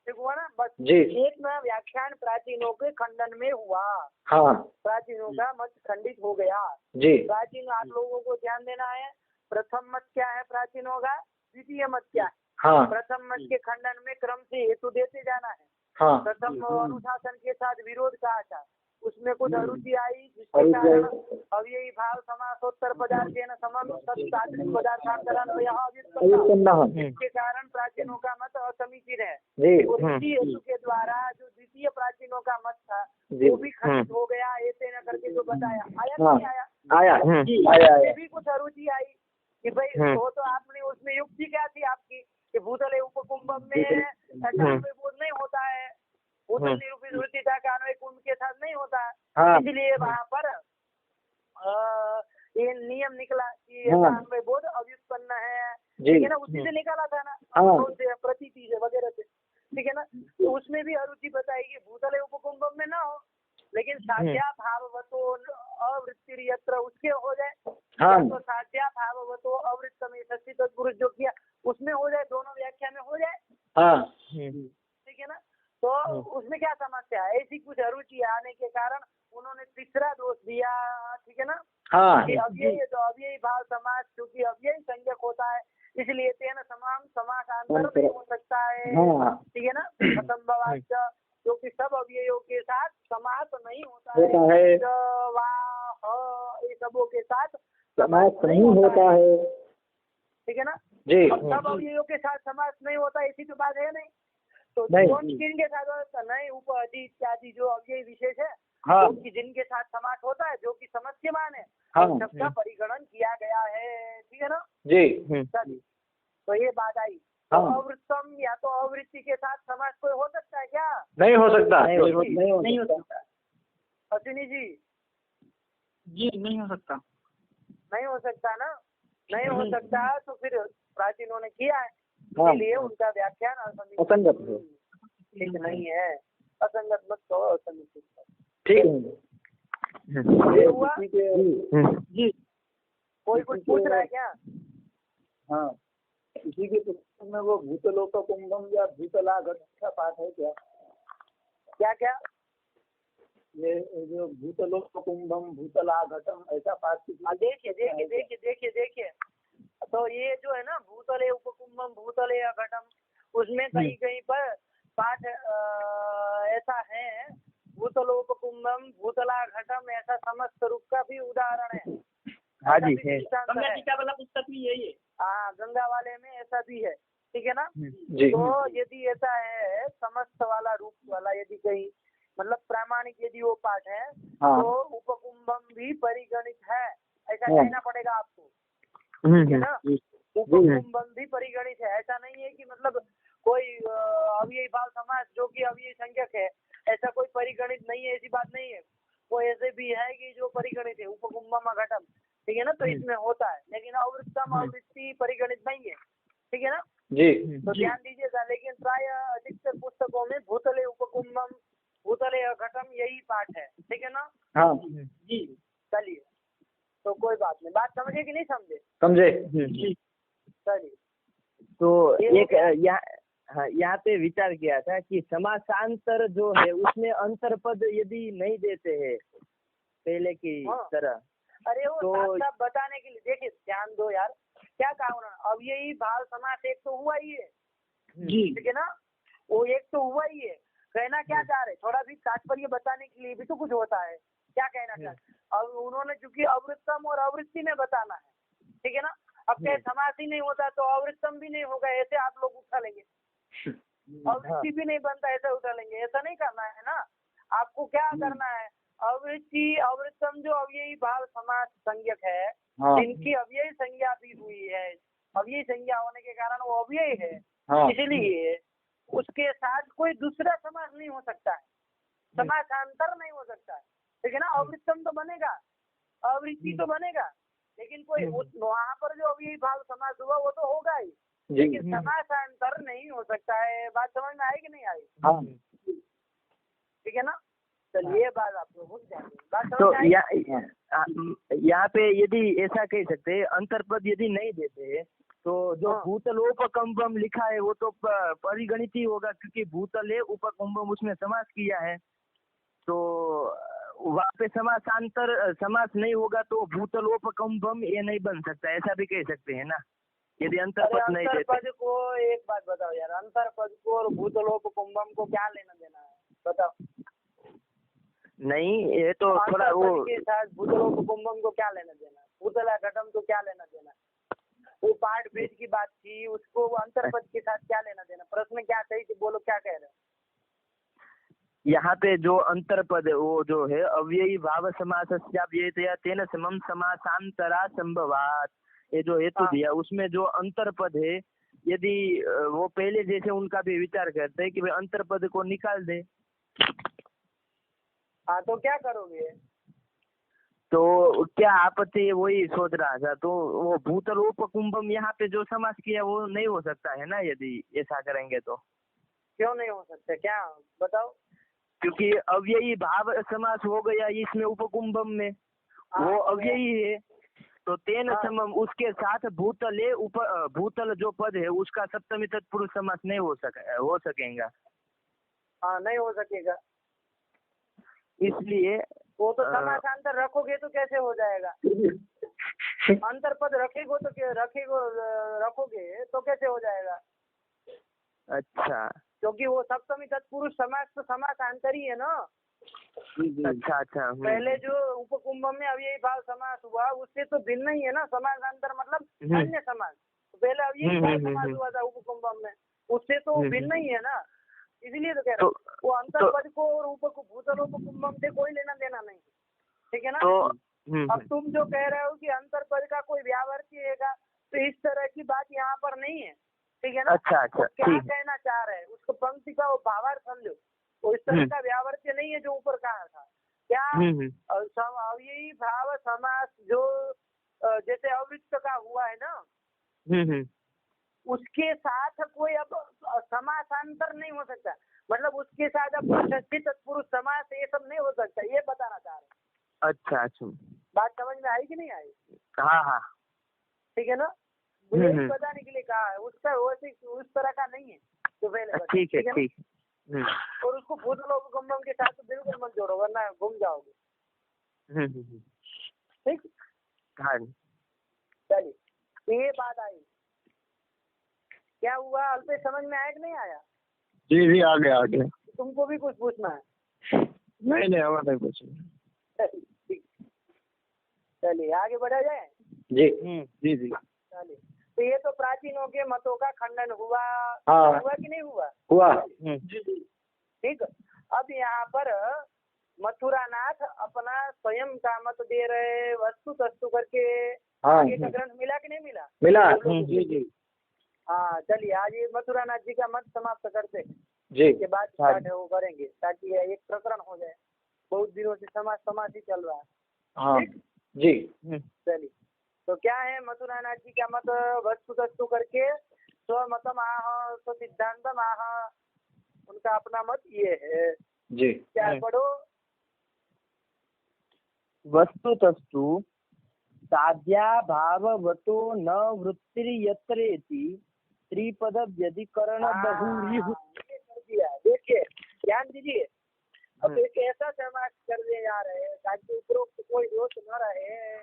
ठीक हुआ ना। बस एक ना व्याख्यान प्राचीनों के खंडन में हुआ। हाँ प्राचीनों का मत खंडित हो गया। जी। प्राचीन आप लोगों को ध्यान देना है, प्रथम मत क्या है प्राचीनों का, द्वितीय मत क्या है। हाँ प्रथम मत के खंडन में क्रम से हेतु देते जाना है। हाँ प्रथम अनुशासन के साथ विरोध कहा था, उसमें कुछ अरुचि आई जिसके कारण अव्ययी भाव समासोत्तर पदार्थ इसके कारण प्राचीनों का मत असमीचीन है। और इसी हेतु के द्वारा जो द्वितीय प्राचीनों का मत था वो भी खंडित हो गया, ऐसे न करके जो बताया। आया नहीं आया? आया। भी कुछ अरुचि आई कि भाई वो तो आपने उसमें युक्ति क्या थी आपकी कि भूतले उपकुंभम में बोध नहीं होता है, भूतल निरूपित वृत्ति का अन्वय कुंभ के साथ नहीं होता है। इसलिए वहाँ पर ये नियम निकला कि अन्वय बोध अव्युत्पन्न है, ठीक है ना। उसी से निकाला था ना, प्रतीति से वगैरह से, ठीक है ना। तो उसमें भी अरुचि बताएगी भूतले उपकुंभम में ना हो, लेकिन साध्या भाववतो अवृत्ति यत्र उसके हो जाए। तो साध्या भाववतो अवृत्त में षष्ठी तत्पुरुष जो किया उसमें हो जाए, दोनों व्याख्या में हो जाए, ठीक है ना। तो उसमें क्या समस्या है? ऐसी कुछ अरुचि आने के कारण उन्होंने तीसरा दोष दिया, ठीक है ना। कि अव्ययी भाव समास क्योंकि अव्ययी संज्ञक होता है, इसलिए तेन समान समासांतर नहीं हो सकता है, ठीक है ना। असंभवाच्च क्योंकि सब अव्ययों के साथ समास नहीं होता है, ये सबों के साथ समास नहीं होता है, ठीक है ना। सब अव्ययों के साथ समास नहीं होता, ऐसी तो बात है नहीं। तो कौन किनके साथ हो सकता? नहीं, उप अधि इत्यादि जो अव्ययी विशेष है, हाँ जो कि जिनके साथ समास होता है, जो कि समस्यमान है, हाँ उन सबका परिगणन किया गया है। ठीक है ना? जी चलिए, तो ये बात आई। हाँ। तो अवृत्तम या तो अवृत्ति के साथ समास कोई हो सकता है क्या? नहीं हो सकता। नहीं हो सकता। अश्विनी जी, जी नहीं हो सकता। नहीं हो सकता ना? नहीं हो सकता, तो फिर प्राचीनों ने किया है, हाँ। इसलिए उनका व्याख्यान असंगत है। ठीक नहीं है। असंगत मत कहो, असंगत ठीक है। ये हुआ। जी कोई कुछ पूछ रहा है क्या? हाँ, इसी के पुस्तक में वो भूतलोककुंभम या भूतलाघट का पाठ है क्या? क्या क्या? ये जो भूतलोककुंभम भूतलाघटम ऐसा पाठ देखिए। तो ये जो है ना, भूतले उपकुंभम भूतले अघटम, उसमें कहीं कहीं पर पाठ ऐसा है, भूतलोपकुंभम भूतलाघटम, ऐसा समस्त रूप का भी उदाहरण है। हाँ जी, गंगा टीका वाला पुस्तक भी यही है। हाँ, गंगा वाले में ऐसा भी है। ठीक है ना? जी। तो यदि ऐसा है समस्त वाला रूप वाला, यदि कहीं मतलब प्रामाणिक यदि वो पाठ है, हाँ। तो उपकुंभम भी परिगणित है, ऐसा कहना पड़ेगा आपको। ठीक है ना? उपकुंभम भी परिगणित है। ऐसा नहीं है कि मतलब कोई अव्ययी भाव समास जो कि अव्ययी संज्ञक है, ऐसा कोई परिगणित नहीं है, ऐसी बात नहीं है। वो ऐसे भी है कि जो परिगणित है, उपकुंभम अघटम। ठीक है ना? तो इसमें होता है, लेकिन अवृत्तम अवृत्ति परिगणित नहीं है। ठीक है ना? जी तो ध्यान दीजिएगा। लेकिन प्राय अधिकतर पुस्तकों में भूतले उपकुंभम भूतले अघटम यही पाठ है। ठीक है ना? हाँ जी। चलिए, तो कोई बात नहीं। बात समझे कि नहीं समझे? समझे। चलिए, तो एक यहाँ पे विचार किया था कि समासांतर जो है उसमें अंतरपद यदि नहीं देते हैं पहले की तरह, अरे वो तो साफ बताने के लिए, देखिए ध्यान दो यार, क्या कहा उन्होंने? अब यही भाव समास एक तो हुआ ही है। जी ठीक है ना? वो एक तो हुआ ही है। कहना क्या चाह रहे? थोड़ा भी तात्पर्य बताने के लिए भी तो कुछ होता है। क्या कहना चाह रहे? अब उन्होंने चूंकि अवृत्तम और अवृत्ति में बताना है, ठीक है ना? अब क्या समास ही नहीं होता तो अवृत्तम भी नहीं होगा, ऐसे आप लोग उठा लेंगे। अवृत्ति भी नहीं बनता, ऐसे उठा लेंगे। ऐसा नहीं करना है ना। आपको क्या करना है? अवृत्ति अवृत्तम जो अव्ययी भाव समास संज्ञक है, जिनकी अव्ययी संज्ञा भी हुई है, अव्ययी संज्ञा होने के कारण वो अव्ययी है, इसलिए उसके साथ कोई दूसरा समास नहीं हो सकता है, समासांतर नहीं हो सकता है। ठीक है ना? अवृत्तम तो बनेगा, अवृत्ति तो बनेगा, लेकिन कोई वहाँ पर जो अव्ययी भाव समास हुआ वो तो होगा ही, लेकिन समासांतर नहीं हो सकता है। बात समझ में आई कि नहीं आई? हाँ। ठीक है ना? चलिए, बात आप लोगों को बात तो समझ में आई? यहाँ पे यदि ऐसा कह सकते हैं, अंतरपद यदि नहीं देते तो जो भूतलोपकुंभम लिखा है वो तो परिगणित ही होगा, क्योंकि भूतले उपकुंभम उसमें समास किया है। तो वहाँ पे समासांतर समास नहीं होगा तो भूतलोपकुंभम ये नहीं बन सकता, ऐसा भी कह सकते हैं ना, यदि अंतरपद नहीं देते। अंतरपद को एक बात बताओ यार, अंतरपद को और भूतलोपकुंभम को क्या लेना देना है? बताओ। नहीं, ये तो थोड़ा वो के साथ भूतलोपकुंभम को क्या लेना देना? भूतला घटम को क्या लेना देना? वो पाठ भेद की बात थी, उसको अंतरपद के साथ क्या लेना देना? प्रश्न क्या सही थी, बोलो क्या कह रहे हैं? यहाँ पे जो अंतरपद है वो जो है अव्ययी भाव समासस्याव्ययतया तेन समम समासांतरा संभवात, ये जो हेतु दिया उसमें जो अंतरपद है, यदि वो पहले जैसे उनका भी विचार करते हैं कि भाई अंतरपद को निकाल दे, हाँ तो क्या करोगे? तो क्या आपत्ति है, वही सोच रहा था। तो वो भूतलोपकुंभम यहाँ पे जो समास किया वो नहीं हो सकता है ना, यदि ऐसा करेंगे तो? क्यों नहीं हो सकता, क्या बताओ? क्योंकि अव्ययी भाव समास हो गया इसमें उपकुंभम में, वो अव्ययी है, तो तेन समम उसके साथ भूतले भूतल जो पद है उसका सप्तमी तत्पुरुष समास नहीं हो सकेगा। हाँ, नहीं हो सकेगा, इसलिए वो तो समासांतर रखोगे तो कैसे हो जाएगा? अंतरपद रखोगे तो कैसे हो जाएगा? अच्छा, क्योंकि वो सप्तमी तत्पुरुष समास तो समासांतर ही है ना। अच्छा। पहले जो उपकुंभम में अव्ययी भाव समास हुआ उससे तो भिन्न ही है ना। समासांतर मतलब अन्य समास। तो पहले अव्ययी भाव समास हुआ था उपकुंभम में, उससे तो भिन्न ही है ना। इसलिए तो कह रहा हूँ वो अंतर पद को और ऊपर को भूतलोपकुंभम से कोई लेना देना नहीं, ठीक है ना। तो अब तुम जो कह रहे हो कि अंतर पद का कोई व्यावर्ती है तो इस तरह की बात यहाँ पर नहीं है, ठीक है ना। अच्छा तो क्या कहना चाह रहे हैं उसको पंक्ति का वो भावार्थ समझो, वो इस तरह का व्यावर्त्य नहीं है जो ऊपर कहा था। क्या अव्ययी भाव समास जो जैसे अवृत्त का हुआ है ना, उसके साथ कोई अब समासांतर नहीं हो सकता, मतलब उसके साथ अब षष्ठी तत्पुरुष समास ये सब नहीं हो सकता, ये बताना चाह रहे हैं। अच्छा बात समझ में आई कि नहीं आई? हाँ ठीक है ना, मुझे बताने के लिए कहा है, उसका वैसे उस तरह का नहीं है तो पहले ठीक है ठीक। और उसको भूतलोपकुंभम के साथ तो बिल्कुल मत जोड़ो वरना घूम जाओगे। ठीक, हाँ चलिए तो ये बात आई। क्या हुआ अल्पेश, समझ में आया कि नहीं आया? जी आ गया। तुमको भी कुछ पूछना है? नहीं हमें नहीं पूछना। चलिए आगे बढ़ा जाए। जी। चलिए तो ये तो प्राचीनों के मतों का खंडन हुआ, हुआ कि नहीं हुआ? ठीक, अब यहाँ पर मथुरानाथ अपना स्वयं का मत दे रहे वस्तु तस्तु करके आगे का ग्रंथ मिला कि नहीं मिला? जी। हाँ चलिए आज ये मथुरानाथ जी का मत समाप्त करते जी के बाद स्टार्ट है वो करेंगे ताकि एक प्रकरण हो जाए, बहुत दिनों से समाज ही चल रहा है। हाँ जी। चलिए तो क्या है मथुरानाथ जी का मत, वस्तु तस्तु करके स्वमतम आह स्व सिद्धांतम आह, उनका अपना मत ये है जी। क्या पढ़ो? वस्तु तस्तु साध्या भाववतो न वृत्तिर्यत्रेति त्रिपद व्यधिकरण बहुरी कर दिया। देखिए ध्यान दीजिए, अब एक ऐसा समाज करने जा रहे हैं ताकि उपरोक्त कोई दोष न रहे,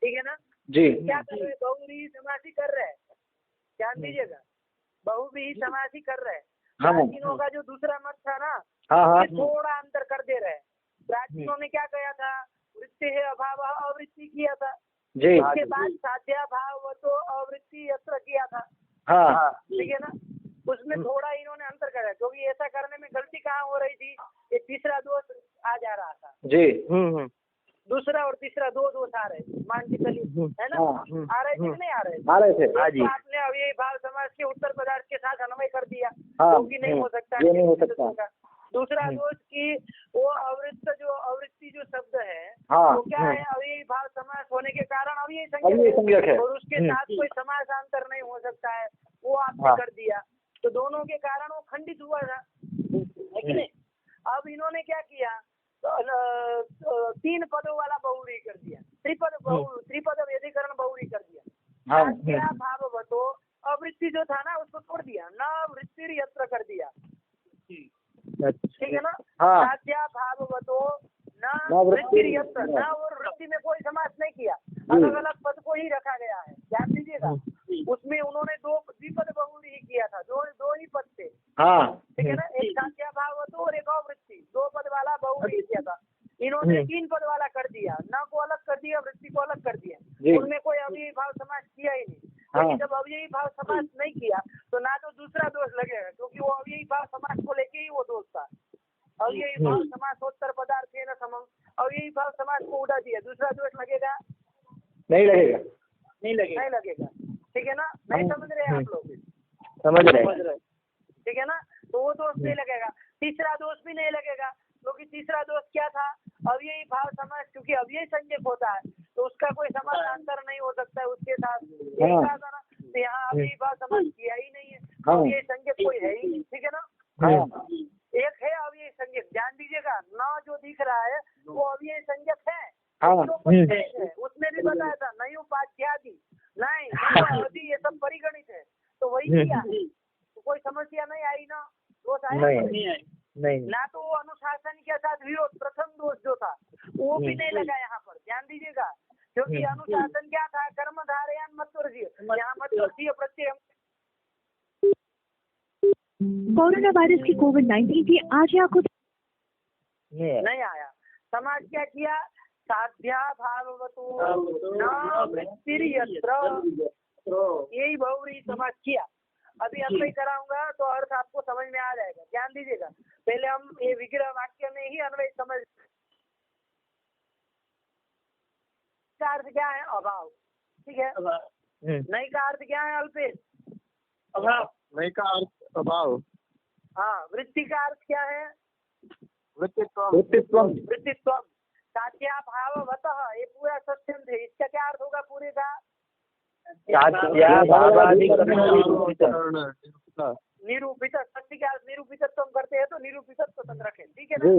ठीक है ना जी। क्या कर रहे हैं? बहुव्रीहि समासी कर रहे हैं, ध्यान दीजिएगा, बहुव्रीहि समासी कर रहे हैं। प्राचीनों का जो दूसरा मत था ना, थोड़ा अंतर कर दे रहे हैं। प्राचीनों ने क्या कहा था? वृत्ति है अभाव अवृत्ति किया था जी। उसके बाद साध्या भाव तो अवृत्ति यत्र किया था, ठीक है ना। उसमें थोड़ा इन्होंने अंतर करा क्योंकि ऐसा करने में गलती कहाँ हो रही थी, ये तीसरा दोष आ जा रहा था जी। दूसरा और तीसरा दो दोष आ रहे थे, मान के चलिए है ना। आ रहे थे कि नहीं आ रहे थे? तो आपने अब ये भाव समाज के उत्तर पदार्थ के साथ अन्वय कर दिया क्योंकि नहीं हो सकता। दूसरा दोष की वो अवृत्ति जो शब्द है वो क्या है, अव्ययी भाव समास होने के कारण अव्ययी संज्ञक है और उसके साथ कोई समासांतर नहीं हो सकता है, वो आपने कर दिया तो दोनों के कारण वो खंडित हुआ था, है कि नहीं। अब इन्होंने क्या किया, तीन पदों वाला बहुव्रीहि कर दिया, त्रिपद व्यधिकरण बहुव्रीहि कर दिया। भाववतो अवृत्ति जो था ना उसको तोड़ दिया, न वृत्ति यत्र कर दिया, ठीक है ना। साध्या भाववतो न वृत्ति यत्र, न और वृत्ति में कोई समास नहीं किया, अलग अलग पद को ही रखा गया है, ध्यान दीजिएगा। उसमें उन्होंने द्विपद बहुव्रीहि किया था, दो ही पद थे, ठीक है ना। एक साध्या भाववतो और एक अवृत्ति, दो पद वाला बहुव्रीहि किया था। इन्होंने तीन पद वाला कर दिया, न को अलग कर दिया, वृत्ति को अलग कर दिया, उनमें कोई अव्ययी भाव समास किया ही नहीं। लेकिन जब अव्ययी भाव समास नहीं किया तो ना तो दूसरा दोष लगेगा क्योंकि वो अव्ययी भाव समास को लेके ही वो दोष था। अव्ययी भाव समासोत्तर पदार्थ है ना समम, अव्ययी भाव समास को उड़ा दिया, दूसरा दोष लगेगा? नहीं लगेगा, ठीक है ना। नहीं समझ रहे आप लोग? समझ रहे, ठीक है ना। तो वो दोष नहीं लगेगा, तीसरा दोष भी नहीं लगेगा क्योंकि तीसरा दोष क्या था, अव्ययी भाव समास, क्योंकि अव्ययी संज्ञक होता है तो उसका कोई समासांतर नहीं हो सकता है उसके साथ, तो यहाँ अव्ययी भाव समास किया ही नहीं है, अव्ययी संज्ञक कोई है ही नहीं, ठीक है ना। एक है अव्ययी संज्ञक, ध्यान दीजिएगा, न जो दिख रहा है वो अव्ययी संज्ञक है, उसमें भी बताया था नहीं उपाध्यादि नहीं ये सब परिगणित है, तो वही किया, तो कोई समस्या नहीं आई ना, दोष आया नहीं। ना तो वो अनुशासन के साथ विरोध, प्रथम दोष जो था वो भी नहीं लगा यहाँ पर, ध्यान दीजिएगा, क्योंकि अनुशासन क्या था, कर्म धारयान मत्वर्जीय, यहाँ मत्वर्जीय प्रत्यय कोरोना वायरस की कोविड-19 की आज या कुछ नहीं आया। समाज क्या किया, साध्या भाववतो न वृत्तिर्यत्र, यही बहुव्रीहि समाज किया। अभी अन्वय कराऊंगा तो अर्थ आपको समझ में आ जाएगा, ध्यान दीजिएगा। पहले हम ये विग्रह वाक्य में ही अन्वय समझ। का अर्थ क्या है? अभाव, ठीक है। नहीं का अर्थ क्या है अल्पेश? अभाव। नहीं का अर्थ अभाव। हाँ, वृत्ति का अर्थ क्या है? वृत्तित्व। वृत्तित्व। साध्या भाववतः, ये पूरा सत्यम थे, इसका क्या अर्थ होगा पूरे का? निरूपित। सत्य का अर्थ निरूपितत्व करते हैं तो निरूपितत्व तक रखें, ठीक है ना?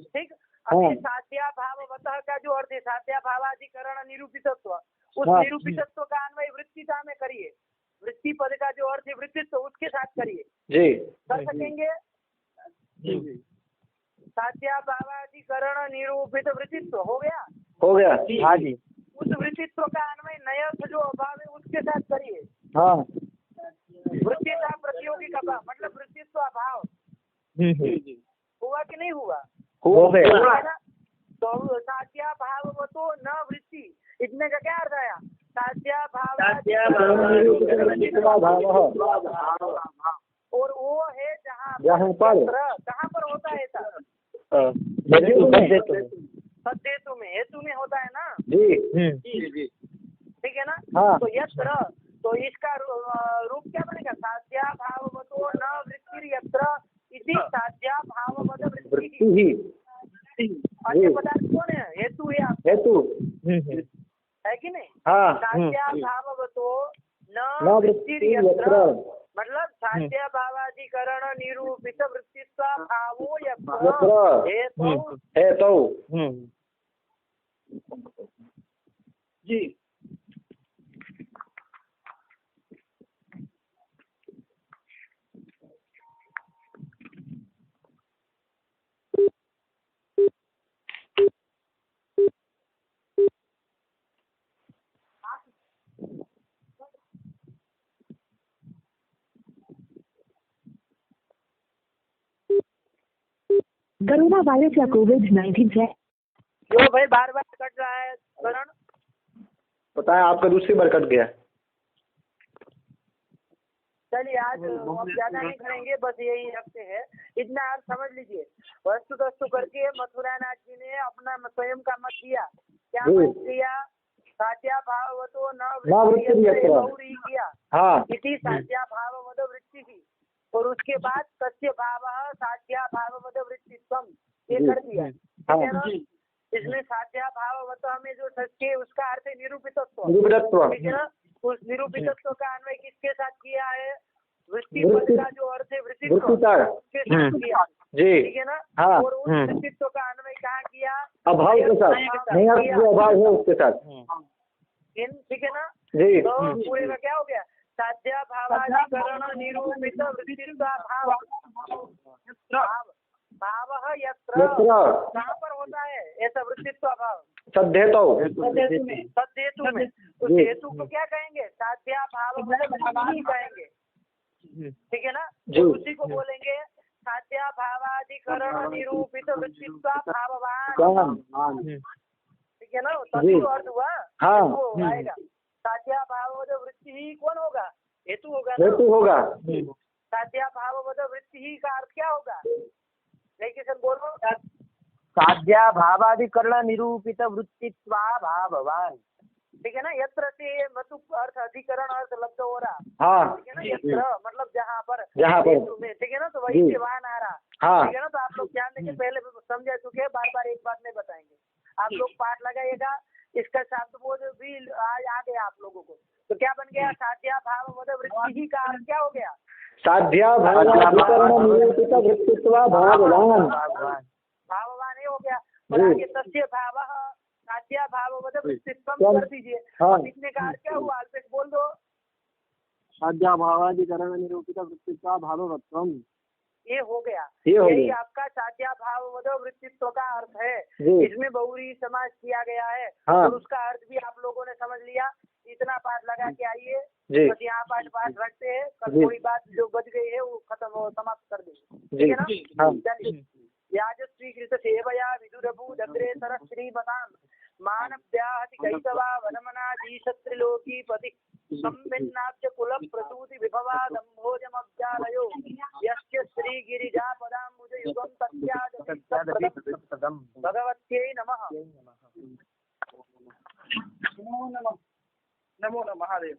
ठीक। अभी साध्या भाववतः का जो अर्थ है साध्या भावाधिकरण निरूपितत्व, उस निरूपितत्व का अन्वय वृत्तिता में करिए। वृत्ति पद का जो अर्थ है वृत्तित्व, उसके साथ करिए जी, कर सकेंगे? साध्या भावाधिकरण निरूपित वृत्तित्व हो गया? हो गया, हाँ जी। उस वृत्तित्व का अन्वय नयर्थ जो अभाव है उसके साथ करिए। हाँ। वृत्तिता प्रतियोगी का मतलब वृत्तित्व अभाव हुआ कि नहीं हुआ? हो गया। तो साध्या भाववतो न वृत्ति, इतने का क्या अर्थ आया? साध्या भाव और वो है जहाँ पर, कहाँ पर होता है ऐसा? सद्धेतु में, हेतु में होता है ना जी, ठीक है ना? हाँ। तो यत्र, तो इसका रूप क्या बनेगा? साध्या भाववतो न वृत्ति यत्र इति साध्या भाववत वृत्ति। अन्य पदार्थ कौन है? हेतु है, हेतु है कि नहीं? हाँ। साध्या भाववतो न वृत्ति यत्र, मतलब साध्या भावाधिकरण निरूपित वृत्तित्व भावो यत्र हेतु जी। कोरोना वायरस या कोविड-19 से क्यों भाई बार बार कट रहा है करण? पता है आपका दूसरी बार कट गया। चलिए आज हम ज्यादा नहीं करेंगे, बस यही रखते हैं, इतना आप समझ लीजिए। वस्तु करके मथुरानाथ जी ने अपना स्वयं का मत दिया, क्या मत दिया? साध्या भाववतो न वृत्ति किया, इति साध्या भाववत वृत्ति थी, और उसके बाद सत्य भाव साध्या भाववत वृत्तित्वम ये कर दिया, ठीक है ना? इसमें साध्या भाववत में जो सत्य है उसका अर्थ है निरूपितत्व, ठीक है ना? उस निरूपितत्व का अन्वय किसके साथ किया है? वृत्ति पद का जो अर्थ है वृत्तित्व उसके साथ किया, ठीक है ना? और उस वृत्तित्व का अन्वय कहाँ किया? अभाव के साथ, नहीं अभाव है उसके साथ, ठीक है ना? तो पूरे का क्या हो गया? साध्या भावाधिकरण निरूपित वृत्तित्व भाव भाव यत्र, कहाँ पर होता है ऐसा वृत्तित्व भाव? सद्धेतु में। उस हेतु को क्या कहेंगे? साध्या भाव कहेंगे, ठीक है ना? उसी को बोलेंगे साध्या भावाधिकरण निरूपित वृत्तित्व भाववान, ठीक है ना? तभी अर्थ हुआ, वो आएगा। साध्या भाववद वृत्ति ही कौन होगा? हेतु होगा ना? हेतु होगा। साध्या भाववद वृत्ति ही का अर्थ क्या होगा? नहीं सर बोलो। साध्या भावाधिकरण निरूपित वृत्तित्वा भाववान, ठीक है ना? यत्र से मतु अर्थ अधिकरण अर्थ लब्ध हो रहा, ठीक है ना? यत्र मतलब जहाँ पर, ठीक है ना? तो वही से वाहन आ रहा, ठीक है ना? तो आप लोग ध्यान देंगे, पहले समझा चुके हैं, बार बार एक बात नहीं बताएंगे। आप लोग पाठ लगाइएगा, इसका शब्दबोध भी आज आ गया आप लोगों को। तो क्या बन गया? साध्या भाववद वृत्ति ही का अर्थ क्या हो गया? साध्या भावाधिकरण निरूपित वृत्तित्व भाववान, भाववान ये हो गया। और आगे सत्य भाव साध्या भाववद वृत्तित्व कर दीजिए। इतने का अर्थ क्या हुआ? अल्पेश बोल दो। साध्या भावाधिकरण निरूपित वृत्तित्व भाववत्वम, ये हो गया। यही आपका साध्या भाववद वृत्तित्व का अर्थ है। इसमें बहुरी समाज किया गया है, और उसका अर्थ भी आप लोगों ने समझ लिया। इतना पाठ लगा के आइए, बस यहाँ पाठ रखते हैं, कल कोई बात जो बच गई है वो खत्म समाप्त कर देंगे, ठीक है ना? चलिए, याजस्वीकृत सेवया विदुरभूदग्रेसर श्रीमताम् मानव्याहति कैतवा वनमनाधीशत्रिलोकीपति संविन्नाब्ज कुल प्रसूति विभवादम्भोजमब्जालयो यस्य श्रीगिरिजापदाम्बुज युगं तस्यादपि भगवत्यै नमः। नमो नमः। नमो नमः महादेव।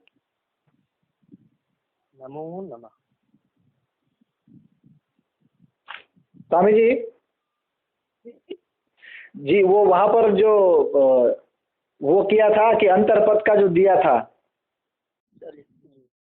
नमो नमः। स्वामी जी वो वहां पर जो वो किया था कि अंतर पद का जो दिया था